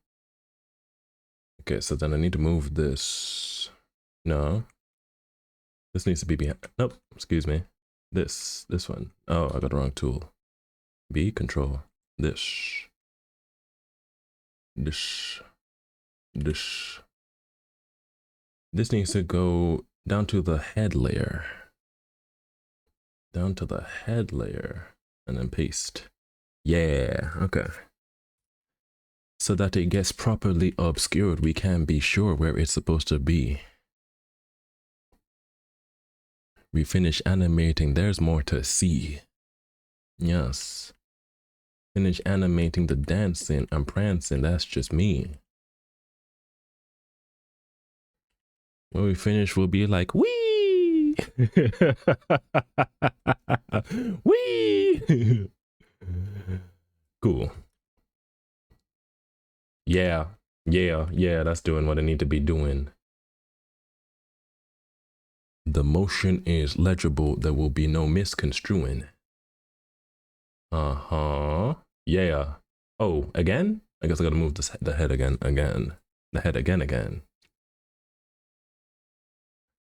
Okay, so then I need to move this. No. This needs to be behind. Nope. Excuse me. This one. Oh, I got the wrong tool. B, control. This. This. This. This needs to go down to the head layer. Down to the head layer. And then paste. Yeah, okay. So that it gets properly obscured, we can be sure where it's supposed to be. We finish animating, there's more to see. Yes. Finish animating the dancing and prancing, that's just me. When we finish, we'll be like, wee! Wee! Cool. Yeah, that's doing what I need to be doing. The motion is legible, there will be no misconstruing. Uh-huh. Yeah. Oh, again? I guess I gotta move the head again. The head again.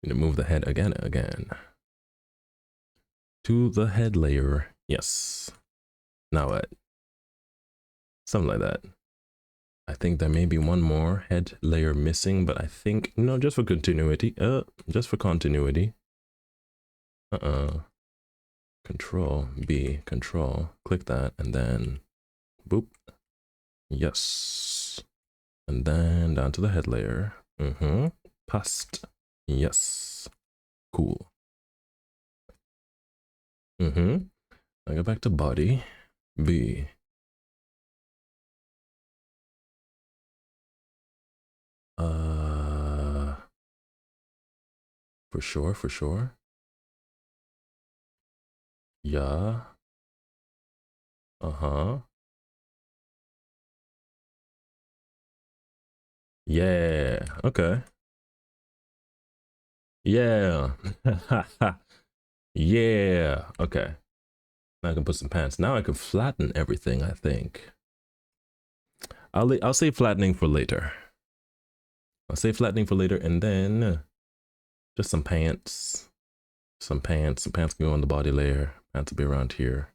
Need to move the head again. To the head layer. Yes. Now what? Something like that. I think there may be one more head layer missing, but I think, no, just for continuity. Just for continuity. Control B, control, click that, and then boop. Yes. And then down to the head layer. Past. Yes. Cool. I go back to body. B. For sure. Yeah. Yeah. Okay. Yeah. Yeah. Okay. Now I can put some pants. Now I can flatten everything, I think. I'll say flattening for later. And then just some pants. Some pants can go on the body layer. Pants will be around here.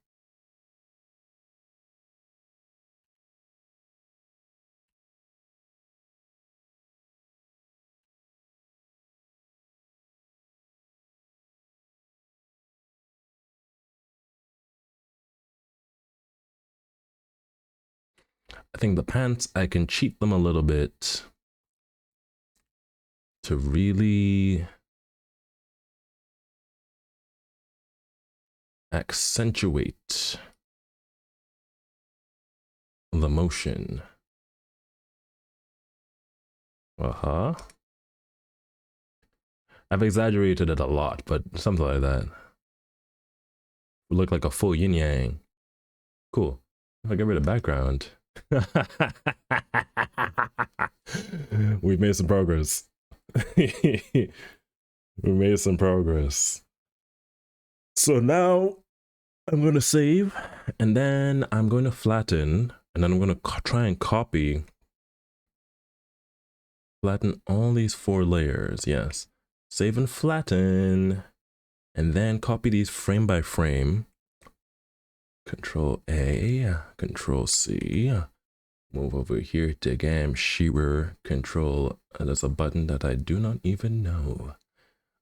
I think the pants, I can cheat them a little bit to really accentuate the motion. Uh-huh. I've exaggerated it a lot, but something like that. Look like a full yin yang. Cool. If I get rid of background. We've made some progress. We made some progress. So now I'm going to save, and then I'm going to flatten, and then I'm going to try and flatten all these 4 layers. Yes. Save and flatten, and then copy these frame by frame. Control A, Control C. Move over here to Gam Shearer. Control. There's a button that I do not even know.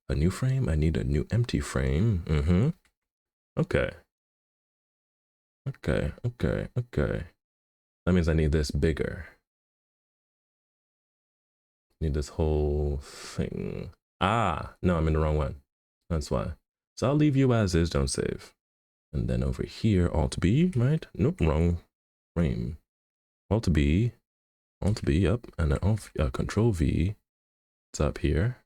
A new frame. I need a new empty frame. Okay. Okay. That means I need this bigger. Need this whole thing. Ah, no, I'm in the wrong one. That's why. So I'll leave you as is, don't save. And then over here, Alt B, right? Nope, wrong frame. Alt B, up, and then Control V. It's up here.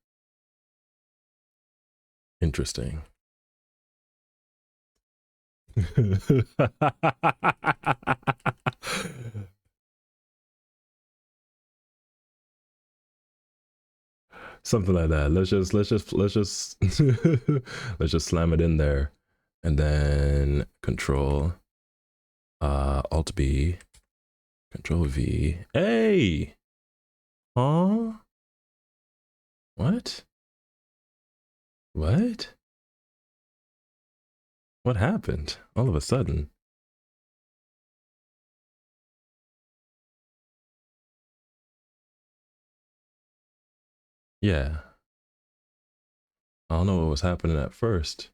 Interesting. Something like that. Let's just let's just slam it in there, and then Control Alt B, Control V. Hey, huh? What? What happened all of a sudden? Yeah, I don't know what was happening at first.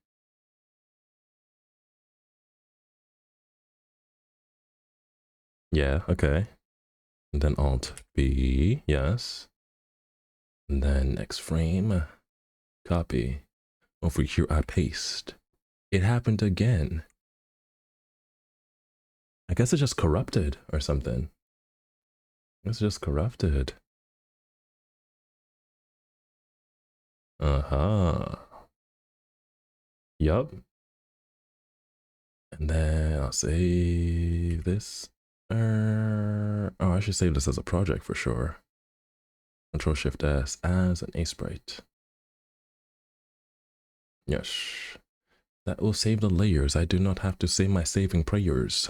Yeah, okay. And then Alt B, yes. And then next frame, copy. Over here, I paste. It happened again. I guess it just corrupted or something. It's just corrupted. Uh-huh. Yup. And then I'll save this. Oh, I should save this as a project for sure. Control Shift S as an Sprite. Yes. That will save the layers. I do not have to say my saving prayers.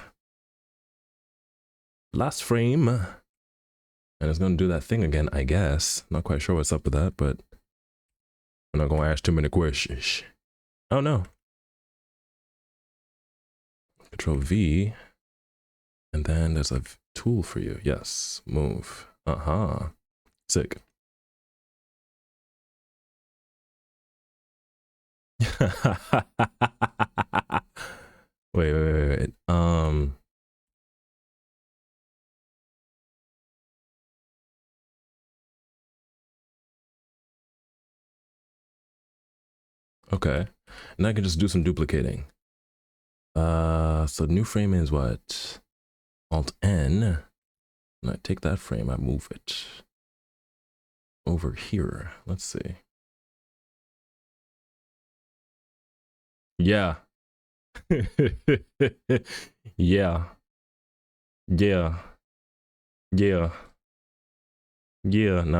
Last frame. And it's going to do that thing again, I guess. Not quite sure what's up with that, but I'm not going to ask too many questions. Oh no. Control V. And then there's a tool for you. Yes. Move. Uh-huh. Sick. Wait. Okay. And I can just do some duplicating. So new frame is what? Alt N. And I take that frame, I move it over here. Let's see. Yeah. Yeah. Now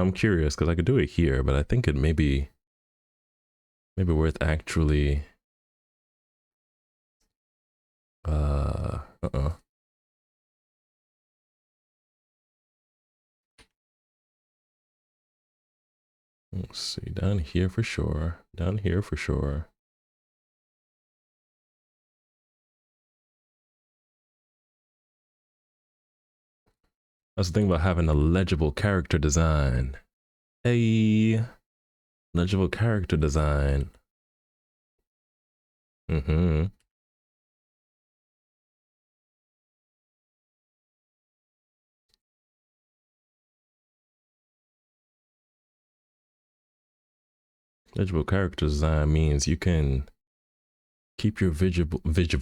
I'm curious because I could do it here, but I think it may be worth actually Let's see, down here for sure. Down here for sure. That's the thing about having a legible character design. Hey, legible character design. Legible character design means you can keep your visible elements.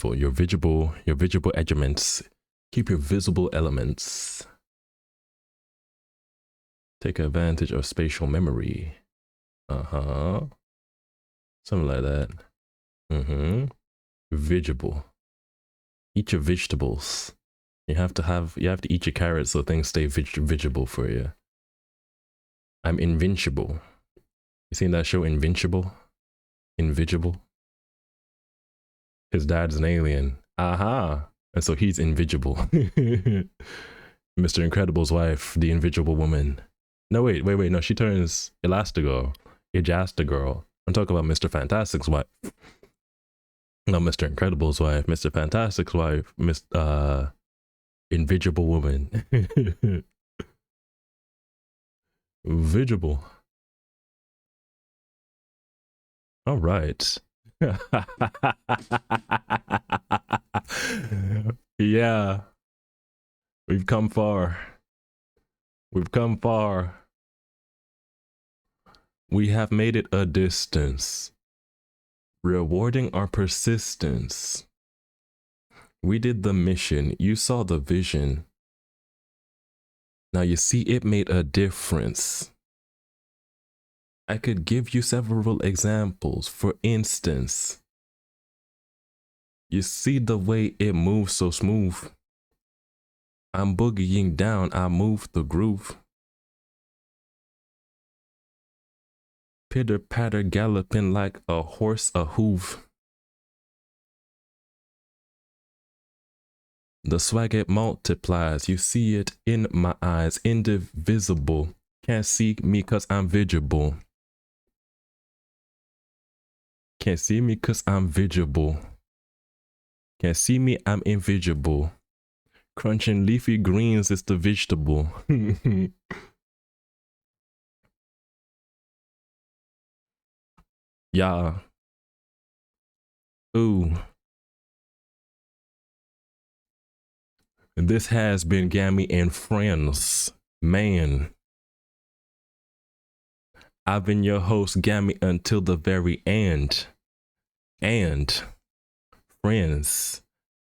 Keep your visible elements. Take advantage of spatial memory. Something like that. Visible. Eat your vegetables. You have to eat your carrots so things stay visible for you. I'm invincible. You seen that show Invincible? Invisible? His dad's an alien. Aha! And so he's invisible. Mr. Incredible's wife, the invisible woman. No, wait, no, she turns Elastigirl. Girl. I'm talking about Mr. Fantastic's wife. No, Mr. Incredible's wife. Mr. Fantastic's wife. Invisible woman. Visible. All right. Yeah. We've come far. We've come far. We have made it a distance, rewarding our persistence. We did the mission. You saw the vision. Now you see it made a difference. I could give you several examples. For instance, you see the way it moves so smooth. I'm boogieing down, I move the groove. Pitter patter galloping like a horse a hoof. The swag it multiplies, you see it in my eyes, indivisible. Can't see me cause I'm visible. Can't see me cause I'm visible. Can't see me, I'm invisible. Crunching leafy greens is the vegetable. Yeah. Ooh. This has been Gammy and Friends. Man. I've been your host, Gammy, until the very end. And friends,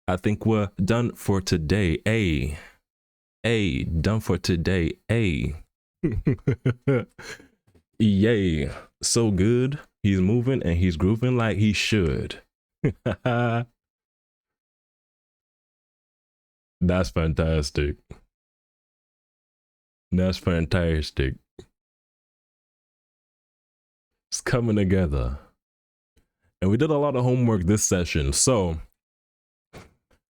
I think we're done for today. Done for today. Yay. So good. He's moving and he's grooving like he should. That's fantastic. That's fantastic. It's coming together. And we did a lot of homework this session. So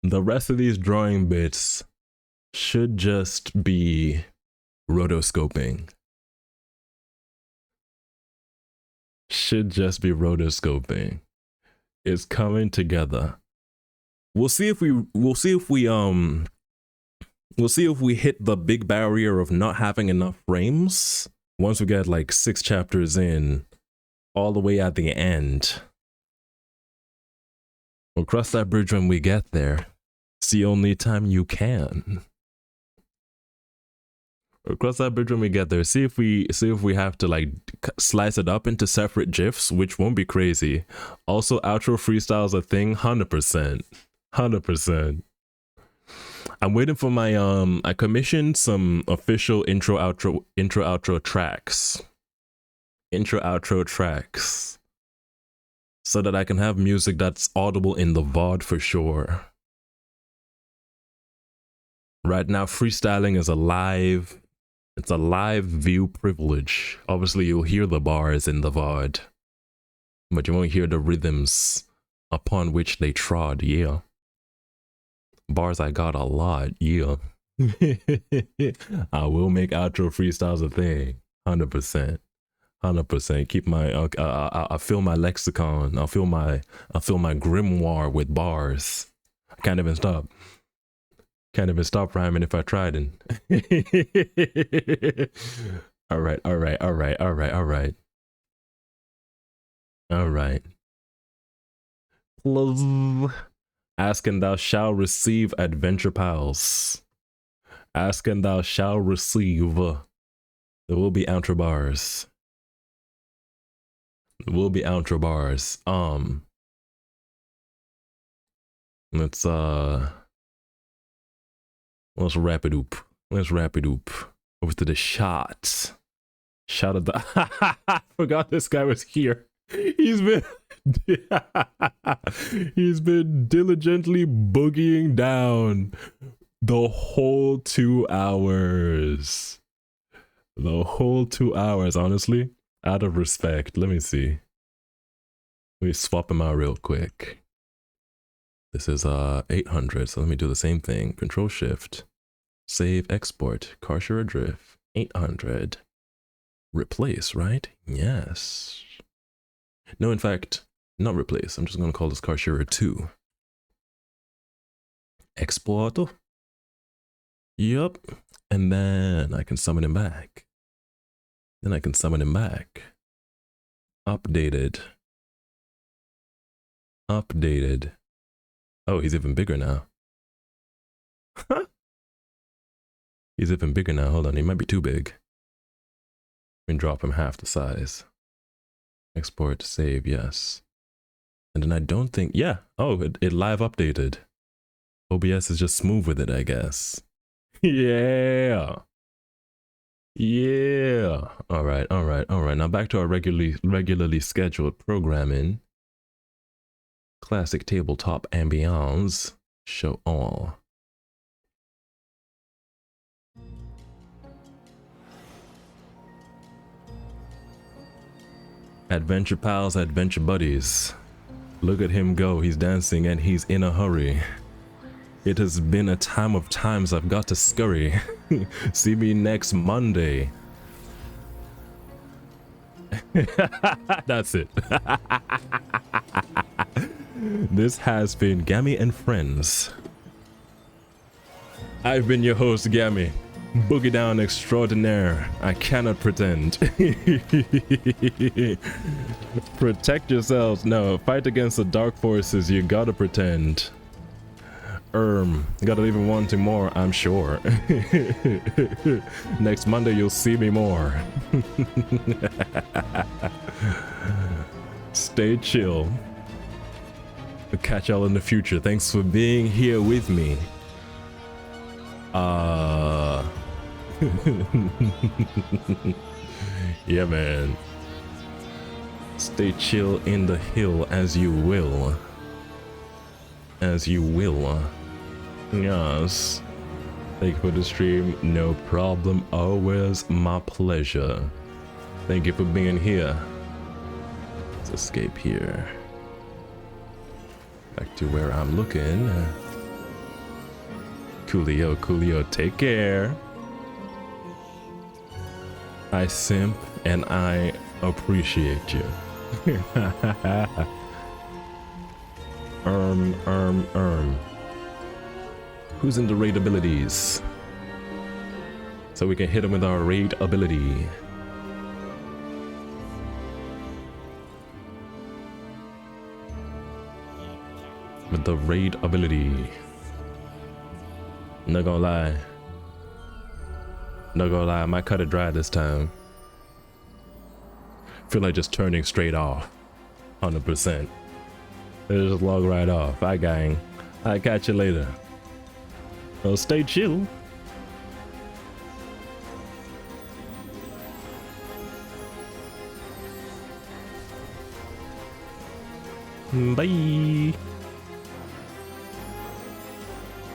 the rest of these drawing bits should just be rotoscoping. Should just be rotoscoping. It's coming together. We'll see if we hit the big barrier of not having enough frames once we get like 6 chapters in, all the way at the end. We'll cross that bridge when we get there. It's the only time you can. We'll cross that bridge when we get there. See if we have to like slice it up into separate GIFs, which won't be crazy. Also, outro freestyle's a thing, 100%. 100%. I'm waiting for my I commissioned some official intro outro tracks. Intro outro tracks. So that I can have music that's audible in the VOD for sure. Right now, freestyling is it's a live view privilege. Obviously, you'll hear the bars in the VOD, but you won't hear the rhythms upon which they trod, yeah. Bars I got a lot, yeah. I will make outro freestyles a thing, 100%. 100%. Keep my I fill my lexicon. I'll fill my grimoire with bars. I can't even stop. Can't even stop rhyming if I tried. And all right. Ask and thou shalt receive, adventure pals. Ask and thou shalt receive. There will be outro bars. Will be outro bars. Let's wrap it up. Let's wrap it up. Over to the shots. Shout out the I forgot this guy was here. He's been he's been diligently boogieing down the whole 2 hours. The whole 2 hours, honestly. Out of respect. Let me see. Let me swap him out real quick. This is 800, so let me do the same thing. Control Shift. Save, export. Carshire Drift. 800. Replace, right? Yes. No, in fact, not replace. I'm just going to call this Carshire 2. Export. Yup. And then I can summon him back. Then I can summon him back. Updated. Updated. Oh, he's even bigger now. He's even bigger now. Hold on, he might be too big. We can drop him half the size. Export, save, yes. And then I don't think, yeah. Oh, it live updated. OBS is just smooth with it, I guess. Yeah. Yeah. All right. Now back to our regularly scheduled programming. Classic tabletop ambiance. Show all. Adventure pals, adventure buddies. Look at him go. He's dancing and he's in a hurry. It has been a time of times I've got to scurry. See me next Monday. That's it. This has been Gammy and Friends. I've been your host, Gammy. Boogie down extraordinaire. I cannot pretend. Protect yourselves. No, fight against the dark forces. You gotta pretend. Gotta leave him wanting more, I'm sure. Next Monday you'll see me more. Stay chill. I'll catch y'all in the future. Thanks for being here with me. Yeah, man. Stay chill in the hill as you will. As you will. Yes. Thank you for the stream. No problem. Always my pleasure. Thank you for being here. Let's escape here. Back to where I'm looking. Coolio, take care. I simp and I appreciate you. Who's in the raid abilities? So we can hit him with our raid ability. With the raid ability. Not gonna lie. Not gonna lie, I might cut it dry this time. Feel like just turning straight off. 100%. It'll just log right off. Bye, gang. I'll catch you later. Well, stay chill. Bye.